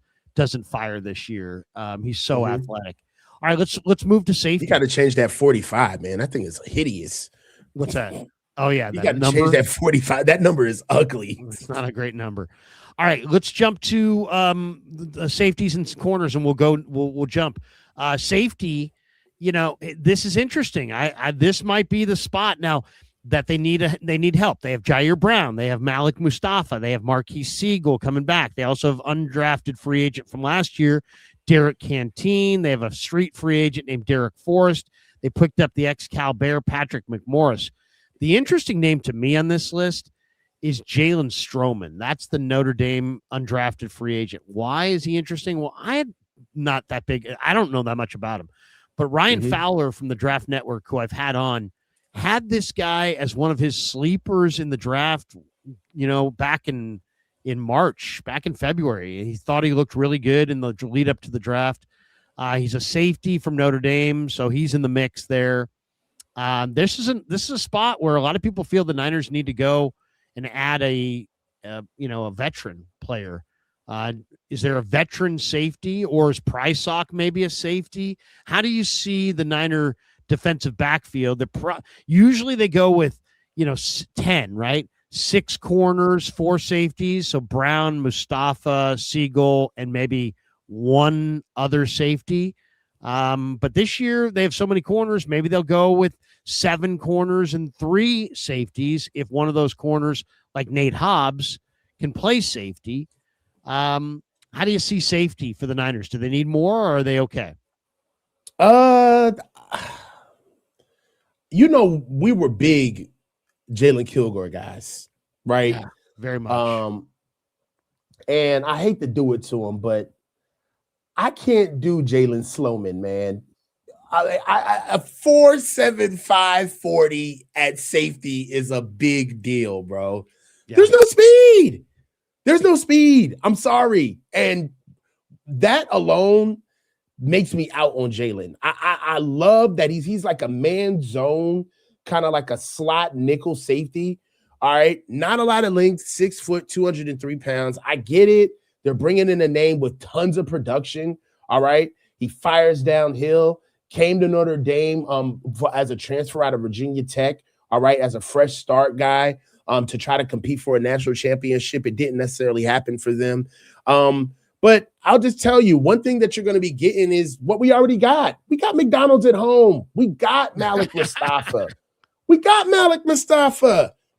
fire this year. He's so athletic. All right, let's move to safety. You got to change that 45, man. I think it's hideous. What's that? Oh yeah, you got to change that 45. That number is ugly. It's not a great number. All right, let's jump to the safeties and corners, and we'll jump. Safety, this is interesting. This might be the spot now that they need help. They have Jair Brown, they have Malik Mustafa, they have Marquise Siegel coming back. They also have undrafted free agent from last year, Derek Canteen. They have a street free agent named Derek Forrest. They picked up the ex-Cal Bear Patrick McMorris. The interesting name to me on this list is Jalen Stroman. That's the Notre Dame undrafted free agent. Why is he interesting? Well, I'm not that big. I don't know that much about him. But Ryan Fowler from the Draft Network, who I've had on, had this guy as one of his sleepers in the draft, back in March, back in February. He thought he looked really good in the lead up to the draft. He's a safety from Notre Dame, so he's in the mix there. This is a spot where a lot of people feel the Niners need to go and add a veteran player. Is there a veteran safety, or is Prysock maybe a safety? How do you see the Niner defensive backfield? Usually they go with 10, right? 6 corners, 4 safeties. So Brown, Mustafa, Siegel, and maybe one other safety. But this year they have so many corners. Maybe they'll go with 7 corners and 3 safeties if one of those corners, like Nate Hobbs, can play safety. How do you see safety for the Niners? Do they need more, or are they okay? We were big Jalen Kilgore guys, right? Yeah, very much. And I hate to do it to him, but I can't do Jalen Sloman, man. A 4.75 40 at safety is a big deal, bro. Yeah. There's no speed. I'm sorry. And that alone makes me out on Jalen. I love that he's like a man zone, kind of like a slot nickel safety. All right. Not a lot of length, 6 foot, 203 pounds. I get it. They're bringing in a name with tons of production. All right. He fires downhill, came to Notre Dame as a transfer out of Virginia Tech. All right. As a fresh start guy. To try to compete for a national championship. It didn't necessarily happen for them. But I'll just tell you, one thing that you're going to be getting is what we already got. We got McDonald's at home. We got Malik Mustafa.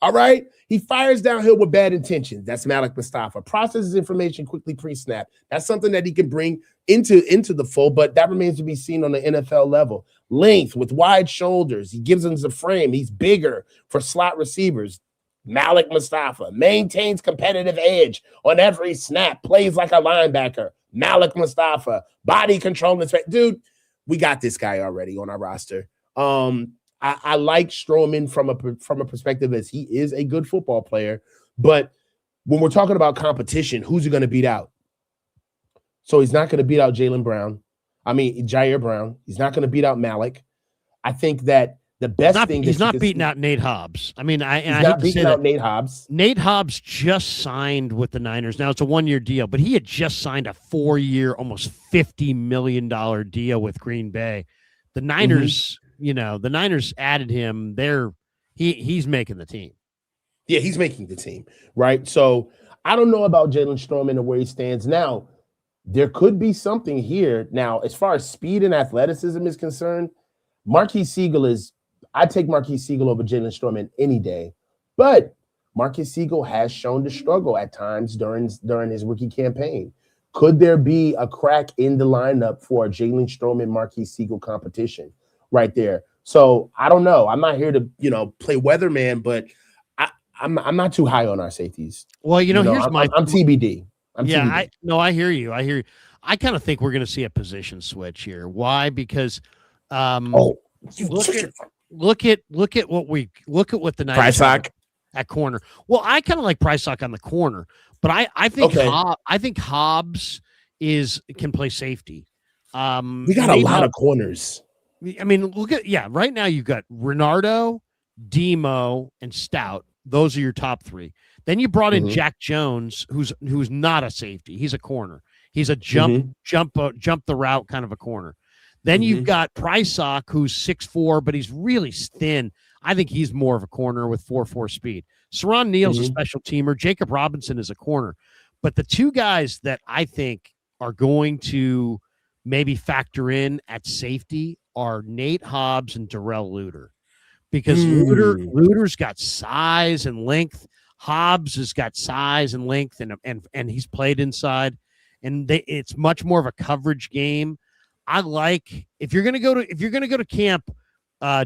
All right. He fires downhill with bad intentions. That's Malik Mustafa. Processes information quickly pre-snap. That's something that he can bring into the fold, but that remains to be seen on the NFL level. Length with wide shoulders. He gives them the frame. He's bigger for slot receivers. Malik Mustafa maintains competitive edge on every snap, plays like a linebacker. Malik Mustafa, body control. Dude, we got this guy already on our roster. I like Stroman from a perspective as he is a good football player, but when we're talking about competition, who's he going to beat out? So he's not going to beat out Jair Brown. He's not going to beat out Malik. I think that the best thing he's not beating out Nate Hobbs. I mean, I hate to say that Nate Hobbs. Nate Hobbs just signed with the Niners. Now it's a 1-year deal, but he had just signed a 4-year, almost $50 million deal with Green Bay. The Niners, the Niners added him. He's making the team. Yeah, he's making the team, right? So I don't know about Jalen Stroman and where he stands now. There could be something here. Now, as far as speed and athleticism is concerned, I'd take Marquise Siegel over Jalen Stroman any day. But Marquise Siegel has shown to struggle at times during his rookie campaign. Could there be a crack in the lineup for a Jalen Stroman Marquise Siegel competition right there? So I don't know. I'm not here to play weatherman, but I'm not too high on our safeties. Well, here's I'm TBD. I hear you. I kind of think we're going to see a position switch here. Why? Because look at what the Niners Price Lock at corner. Well, I kind of like Price Lock on the corner, but I think Hobbs can play safety. We got a lot of corners. I mean, right now you've got Renardo, Demo, and Stout. Those are your top three. Then you brought in Jack Jones, who's not a safety. He's a corner. He's a jump the route kind of a corner. Then you've got Prysock, who's 6'4", but he's really thin. I think he's more of a corner with 4.4 speed. Saron Neal's a special teamer. Jacob Robinson is a corner. But the two guys that I think are going to maybe factor in at safety are Nate Hobbs and Darrell Luter. Because Luter's got size and length. Hobbs has got size and length, and he's played inside. And it's much more of a coverage game. I like if you're gonna go to camp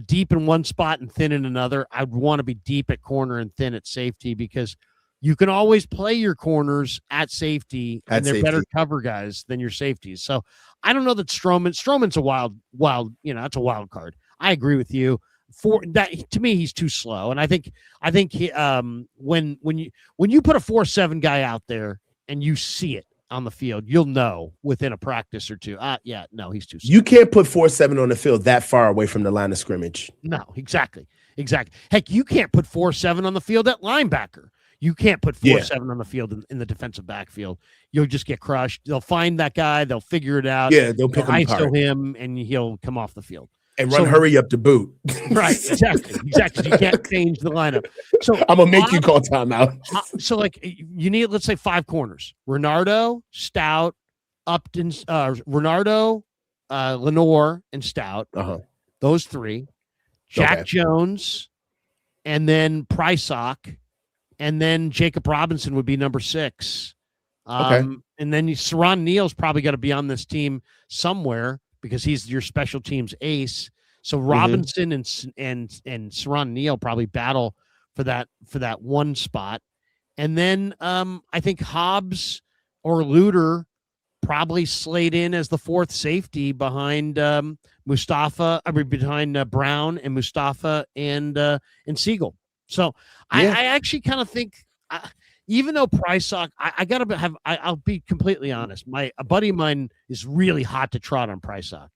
deep in one spot and thin in another, I'd want to be deep at corner and thin at safety because you can always play your corners at safety and they're better cover guys than your safeties. So I don't know that Stroman's a wild, that's a wild card. I agree with you. For that, to me, he's too slow. And I think he, when you put a 4.7 guy out there and you see it on the field, you'll know within a practice or two. He's too slow. You can't put 4.7 on the field that far away from the line of scrimmage. No, exactly. Heck, you can't put 4.7 on the field at linebacker. You can't put 4.7 on the field in the defensive backfield. You'll just get crushed. They'll find that guy. They'll figure it out. Yeah, they'll pick him and he'll come off the field. And hurry up to boot. Right, exactly. You can't change the lineup. So I'm going to make you call timeout. So, you need, let's say, 5 corners. Renardo, Stout, Upton, Lenore, and Stout. Those 3. Jack Jones, and then Prysock, and then Jacob Robinson would be number 6. And then Saron Neal's probably got to be on this team somewhere, because he's your special teams ace. So Robinson and Saron Neal probably battle for that one spot. And then I think Hobbs or Luter probably slate in as the 4th safety behind behind Brown and Mustafa and Siegel. So I actually kind of think even though Prysock, I'll be completely honest. A buddy of mine is really hot to trot on Prysock.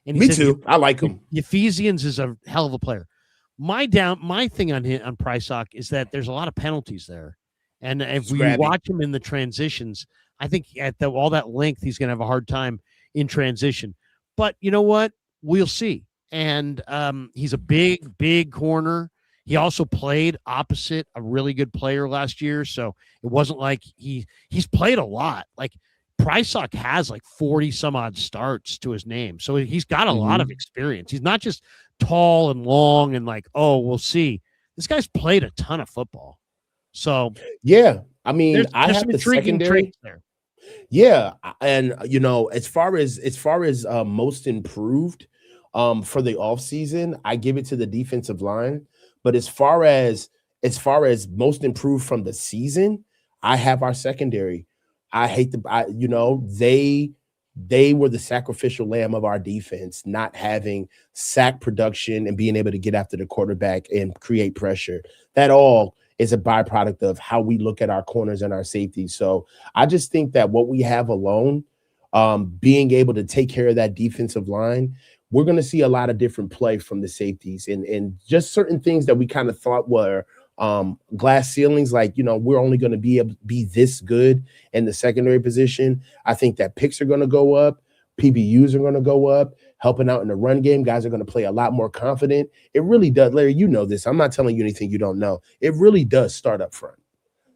And me too. I like him. Ephesians is a hell of a player. My thing on Prysock is that there's a lot of penalties there. And if we watch him in the transitions, I think at all that length, he's going to have a hard time in transition. But you know what? We'll see. And he's a big corner. He also played opposite a really good player last year, so it wasn't like he's played a lot. Like Prysock has 40 some odd starts to his name, so he's got a lot of experience. He's not just tall and long and we'll see. This guy's played a ton of football. So yeah, I mean, there's I have some the intriguing secondary traits there. Yeah, and as far as most improved for the offseason, I give it to the defensive line. But as far as most improved from the season, I have our secondary. They they were the sacrificial lamb of our defense, not having sack production and being able to get after the quarterback and create pressure. That all is a byproduct of how we look at our corners and our safeties. So I just think that what we have alone, being able to take care of that defensive line, we're going to see a lot of different play from the safeties and just certain things that we kind of thought were glass ceilings, like, we're only going to be able to be this good in the secondary position. I think that picks are going to go up, PBUs are going to go up, helping out in the run game. Guys are going to play a lot more confident. It really does. Larry, you know this. I'm not telling you anything you don't know. It really does start up front.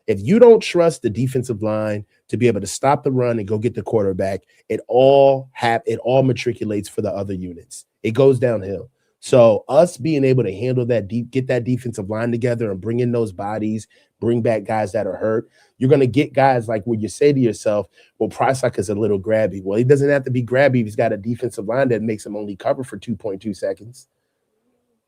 If you don't trust the defensive line to be able to stop the run and go get the quarterback, it all matriculates for the other units. It goes downhill. So us being able to handle that get that defensive line together and bring in those bodies, bring back guys that are hurt, you're going to get guys like where you say to yourself, well, Prysock is a little grabby. Well, he doesn't have to be grabby if he's got a defensive line that makes him only cover for 2.2 seconds,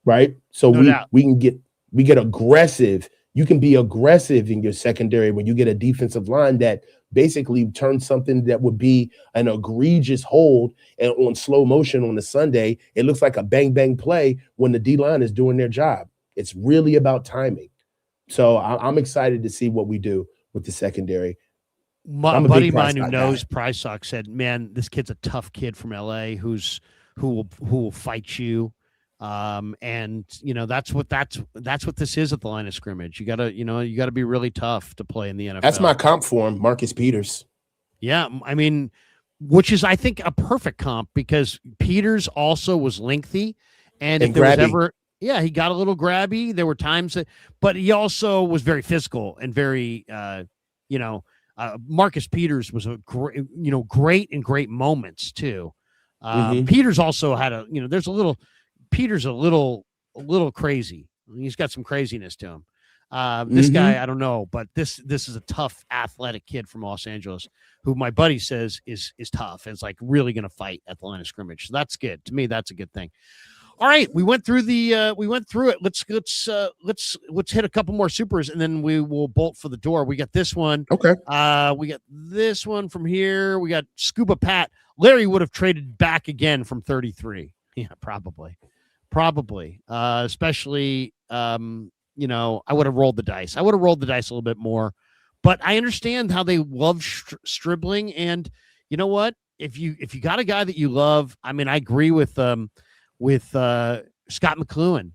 right? So we get aggressive. You can be aggressive in your secondary when you get a defensive line that basically turns something that would be an egregious hold and on slow motion on a Sunday. It looks like a bang, bang play when the D-line is doing their job. It's really about timing. So I'm excited to see what we do with the secondary. My buddy of mine who knows Prysock said, man, this kid's a tough kid from LA who will fight you. And that's what this is at the line of scrimmage. You gotta be really tough to play in the NFL. That's my comp for him, Marcus Peters. Yeah, I mean, which is I think a perfect comp because Peters also was lengthy, and if there was ever, he got a little grabby. There were times but he also was very physical and very, Marcus Peters was a great in great moments too. Peters also had Peter's a little crazy. He's got some craziness to him. This guy, I don't know, but this is a tough athletic kid from Los Angeles who my buddy says is tough and is like really going to fight at the line of scrimmage. So that's good. To me, that's a good thing. All right, we went through it. Let's hit a couple more supers and then we will bolt for the door. We got this one. Okay. We got this one from here. We got Scuba Pat. Larry would have traded back again from 33. Yeah, probably. Especially, I would have rolled the dice. I would have rolled the dice a little bit more, but I understand how they love Stribling. And you know what? If you got a guy that you love, I mean, I agree with Scott McLuhan.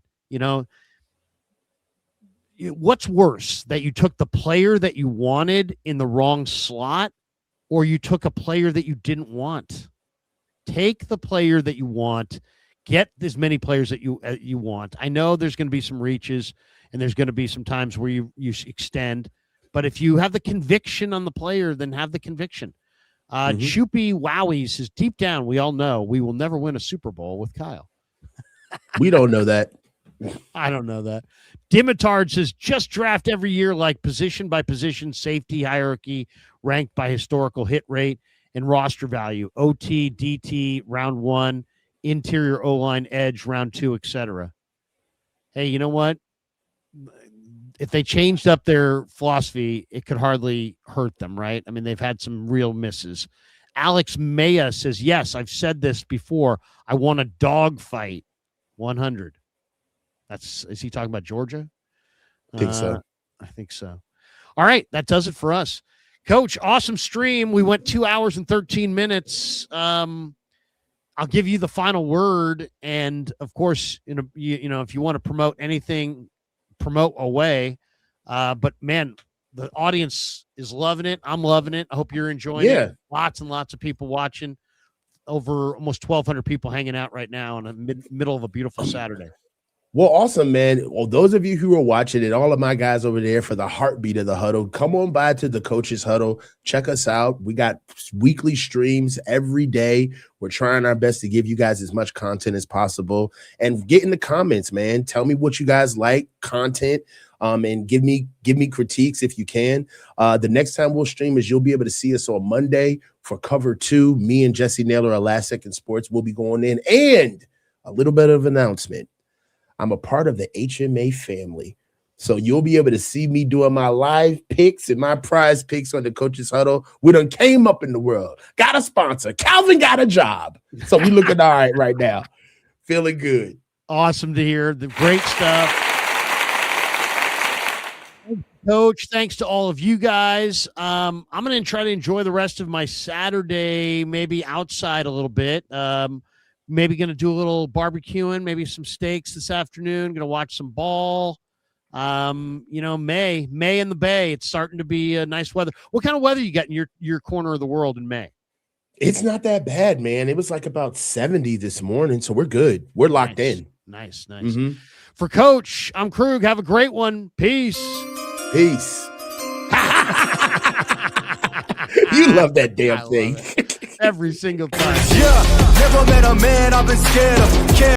What's worse, that you took the player that you wanted in the wrong slot, or you took a player that you didn't want? Take the player that you want. Get as many players that you want. I know there's going to be some reaches and there's going to be some times where you extend, but if you have the conviction on the player, then have the conviction. Choopy Wowie says, deep down, we all know we will never win a Super Bowl with Kyle. We don't know that. I don't know that. Dimitard says, just draft every year like position by position, safety hierarchy, ranked by historical hit rate and roster value, OT, DT, round 1, interior O-line, edge, round 2, etc. Hey, you know what? If they changed up their philosophy, it could hardly hurt them, right? I mean, they've had some real misses. Alex Maya says, yes, I've said this before. I want a dog fight. 100. Is he talking about Georgia? I think so. I think so. All right, that does it for us. Coach, awesome stream. We went 2 hours and 13 minutes. I'll give you the final word, and of course, if you want to promote anything, promote away. But man, the audience is loving it. I'm loving it. I hope you're enjoying it. Lots and lots of people watching. Over almost 1,200 people hanging out right now in the middle of a beautiful Saturday. Well, awesome, man. Well, those of you who are watching and all of my guys over there for the heartbeat of the huddle, come on by to the Coach's Huddle. Check us out. We got weekly streams every day. We're trying our best to give you guys as much content as possible. And get in the comments, man. Tell me what you guys like, content, and give me critiques if you can. The next time we'll stream is you'll be able to see us on Monday for cover 2. Me and Jesse Naylor of Last Second Sports will be going in. And a little bit of announcement. I'm a part of the HMA family. So you'll be able to see me doing my live picks and my prize picks on the Coaches Huddle. We done came up in the world. Got a sponsor. Calvin got a job. So we looking all right right now. Feeling good. Awesome to hear. The great stuff. Coach, thanks to all of you guys. I'm going to try to enjoy the rest of my Saturday, maybe outside a little bit. Maybe going to do a little barbecuing, maybe some steaks this afternoon. Going to watch some ball. May in the Bay. It's starting to be nice weather. What kind of weather you got in your corner of the world in May? It's not that bad, man. It was like about 70 this morning, so we're good. We're locked in. Nice. For Coach, I'm Krug. Have a great one. Peace. Peace. You love that damn thing. Every single time. Yeah, never met a man I've been scared of.